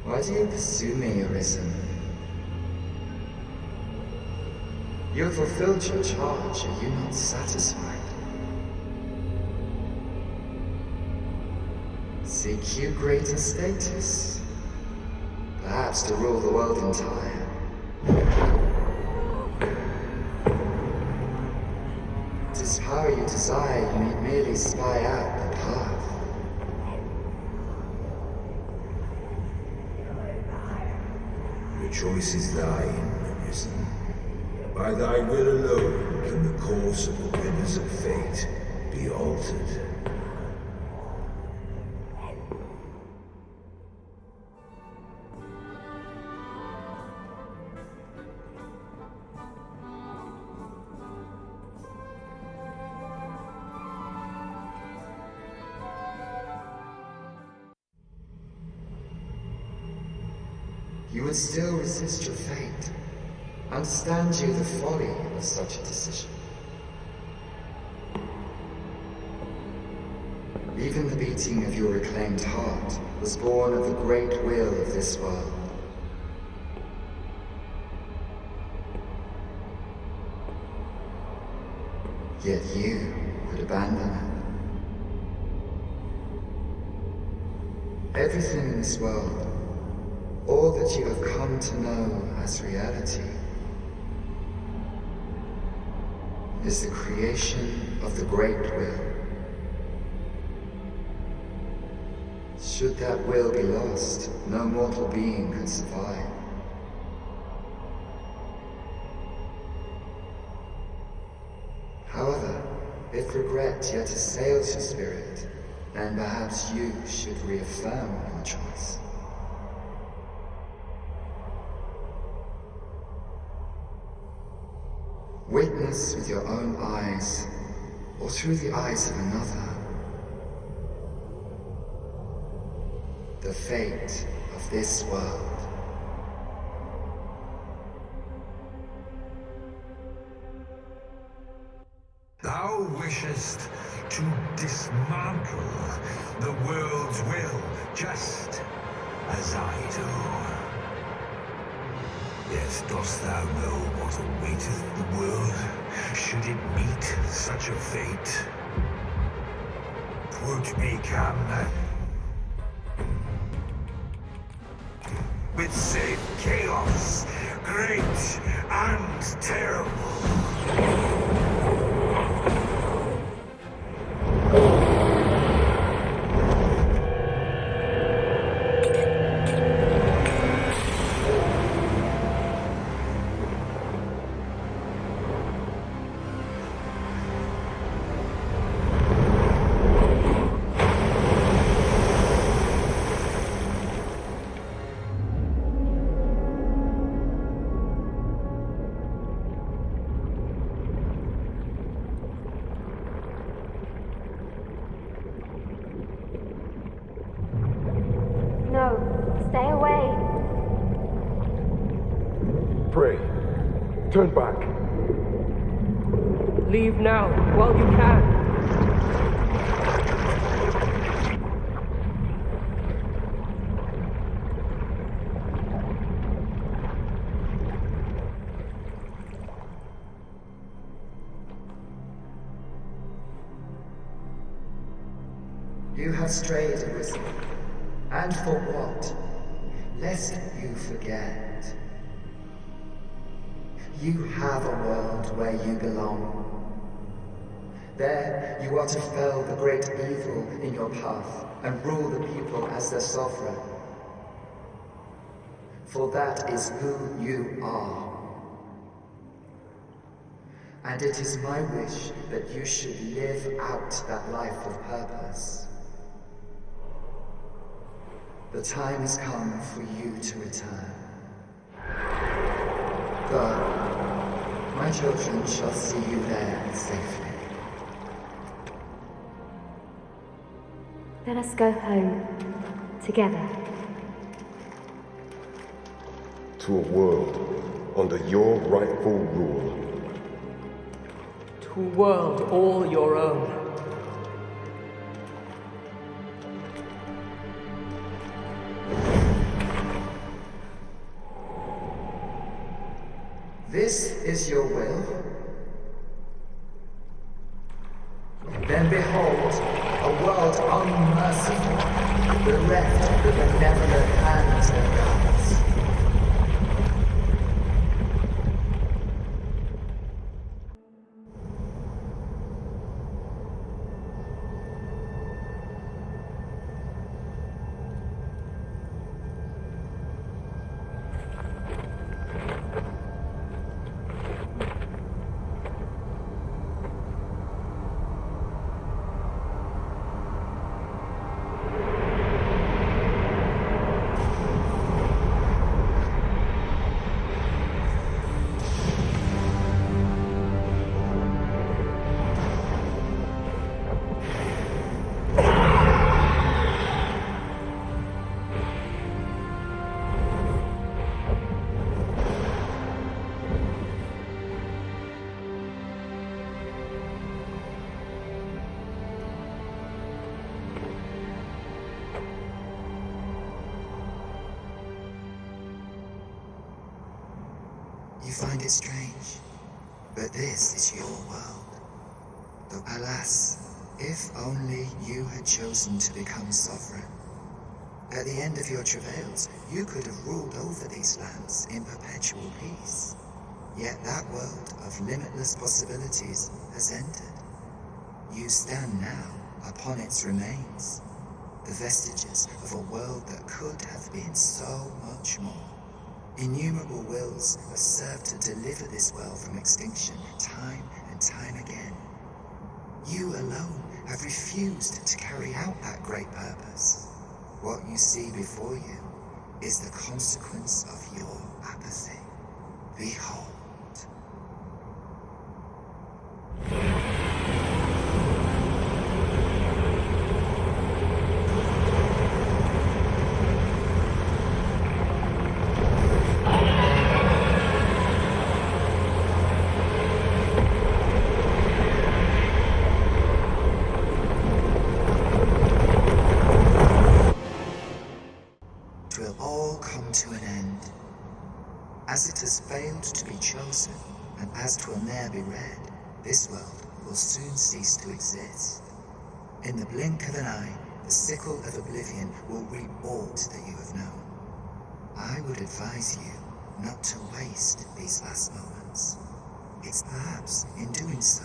Speaker 17: Why do you pursue me, Arisen? You have fulfilled your charge, are you not satisfied? Seek you greater status? Perhaps to rule the world entire? Tis power you desire, you need merely spy out the path.
Speaker 7: The choice is thine, Arisen. By thy will alone can the course of the winners of fate be altered.
Speaker 17: You would still resist your fate. Understand you the folly of such a decision. Even the beating of your reclaimed heart was born of the great will of this world. Yet you would abandon it. Everything in this world, all that you have come to know as reality, is the creation of the Great Will. Should that will be lost, no mortal being could survive. However, if regret yet assails your spirit, then perhaps you should reaffirm your choice. Witness with your own eyes, or through the eyes of another, the fate of this world.
Speaker 7: Thou wishest to dismantle the world's will, just as I do. Yet dost thou know what awaiteth the world, should it meet such a fate? Twould become with safe chaos, great and terrible.
Speaker 14: No, stay away.
Speaker 1: Pray. Turn back.
Speaker 2: Leave now, while you can.
Speaker 17: You have strayed, Arisen. And for what? Lest you forget. You have a world where you belong. There you are to fell the great evil in your path and rule the people as their sovereign. For that is who you are. And it is my wish that you should live out that life of purpose. The time has come for you to return. Go. My children shall see you there safely.
Speaker 14: Let us go home together.
Speaker 3: To a world under your rightful rule.
Speaker 2: To a world all your own.
Speaker 17: This is your will? Then behold, a world unmerciful, bereft the benevolent hands of gods. You find it strange, but this is your world. Though alas, if only you had chosen to become sovereign. At the end of your travails, you could have ruled over these lands in perpetual peace. Yet that world of limitless possibilities has ended. You stand now upon its remains, the vestiges of a world that could have been so much more. Innumerable wills have served to deliver this world from extinction time and time again. You alone have refused to carry out that great purpose. What you see before you is the consequence of your apathy. Behold. To an end. As it has failed to be chosen, and as 'twill ne'er be read, this world will soon cease to exist. In the blink of an eye, the sickle of oblivion will reap aught that you have known. I would advise you not to waste these last moments. It's perhaps, in doing so,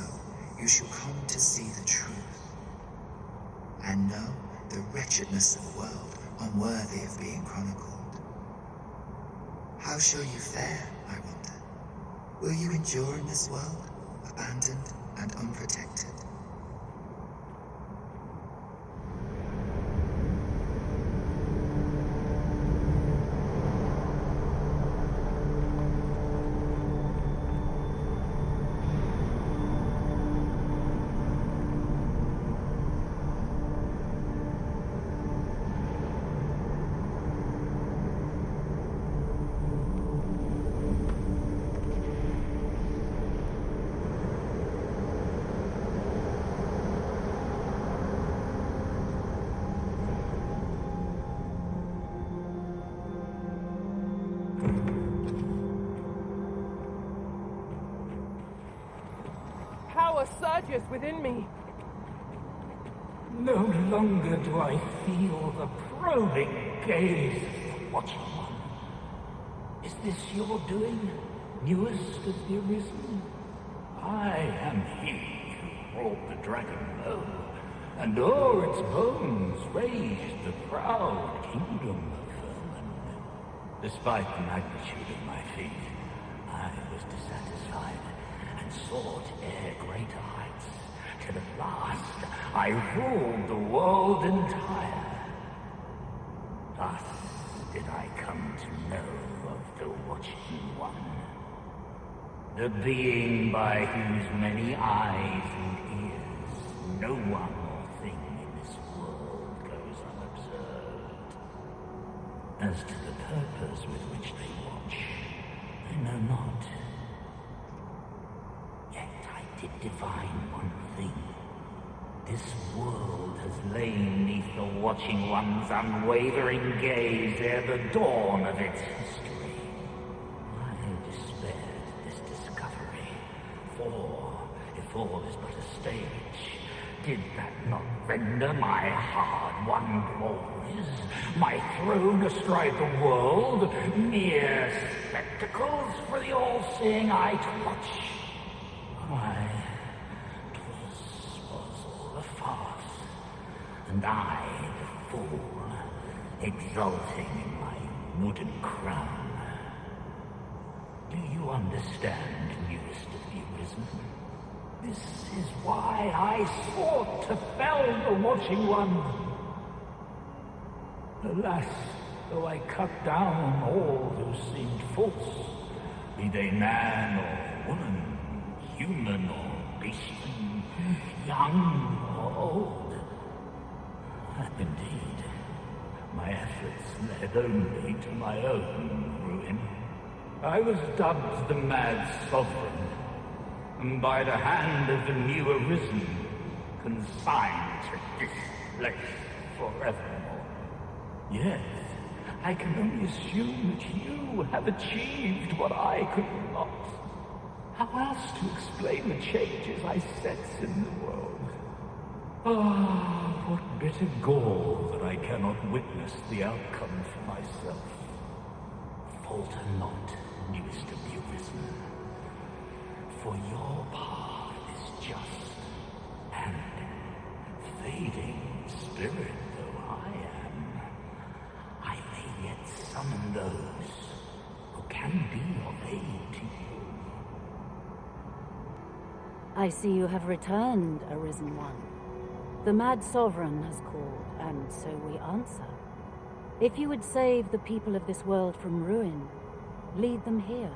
Speaker 17: you shall come to see the truth, and know the wretchedness of a world unworthy of being chronicled. How shall you fare, I wonder? Will you endure in this world, abandoned and unprotected?
Speaker 2: Power surges within me.
Speaker 16: No longer do I feel the probing gaze of the Watching One. Is this your doing, newest of the Arisen? I am he who brought the dragon low, and o'er its bones raised the proud kingdom of Vermin. Despite the magnitude of my feat, I was dissatisfied, and sought ere greater heights, till at last I ruled the world entire. Thus did I come to know of the Watching One, the being by whose many eyes and ears no one or thing in this world goes unobserved. As to the purpose with which they watch, I know not. Did divine one thing. This world has lain neath the Watching One's unwavering gaze ere the dawn of its history. I despaired at this discovery, for if all is but a stage, did that not render my hard-won glories, my throne astride the world, mere spectacles for the all-seeing eye to watch? Why, 'twas all a farce, and I, the fool, exulting in my wooden crown. Do you understand, newest of the Arisen? This is why I sought to fell the Watching One. Alas, though I cut down all who seemed false, be they man or woman, human or beastly, young or old. Indeed, my efforts led only to my own ruin. I was dubbed the Mad Sovereign, and by the hand of the new Arisen, consigned to this place forevermore. Yes, I can only assume that you have achieved what I could not. How else to explain the changes I sense in the world? Ah, what bitter gall that I cannot witness the outcome for myself. Falter not, newest of the Arisen, for your path is just, and fading spirit though I am, I may yet summon those who can be of aid to you.
Speaker 15: I see you have returned, Arisen One. The Mad Sovereign has called, and so we answer. If you would save the people of this world from ruin, lead them here.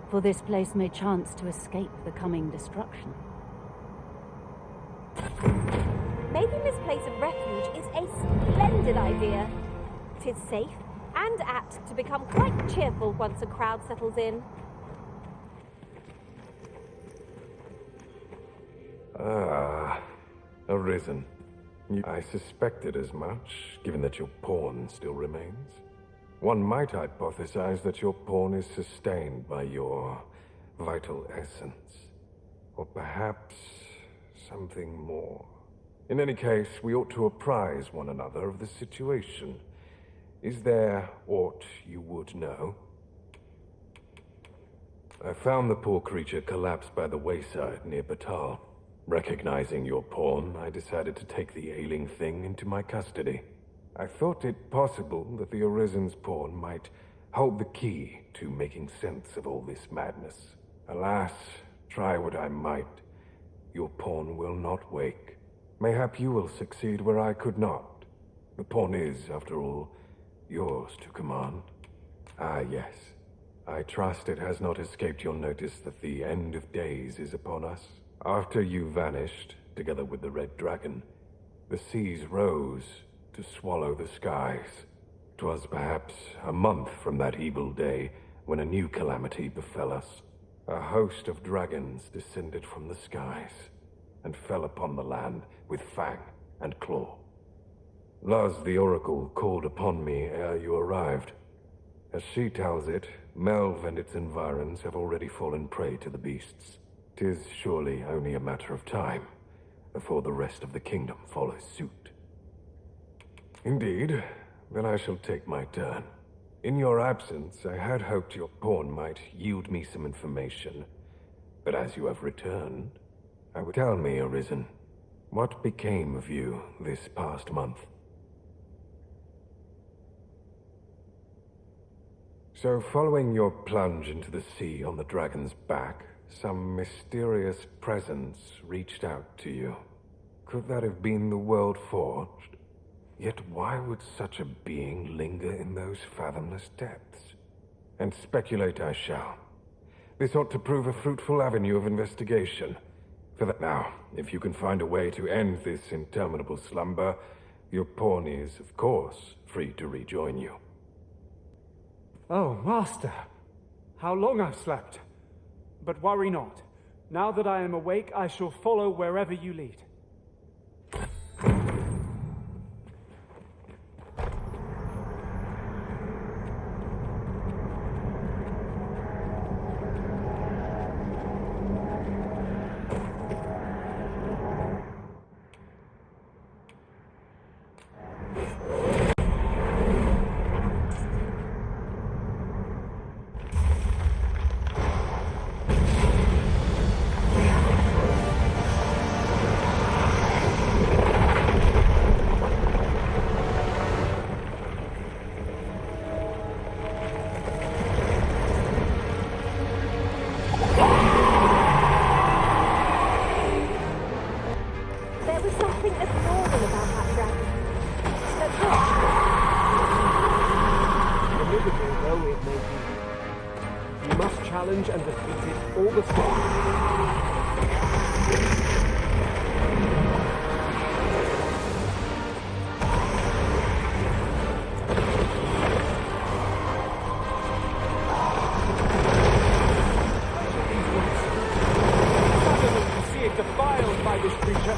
Speaker 15: For this place may chance to escape the coming destruction.
Speaker 6: Making this place of refuge is a splendid idea. 'Tis safe and apt to become quite cheerful once a crowd settles in.
Speaker 3: Ah, Arisen. I suspected as much, given that your pawn still remains. One might hypothesize that your pawn is sustained by your vital essence. Or perhaps something more. In any case, we ought to apprise one another of the situation. Is there aught you would know?
Speaker 23: I found the poor creature collapsed by the wayside near Batal. Recognizing your pawn, I decided to take the ailing thing into my custody. I thought it possible that the Arisen's pawn might hold the key to making sense of all this madness. Alas, try what I might, your pawn will not wake. Mayhap you will succeed where I could not. The pawn is, after all, yours to command. Ah, yes. I trust it has not escaped your notice that the end of days is upon us. After you vanished, together with the Red Dragon, the seas rose to swallow the skies. 'Twas perhaps a month from that evil day when a new calamity befell us. A host of dragons descended from the skies and fell upon the land with fang and claw. Luz the Oracle called upon me ere you arrived. As she tells it, Melve and its environs have already fallen prey to the beasts. 'Tis surely only a matter of time before the rest of the kingdom follows suit. Indeed, then I shall take my turn. In your absence, I had hoped your pawn might yield me some information. But as you have returned, I would tell me, Arisen, what became of you this past month? So, following your plunge into the sea on the dragon's back, some mysterious presence reached out to you. Could that have been the World Forged? Yet why would such a being linger in those fathomless depths? And speculate I shall. This ought to prove a fruitful avenue of investigation. For that now, if you can find a way to end this interminable slumber, your pawn is, of course, free to rejoin you.
Speaker 9: Oh, Master, how long I've slept. But worry not. Now that I am awake, I shall follow wherever you lead. And defeated all the see it defiled by this creature.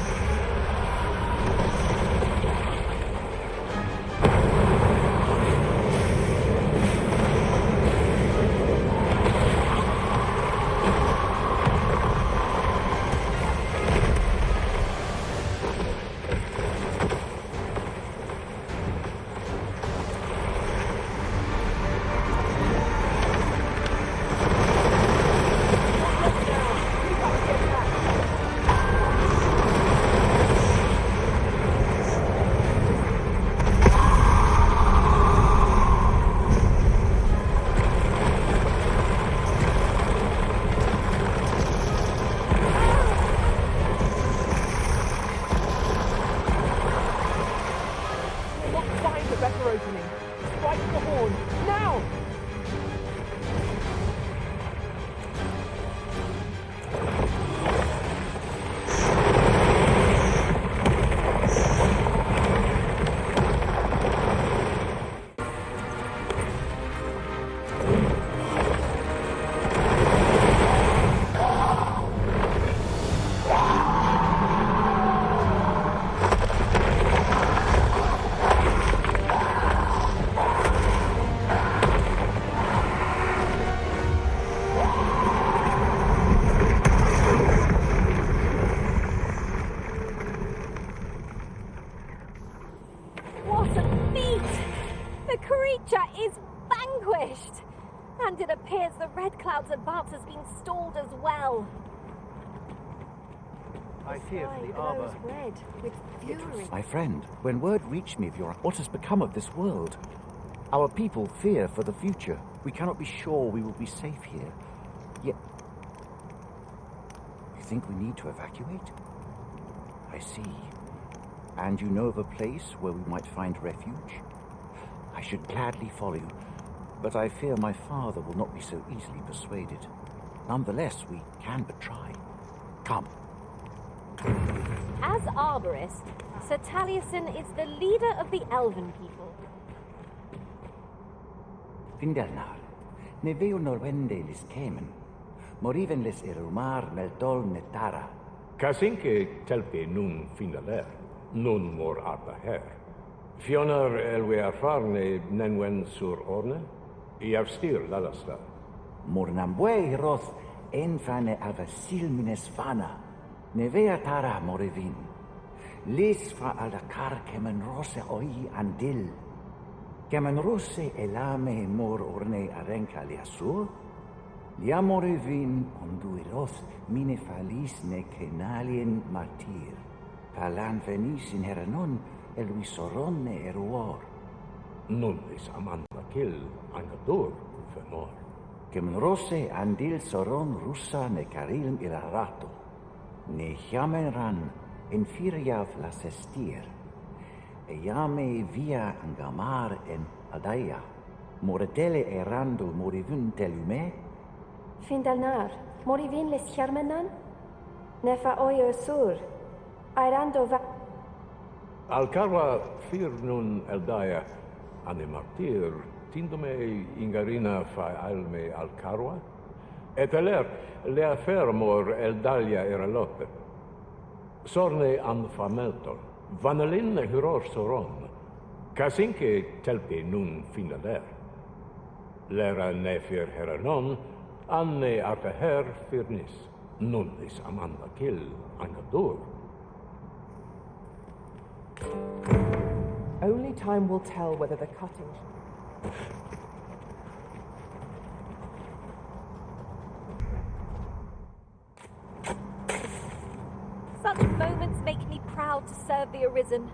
Speaker 6: And it appears the Red Cloud's advance has been stalled as well.
Speaker 13: I fear for the Arbor.
Speaker 6: Red with fury.
Speaker 13: My friend, when word reached me of what has become of this world, our people fear for the future. We cannot be sure we will be safe here. Yet, you think we need to evacuate? I see. And you know of a place where we might find refuge? I should gladly follow you, but I fear my father will not be so easily persuaded. Nonetheless, we can but try. Come.
Speaker 6: As arborist, Sir Taliesin is the leader of the Elven people.
Speaker 13: Findelnar, ne veo norwende lis kemen, moriven lis erumar meltol netara.
Speaker 5: Kasinke telpe nun findaler, nun mor arta her. Fionar elwe arfarne nenwen sur orne, iavstir lalasta.
Speaker 13: Mornambue roth enfane avasil mines vana. Nevea tara morevin. Lis fra aldakar kemen rose oi andil. Kemen rose elame mor orne arenka liasur. Lia morevin onduiroth mine falis ne kenalien martir. Palan venis in heranon eluisoron ne eruor.
Speaker 5: Nun is amanda kill angadur fenor.
Speaker 13: Kemen rose andil soron russa ne karilm irarato. Ne chiamenran en firiav la sestir, e jame via angamar en adaia, moretele erando morivun telume?
Speaker 4: Findelnar, morivin les charmenan? Nefa oio sur, airando va...
Speaker 5: Alcarwa fir nun eldaya ane martir, tindome ingarina fa alme alcarwa? Et aler, lea fermor eldalia eralope. Sorne an fameltor, vanalin huror soron, kasinke telpe nun finaler. Lera nefir heranon, anne arteher firnis, nun is amanda kill angadur.
Speaker 2: Only time will tell whether the cutting...
Speaker 6: Such moments make me proud to serve the Arisen.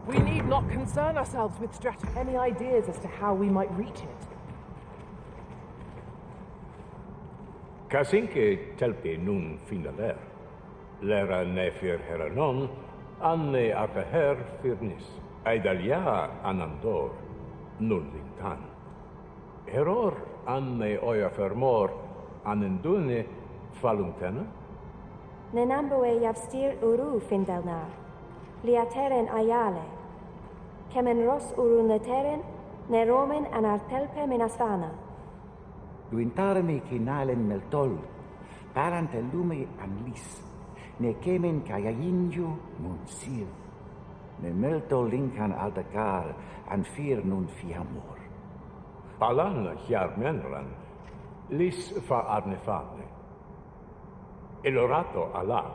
Speaker 2: We need not concern ourselves with strategy. Any ideas as to how we might reach it?
Speaker 5: Kasinke telpe nun finaler. Lera nefir heranon, anne arteher firnis. Aidalia anandor, nun lintan. Heror anne oia fermor, anendune faluntena?
Speaker 4: Nenambue javstir uru findelnar, liateren ayale. Kemen ros uru neteren, ne romen anartelpe minasvana.
Speaker 13: Luintarme kinalen meltol, parante lume anlis, ne kemen kayayinju nun sil, ne meltol linkan aldakar, an fir nun fiamor.
Speaker 5: Palan hiarmenran, lis fa arnefane. Elorato ala,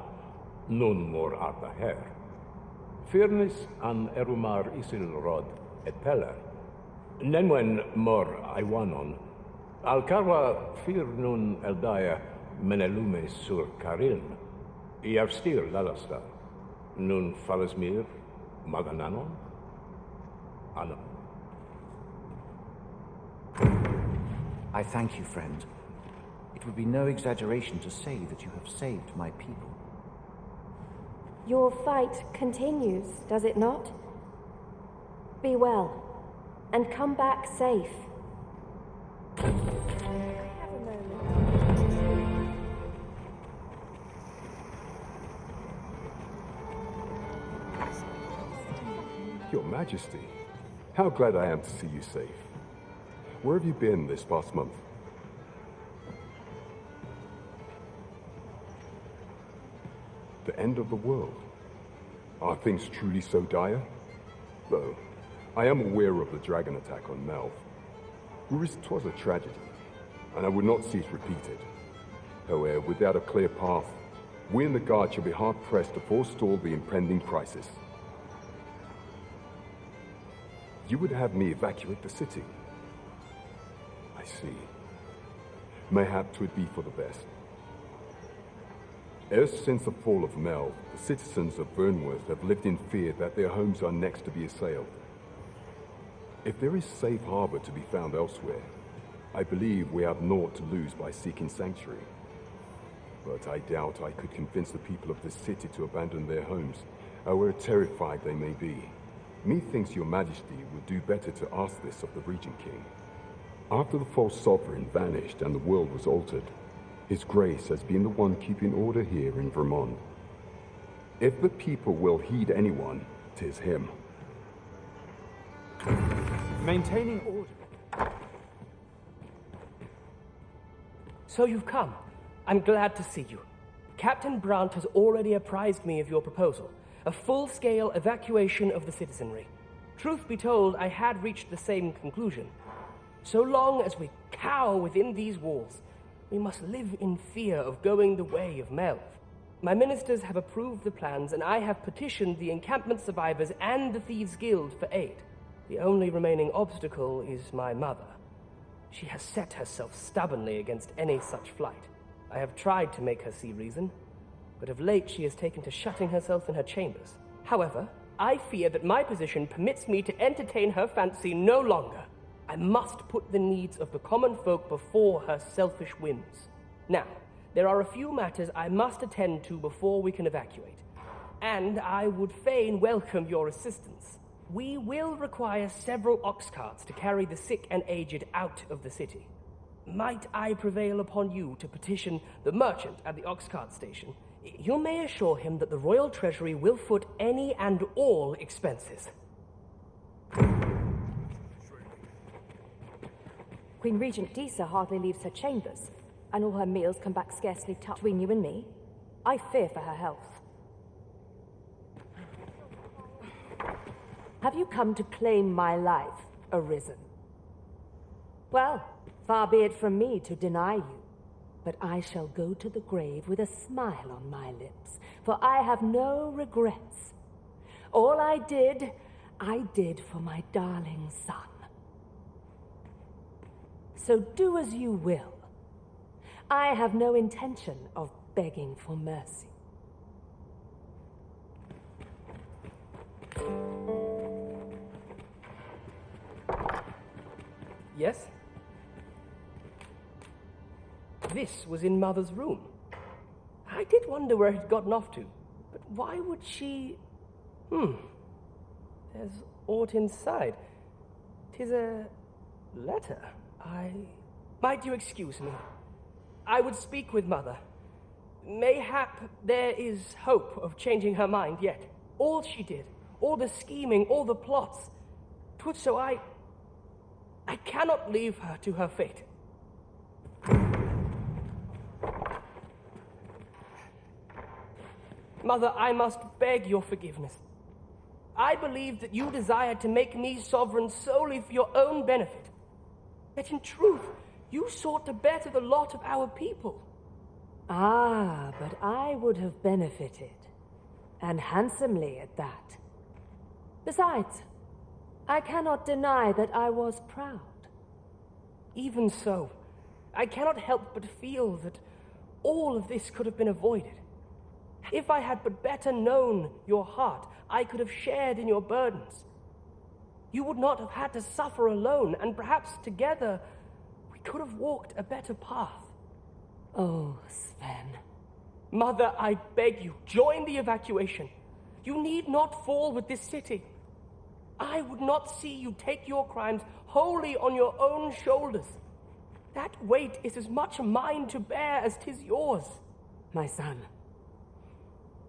Speaker 5: nun mor arta her. Firnis an erumar isilrod et peller. Nenwen mor aiwanon, alcarwa fir nun eldaya menelume sur carilm. Iavstir lalasta, nun falasmir magananon? Anam.
Speaker 13: I thank you, friend. It would be no exaggeration to say that you have saved my people.
Speaker 4: Your fight continues, does it not? Be well, and come back safe. Have a moment.
Speaker 3: Your Majesty, how glad I am to see you safe. Where have you been this past month? The end of the world. Are things truly so dire? Though, I am aware of the dragon attack on Melv. Whereas 'twas a tragedy, and I would not see it repeated. However, without a clear path, we in the Guard shall be hard-pressed to forestall the impending crisis. You would have me evacuate the city. I see. Mayhap 'twould be for the best. Ever since the fall of Mel, the citizens of Vernworth have lived in fear that their homes are next to be assailed. If there is safe harbor to be found elsewhere, I believe we have naught to lose by seeking sanctuary. But I doubt I could convince the people of this city to abandon their homes, however terrified they may be. Methinks your majesty would do better to ask this of the Regent King. After the false sovereign vanished and the world was altered, His Grace has been the one keeping order here in Vermont. If the people will heed anyone, 'tis him.
Speaker 11: Maintaining order. So you've come. I'm glad to see you. Captain Brandt has already apprised me of your proposal, a full-scale evacuation of the citizenry. Truth be told, I had reached the same conclusion. So long as we cower within these walls, we must live in fear of going the way of Melv. My ministers have approved the plans, and I have petitioned the encampment survivors and the Thieves' Guild for aid. The only remaining obstacle is my mother. She has set herself stubbornly against any such flight. I have tried to make her see reason, but of late she has taken to shutting herself in her chambers. However, I fear that my position permits me to entertain her fancy no longer. I must put the needs of the common folk before her selfish whims. Now, there are a few matters I must attend to before we can evacuate, and I would fain welcome your assistance. We will require several ox carts to carry the sick and aged out of the city. Might I prevail upon you to petition the merchant at the ox cart station? You may assure him that the royal treasury will foot any and all expenses.
Speaker 21: Queen Regent Disa hardly leaves her chambers, and all her meals come back scarcely touched. Between you and me, I fear for her health.
Speaker 2: Have you come to claim my life, Arisen? Well, far be it from me to deny you, but I shall go to the grave with a smile on my lips, for I have no regrets. All I did for my darling son. So do as you will. I have no intention of begging for mercy.
Speaker 11: Yes? This was in Mother's room. I did wonder where it had gotten off to, but why would she... There's aught inside. 'Tis a letter. Might you excuse me? I would speak with Mother. Mayhap there is hope of changing her mind yet. All she did, all the scheming, all the plots, 'twas so I cannot leave her to her fate. Mother, I must beg your forgiveness. I believed that you desired to make me sovereign solely for your own benefit. Yet in truth, you sought to better the lot of our people.
Speaker 2: Ah, but I would have benefited, and handsomely at that. Besides, I cannot deny that I was proud.
Speaker 11: Even so, I cannot help but feel that all of this could have been avoided. If I had but better known your heart, I could have shared in your burdens. You would not have had to suffer alone, and perhaps together we could have walked a better path.
Speaker 2: Oh, Sven.
Speaker 11: Mother, I beg you, join the evacuation. You need not fall with this city. I would not see you take your crimes wholly on your own shoulders. That weight is as much mine to bear as 'tis yours.
Speaker 2: My son,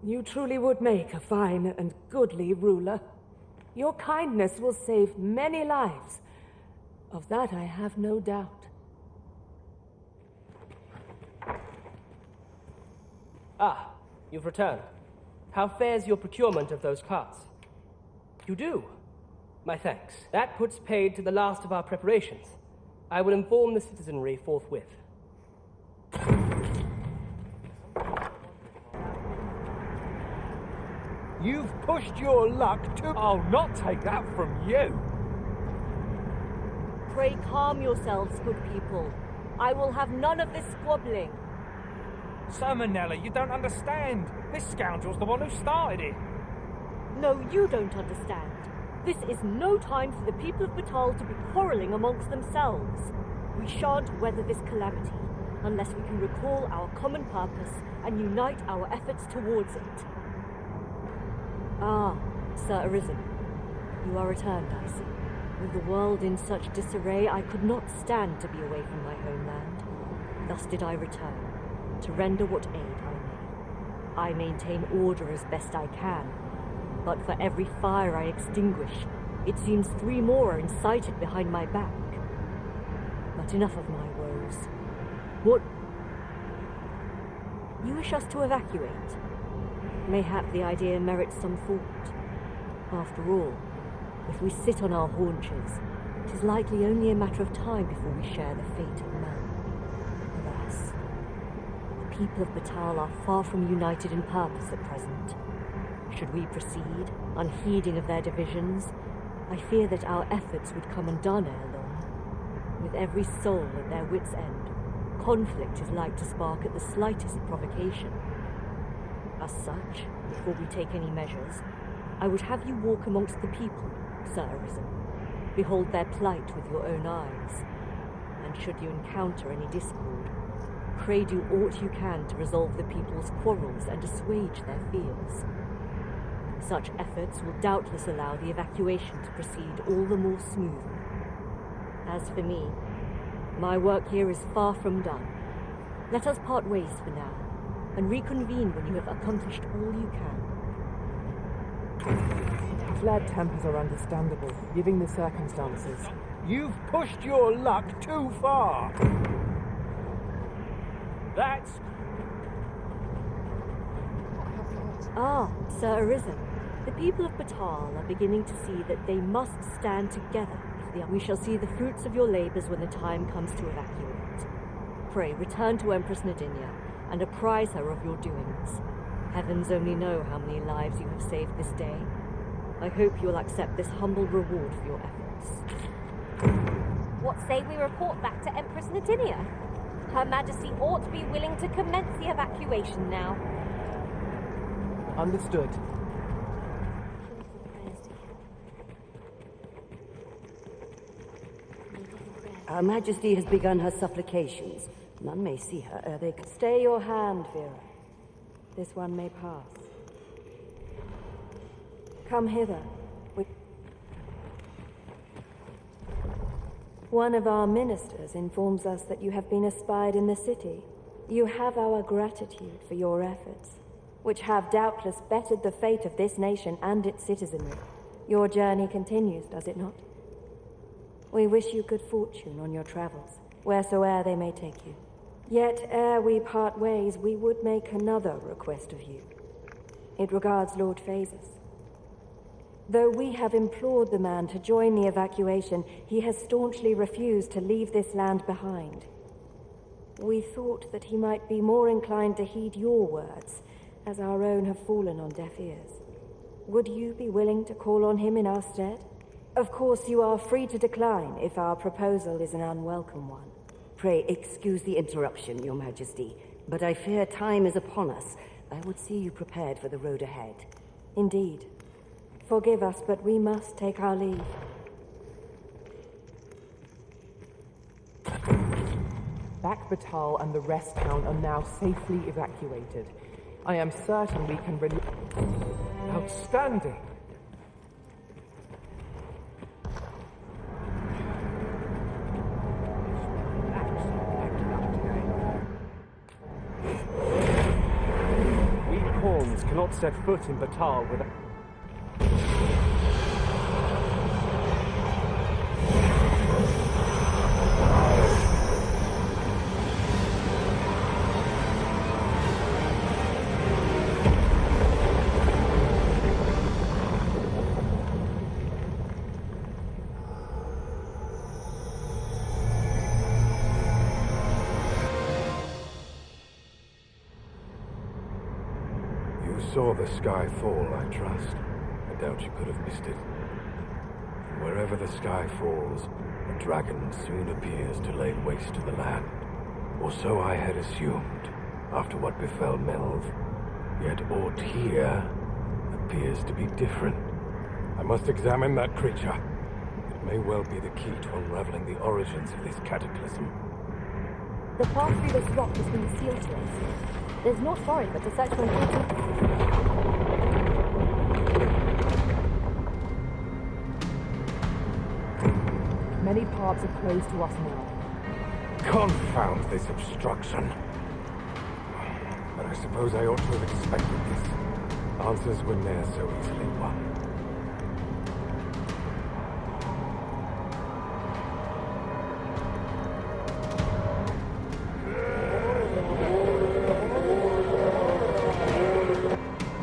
Speaker 2: you truly would make a fine and goodly ruler. Your kindness will save many lives. Of that I have no doubt.
Speaker 11: Ah, you've returned. How fares your procurement of those carts? You do? My thanks. That puts paid to the last of our preparations. I will inform the citizenry forthwith.
Speaker 8: You've pushed your luck to... I'll not take that from you.
Speaker 12: Pray calm yourselves, good people. I will have none of this squabbling.
Speaker 8: Sir Manella, you don't understand. This scoundrel's the one who started it.
Speaker 12: No, you don't understand. This is no time for the people of Batal to be quarrelling amongst themselves. We shan't weather this calamity unless we can recall our common purpose and unite our efforts towards it. Ah, Sir Arisen. You are returned, I see. With the world in such disarray, I could not stand to be away from my homeland. Thus did I return, to render what aid I may. I maintain order as best I can, but for every fire I extinguish, it seems 3 more are incited behind my back. But enough of my woes. What? You wish us to evacuate? Mayhap the idea merits some thought. After all, if we sit on our haunches, it is likely only a matter of time before we share the fate of man. Alas, the people of Batal are far from united in purpose at present. Should we proceed, unheeding of their divisions, I fear that our efforts would come undone ere long. With every soul at their wits' end, conflict is like to spark at the slightest provocation. As such, before we take any measures, I would have you walk amongst the people, Sir Arisen. Behold their plight with your own eyes. And should you encounter any discord, pray do aught you can to resolve the people's quarrels and assuage their fears. Such efforts will doubtless allow the evacuation to proceed all the more smoothly. As for me, my work here is far from done. Let us part ways for now, and reconvene when you have accomplished all you can.
Speaker 8: Fled tempers are understandable, given the circumstances. You've pushed your luck too far. That's...
Speaker 12: Ah, Sir Arisen. The people of Batal are beginning to see that they must stand together. We shall see the fruits of your labors when the time comes to evacuate. Pray, return to Empress Nadinia and apprise her of your doings. Heavens only know how many lives you have saved this day. I hope you will accept this humble reward for your efforts.
Speaker 6: What say we report back to Empress Nadinia? Her Majesty ought to be willing to commence the evacuation now.
Speaker 8: Understood.
Speaker 18: Our Majesty has begun her supplications. None may see her ere they...
Speaker 21: Stay your hand, Vera. This one may pass. Come hither. One of our ministers informs us that you have been espied in the city. You have our gratitude for your efforts, which have doubtless bettered the fate of this nation and its citizenry. Your journey continues, does it not? We wish you good fortune on your travels, wheresoe'er they may take you. Yet, ere we part ways, we would make another request of you. It regards Lord Phasus. Though we have implored the man to join the evacuation, he has staunchly refused to leave this land behind. We thought that he might be more inclined to heed your words, as our own have fallen on deaf ears. Would you be willing to call on him in our stead? Of course, you are free to decline if our proposal is an unwelcome one.
Speaker 18: Pray excuse the interruption, Your Majesty, but I fear time is upon us. I would see you prepared for the road ahead.
Speaker 21: Indeed. Forgive us, but we must take our leave.
Speaker 8: Back Batal and the rest town are now safely evacuated. I am certain we can Outstanding!
Speaker 9: We pawns cannot set foot in Batal without...
Speaker 23: Saw the sky fall, I trust. I doubt you could have missed it. Wherever the sky falls, The dragon soon appears to lay waste to the land. Or so I had assumed, after what befell Melv. Yet aught here appears to be different. I must examine that creature. It may well be the key to unraveling the origins of this cataclysm.
Speaker 21: The path through this rock has been sealed to us. There's naught for it but to search for an
Speaker 10: Many paths are closed to us now.
Speaker 23: Confound this obstruction. But I suppose I ought to have expected this. Answers were ne'er so easily won.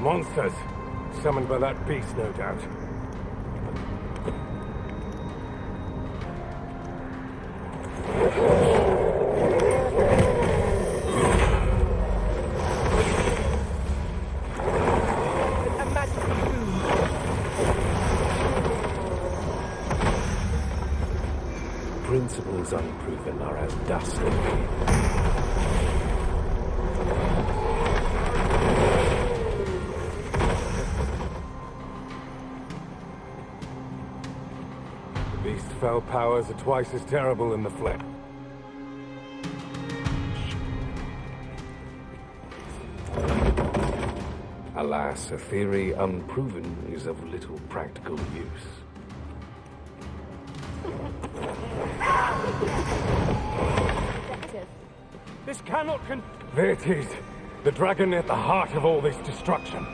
Speaker 23: Monsters! Summoned by that beast, no doubt. Principles unproven are as dust in me. The beast's fell powers are twice as terrible in the flesh. Alas, a theory unproven is of little practical use.
Speaker 9: This cannot
Speaker 23: There it is. The dragon at the heart of all this destruction.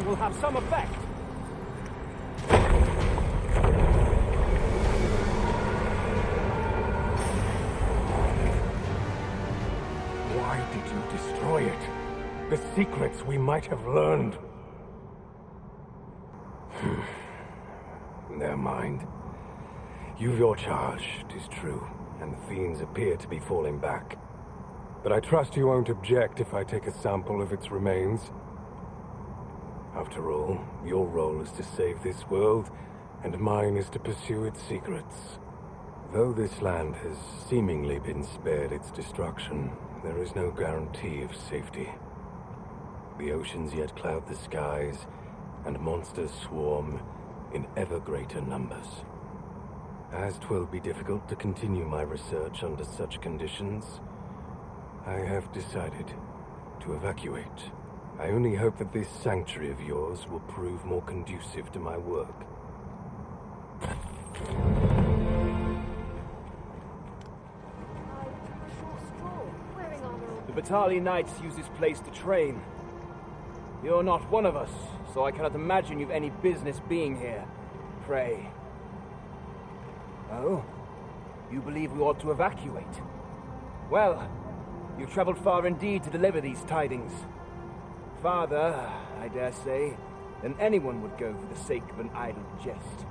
Speaker 9: Will have some effect.
Speaker 23: Why did you destroy it? The secrets we might have learned. Never mind. You've your charge, 'tis true, and the fiends appear to be falling back. But I trust you won't object if I take a sample of its remains. After all, your role is to save this world, and mine is to pursue its secrets. Though this land has seemingly been spared its destruction, there is no guarantee of safety. The oceans yet cloud the skies, and monsters swarm in ever greater numbers. As 'twill be difficult to continue my research under such conditions, I have decided to evacuate. I only hope that this sanctuary of yours will prove more conducive to my work.
Speaker 9: The Battalion Knights use this place to train. You're not one of us, so I cannot imagine you've any business being here. Pray. Oh? You believe we ought to evacuate? Well, you've traveled far indeed to deliver these tidings. Farther, I dare say, than anyone would go for the sake of an idle jest.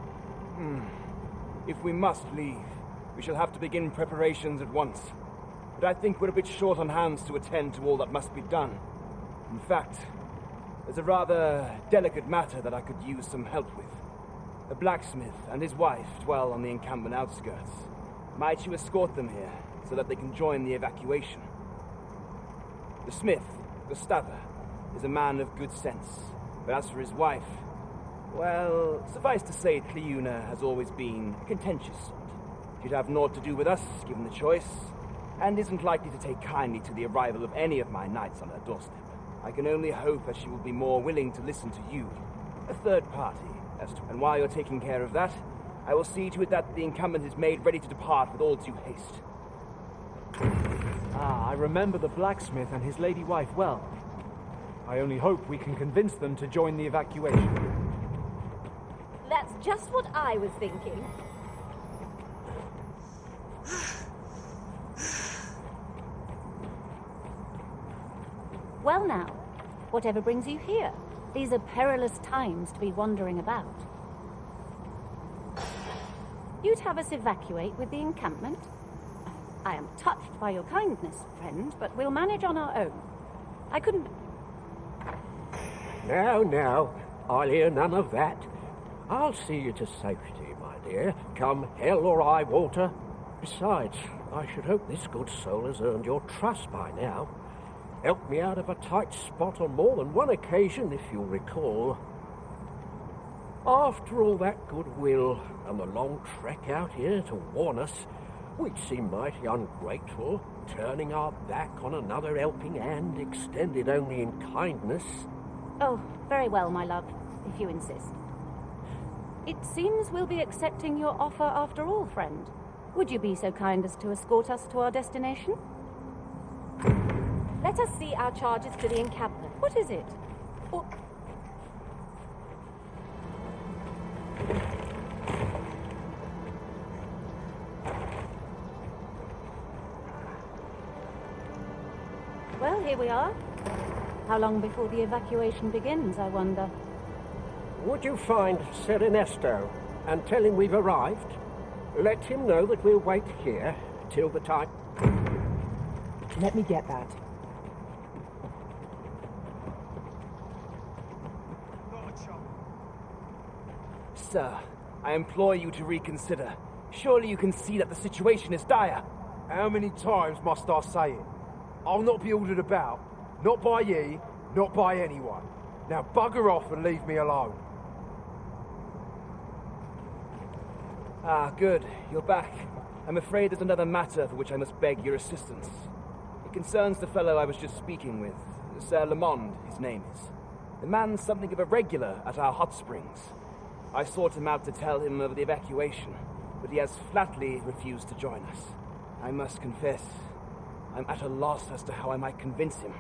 Speaker 9: If we must leave, we shall have to begin preparations at once. But I think we're a bit short on hands to attend to all that must be done. In fact, there's a rather delicate matter that I could use some help with. A blacksmith and his wife dwell on the encampment outskirts. Might you escort them here, so that they can join the evacuation? The smith, Gustava, is a man of good sense, but as for his wife, well, suffice to say, Cleuna has always been a contentious sort. She'd have naught to do with us, given the choice, and isn't likely to take kindly to the arrival of any of my knights on her doorstep. I can only hope that she will be more willing to listen to you, a third party, as to... And while you're taking care of that,
Speaker 11: I will see to it that the encampment is made ready to depart with all due haste.
Speaker 9: Ah, I remember the blacksmith and his lady wife well. I only hope we can convince them to join the evacuation.
Speaker 6: That's just what I was thinking.
Speaker 15: Well now, whatever brings you here? These are perilous times to be wandering about. You'd have us evacuate with the encampment? I am touched by your kindness, friend, but we'll manage on our own. I couldn't...
Speaker 19: Now, I'll hear none of that. I'll see you to safety, my dear, come hell or high water. Besides, I should hope this good soul has earned your trust by now. Helped me out of a tight spot on more than one occasion, if you'll recall. After all that goodwill and the long trek out here to warn us, we'd seem mighty ungrateful, turning our back on another helping hand extended only in kindness.
Speaker 15: Oh, very well, my love, if you insist. It seems we'll be accepting your offer after all, friend. Would you be so kind as to escort us to our destination?
Speaker 6: Let us see our charges to the encampment.
Speaker 15: What is it?
Speaker 6: Oh.
Speaker 15: Well, here we are. How long before the evacuation begins, I wonder?
Speaker 19: Would you find Sir Ernesto and tell him we've arrived? Let him know that we'll wait here till the time...
Speaker 10: Let me get that.
Speaker 11: Sir, I implore you to reconsider. Surely you can see that the situation is dire.
Speaker 20: How many times must I say it? I'll not be ordered about. Not by ye, not by anyone. Now bugger off and leave me alone.
Speaker 11: Ah, good. You're back. I'm afraid there's another matter for which I must beg your assistance. It concerns the fellow I was just speaking with. Sir Lamond, his name is. The man's something of a regular at our hot springs. I sought him out to tell him of the evacuation, but he has flatly refused to join us. I must confess, I'm at a loss as to how I might convince him.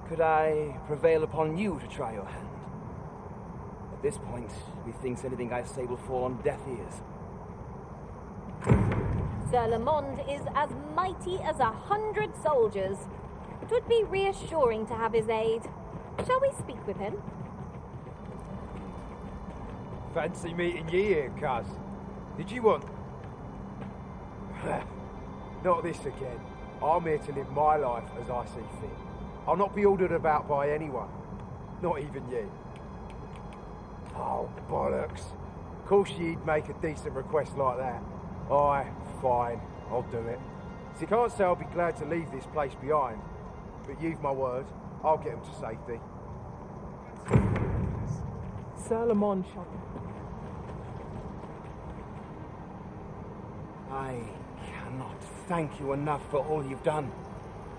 Speaker 11: Could I prevail upon you to try your hand? At this point, methinks anything I say will fall on deaf ears.
Speaker 6: Sir Lamond is as mighty as 100 soldiers. It would be reassuring to have his aid. Shall we speak with him?
Speaker 20: Fancy meeting ye here, cuz. Did you want... Not this again. I'm here to live my life as I see fit. I'll not be ordered about by anyone. Not even you. Oh, bollocks. Of course you'd make a decent request like that. Aye, fine. I'll do it. So you can't say I'll be glad to leave this place behind. But you've my word. I'll get him to safety.
Speaker 10: Sir Lamond shall...
Speaker 11: I cannot thank you enough for all you've done.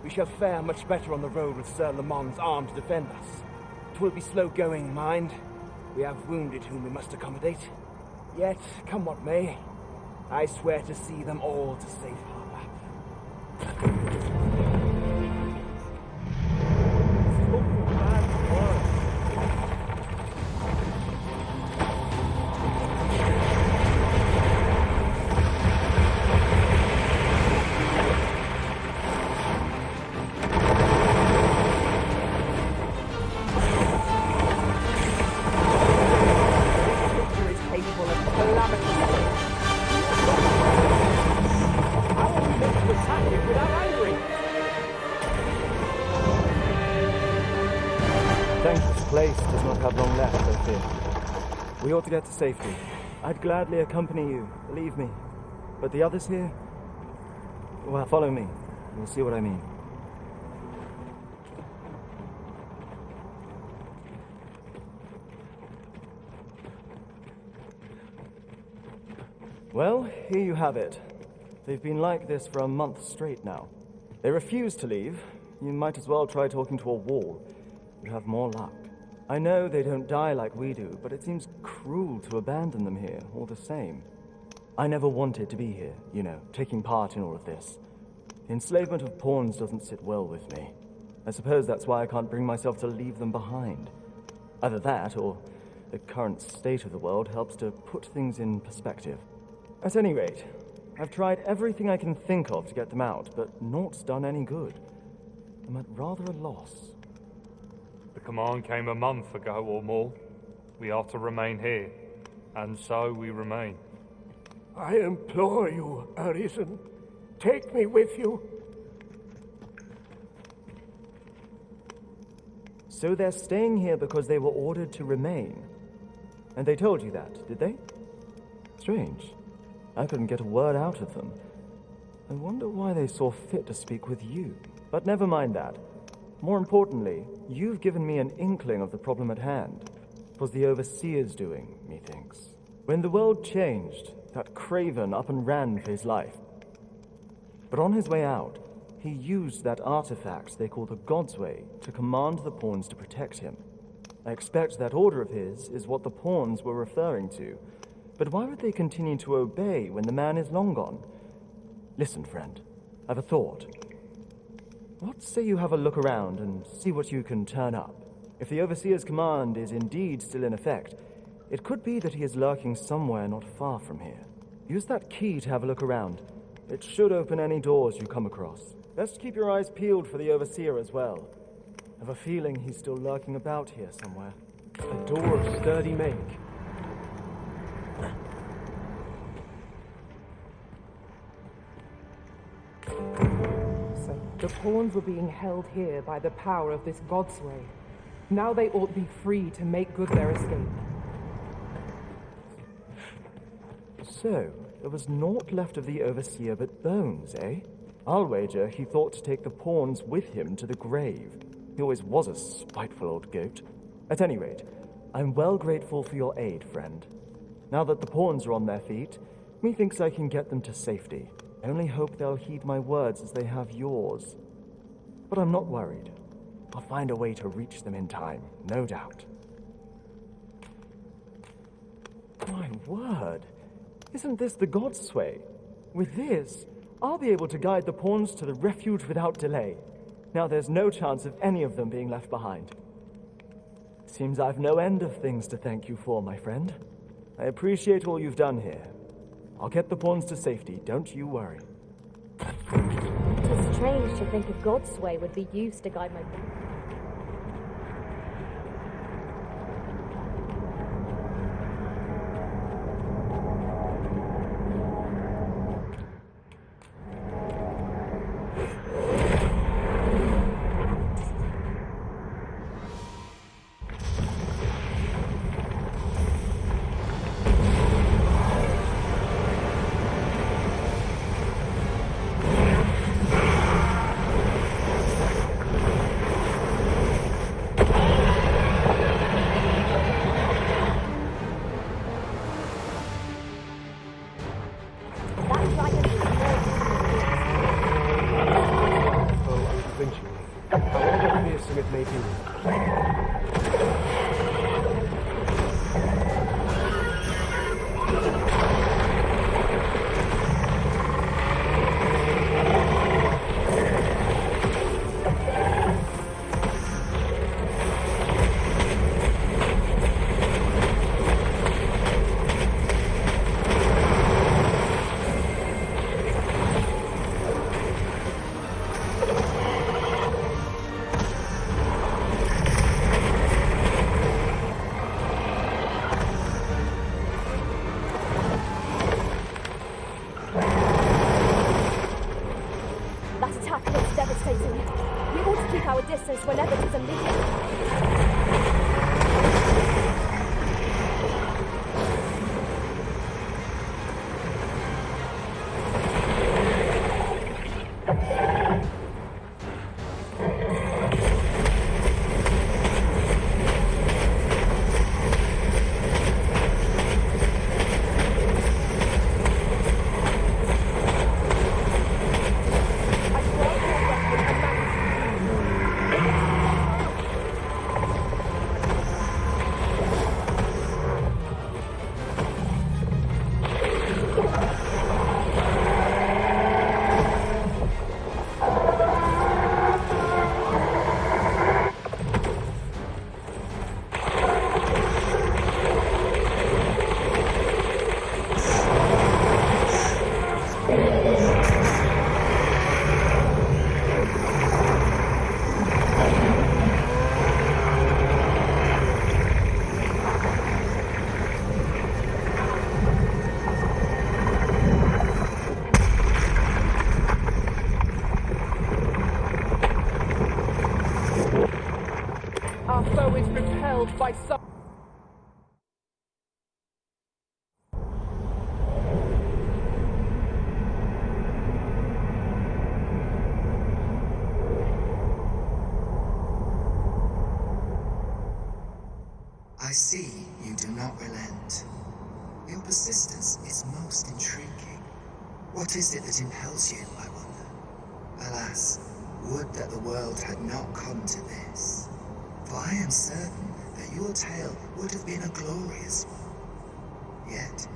Speaker 11: We shall fare much better on the road with Sir Lamond's arm to defend us. 'Twill be slow going, mind. We have wounded whom we must accommodate. Yet, come what may, I swear to see them all to safe harbor.
Speaker 22: Place does not have long left, I fear. We ought to get to safety. I'd gladly accompany you, believe me. But the others here? Well, follow me. You'll see what I mean. Well, here you have it. They've been like this for a month straight now. They refuse to leave. You might as well try talking to a wall. You'd have more luck. I know they don't die like we do, but it seems cruel to abandon them here, all the same. I never wanted to be here, taking part in all of this. The enslavement of pawns doesn't sit well with me. I suppose that's why I can't bring myself to leave them behind. Either that, or the current state of the world helps to put things in perspective. At any rate, I've tried everything I can think of to get them out, but naught's done any good. I'm at rather a loss.
Speaker 1: The command came a month ago or more. We are to remain here, and so we remain.
Speaker 19: I implore you, Arisen, take me with you.
Speaker 22: So they're staying here because they were ordered to remain. And they told you that, did they? Strange. I couldn't get a word out of them. I wonder why they saw fit to speak with you. But never mind that. More importantly, you've given me an inkling of the problem at hand. It was the Overseer's doing, methinks. When the world changed, that craven up and ran for his life. But on his way out, he used that artifact they call the God's Way to command the pawns to protect him. I expect that order of his is what the pawns were referring to. But why would they continue to obey when the man is long gone? Listen, friend, I've a thought. What say you have a look around and see what you can turn up? If the Overseer's command is indeed still in effect, it could be that he is lurking somewhere not far from here. Use that key to have a look around. It should open any doors you come across. Best keep your eyes peeled for the Overseer as well. I have a feeling he's still lurking about here somewhere.
Speaker 9: A door of sturdy make.
Speaker 10: So, the pawns were being held here by the power of this God's Way. Now they ought be free to make good their escape.
Speaker 22: So, there was naught left of the Overseer but bones, eh? I'll wager he thought to take the pawns with him to the grave. He always was a spiteful old goat. At any rate, I'm well grateful for your aid, friend. Now that the pawns are on their feet, methinks I can get them to safety. I only hope they'll heed my words as they have yours. But I'm not worried. I'll find a way to reach them in time, no doubt. My word! Isn't this the God's Way? With this, I'll be able to guide the pawns to the refuge without delay. Now there's no chance of any of them being left behind. Seems I've no end of things to thank you for, my friend. I appreciate all you've done here. I'll get the pawns to safety, don't you worry.
Speaker 6: It's strange to think a God's Way would be used to guide my...
Speaker 8: shadow is repelled by some...
Speaker 7: I see you do not relent. Your persistence is most intriguing. What is it that impels you, I wonder? Alas, would that the world had not come to this. For I am certain that your tale would have been a glorious one. Yet,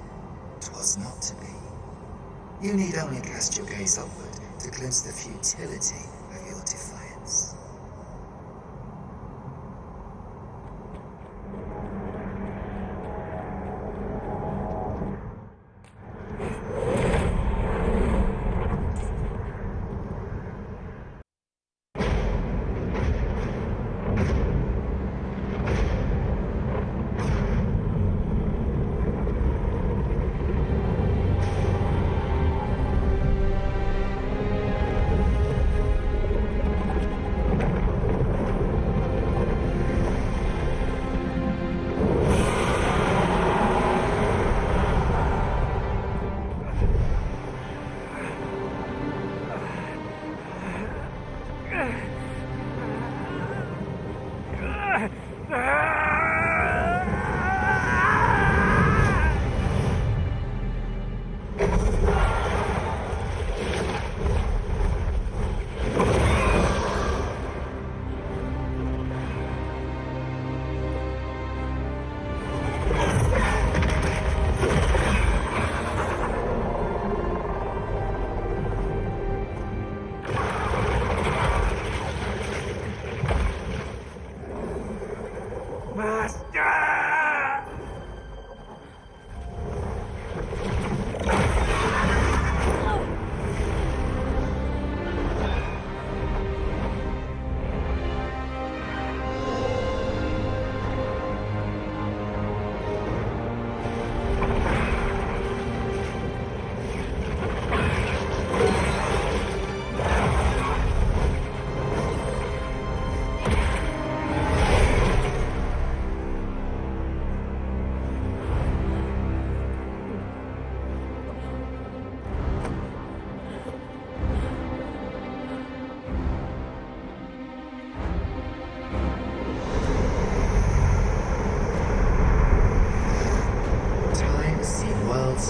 Speaker 7: 'twas not to be. You need only cast your gaze upward to glimpse the futility of your defiance.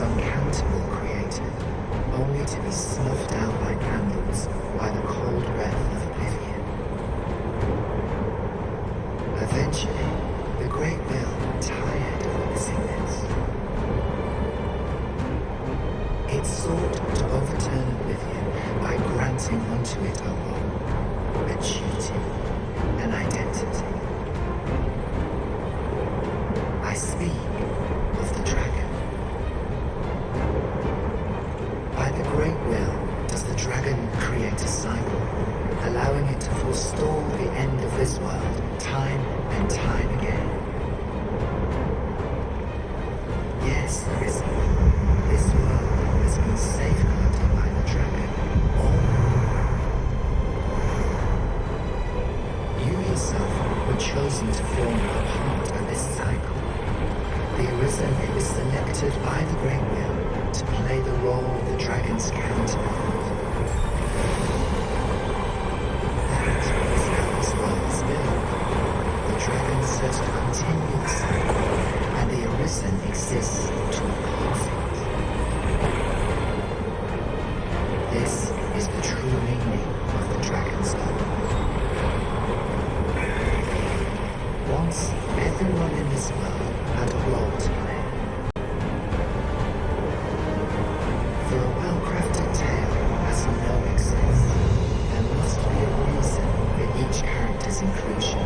Speaker 7: Uncountable created, only to be snuffed out like candles by the cold breath of oblivion. Eventually, the Great Will tired of witnessing this. It sought to overturn oblivion by granting unto it a role, a duty, an identity. I speak of the dragon. By the Great Will does the dragon create a cycle, allowing it to forestall the end of this world time and time again. Yes, Arisen, this world has been safeguarded by the dragon all along. You yourself were chosen to form a part of this cycle. The Arisen was selected by the Great Will to play the role of the dragon's counterpart. That is how this world is built. The dragon serves to continue the cycle, and the Arisen exists to oppose it. This is the true meaning of the dragon's law. Once, everyone in this world had a role to play. For a well-crafted tale has no excess. There must be a reason for each character's inclusion.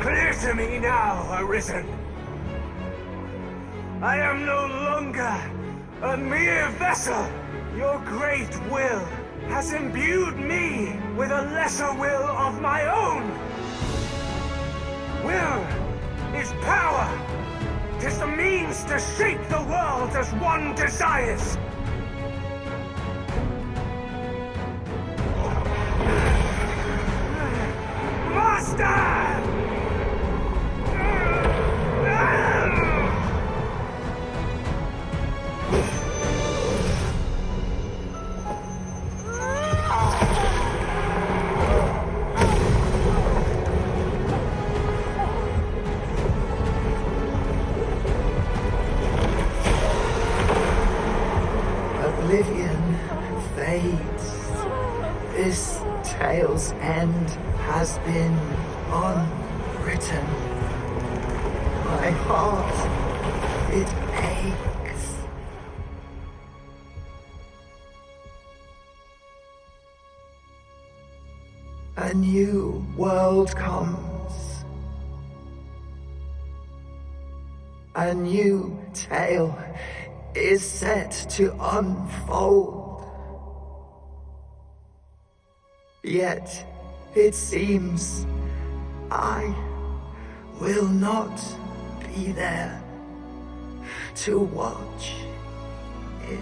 Speaker 14: clear to me now, Arisen. I am no longer a mere vessel. Your great will has imbued me with a lesser will of my own. Will is power. 'Tis the means to shape the world as one desires. Master!
Speaker 7: Oblivion fades. This tale's end has been unwritten. My heart, it aches. A new world comes. A new tale is set to unfold. Yet, it seems I will not be there to watch it.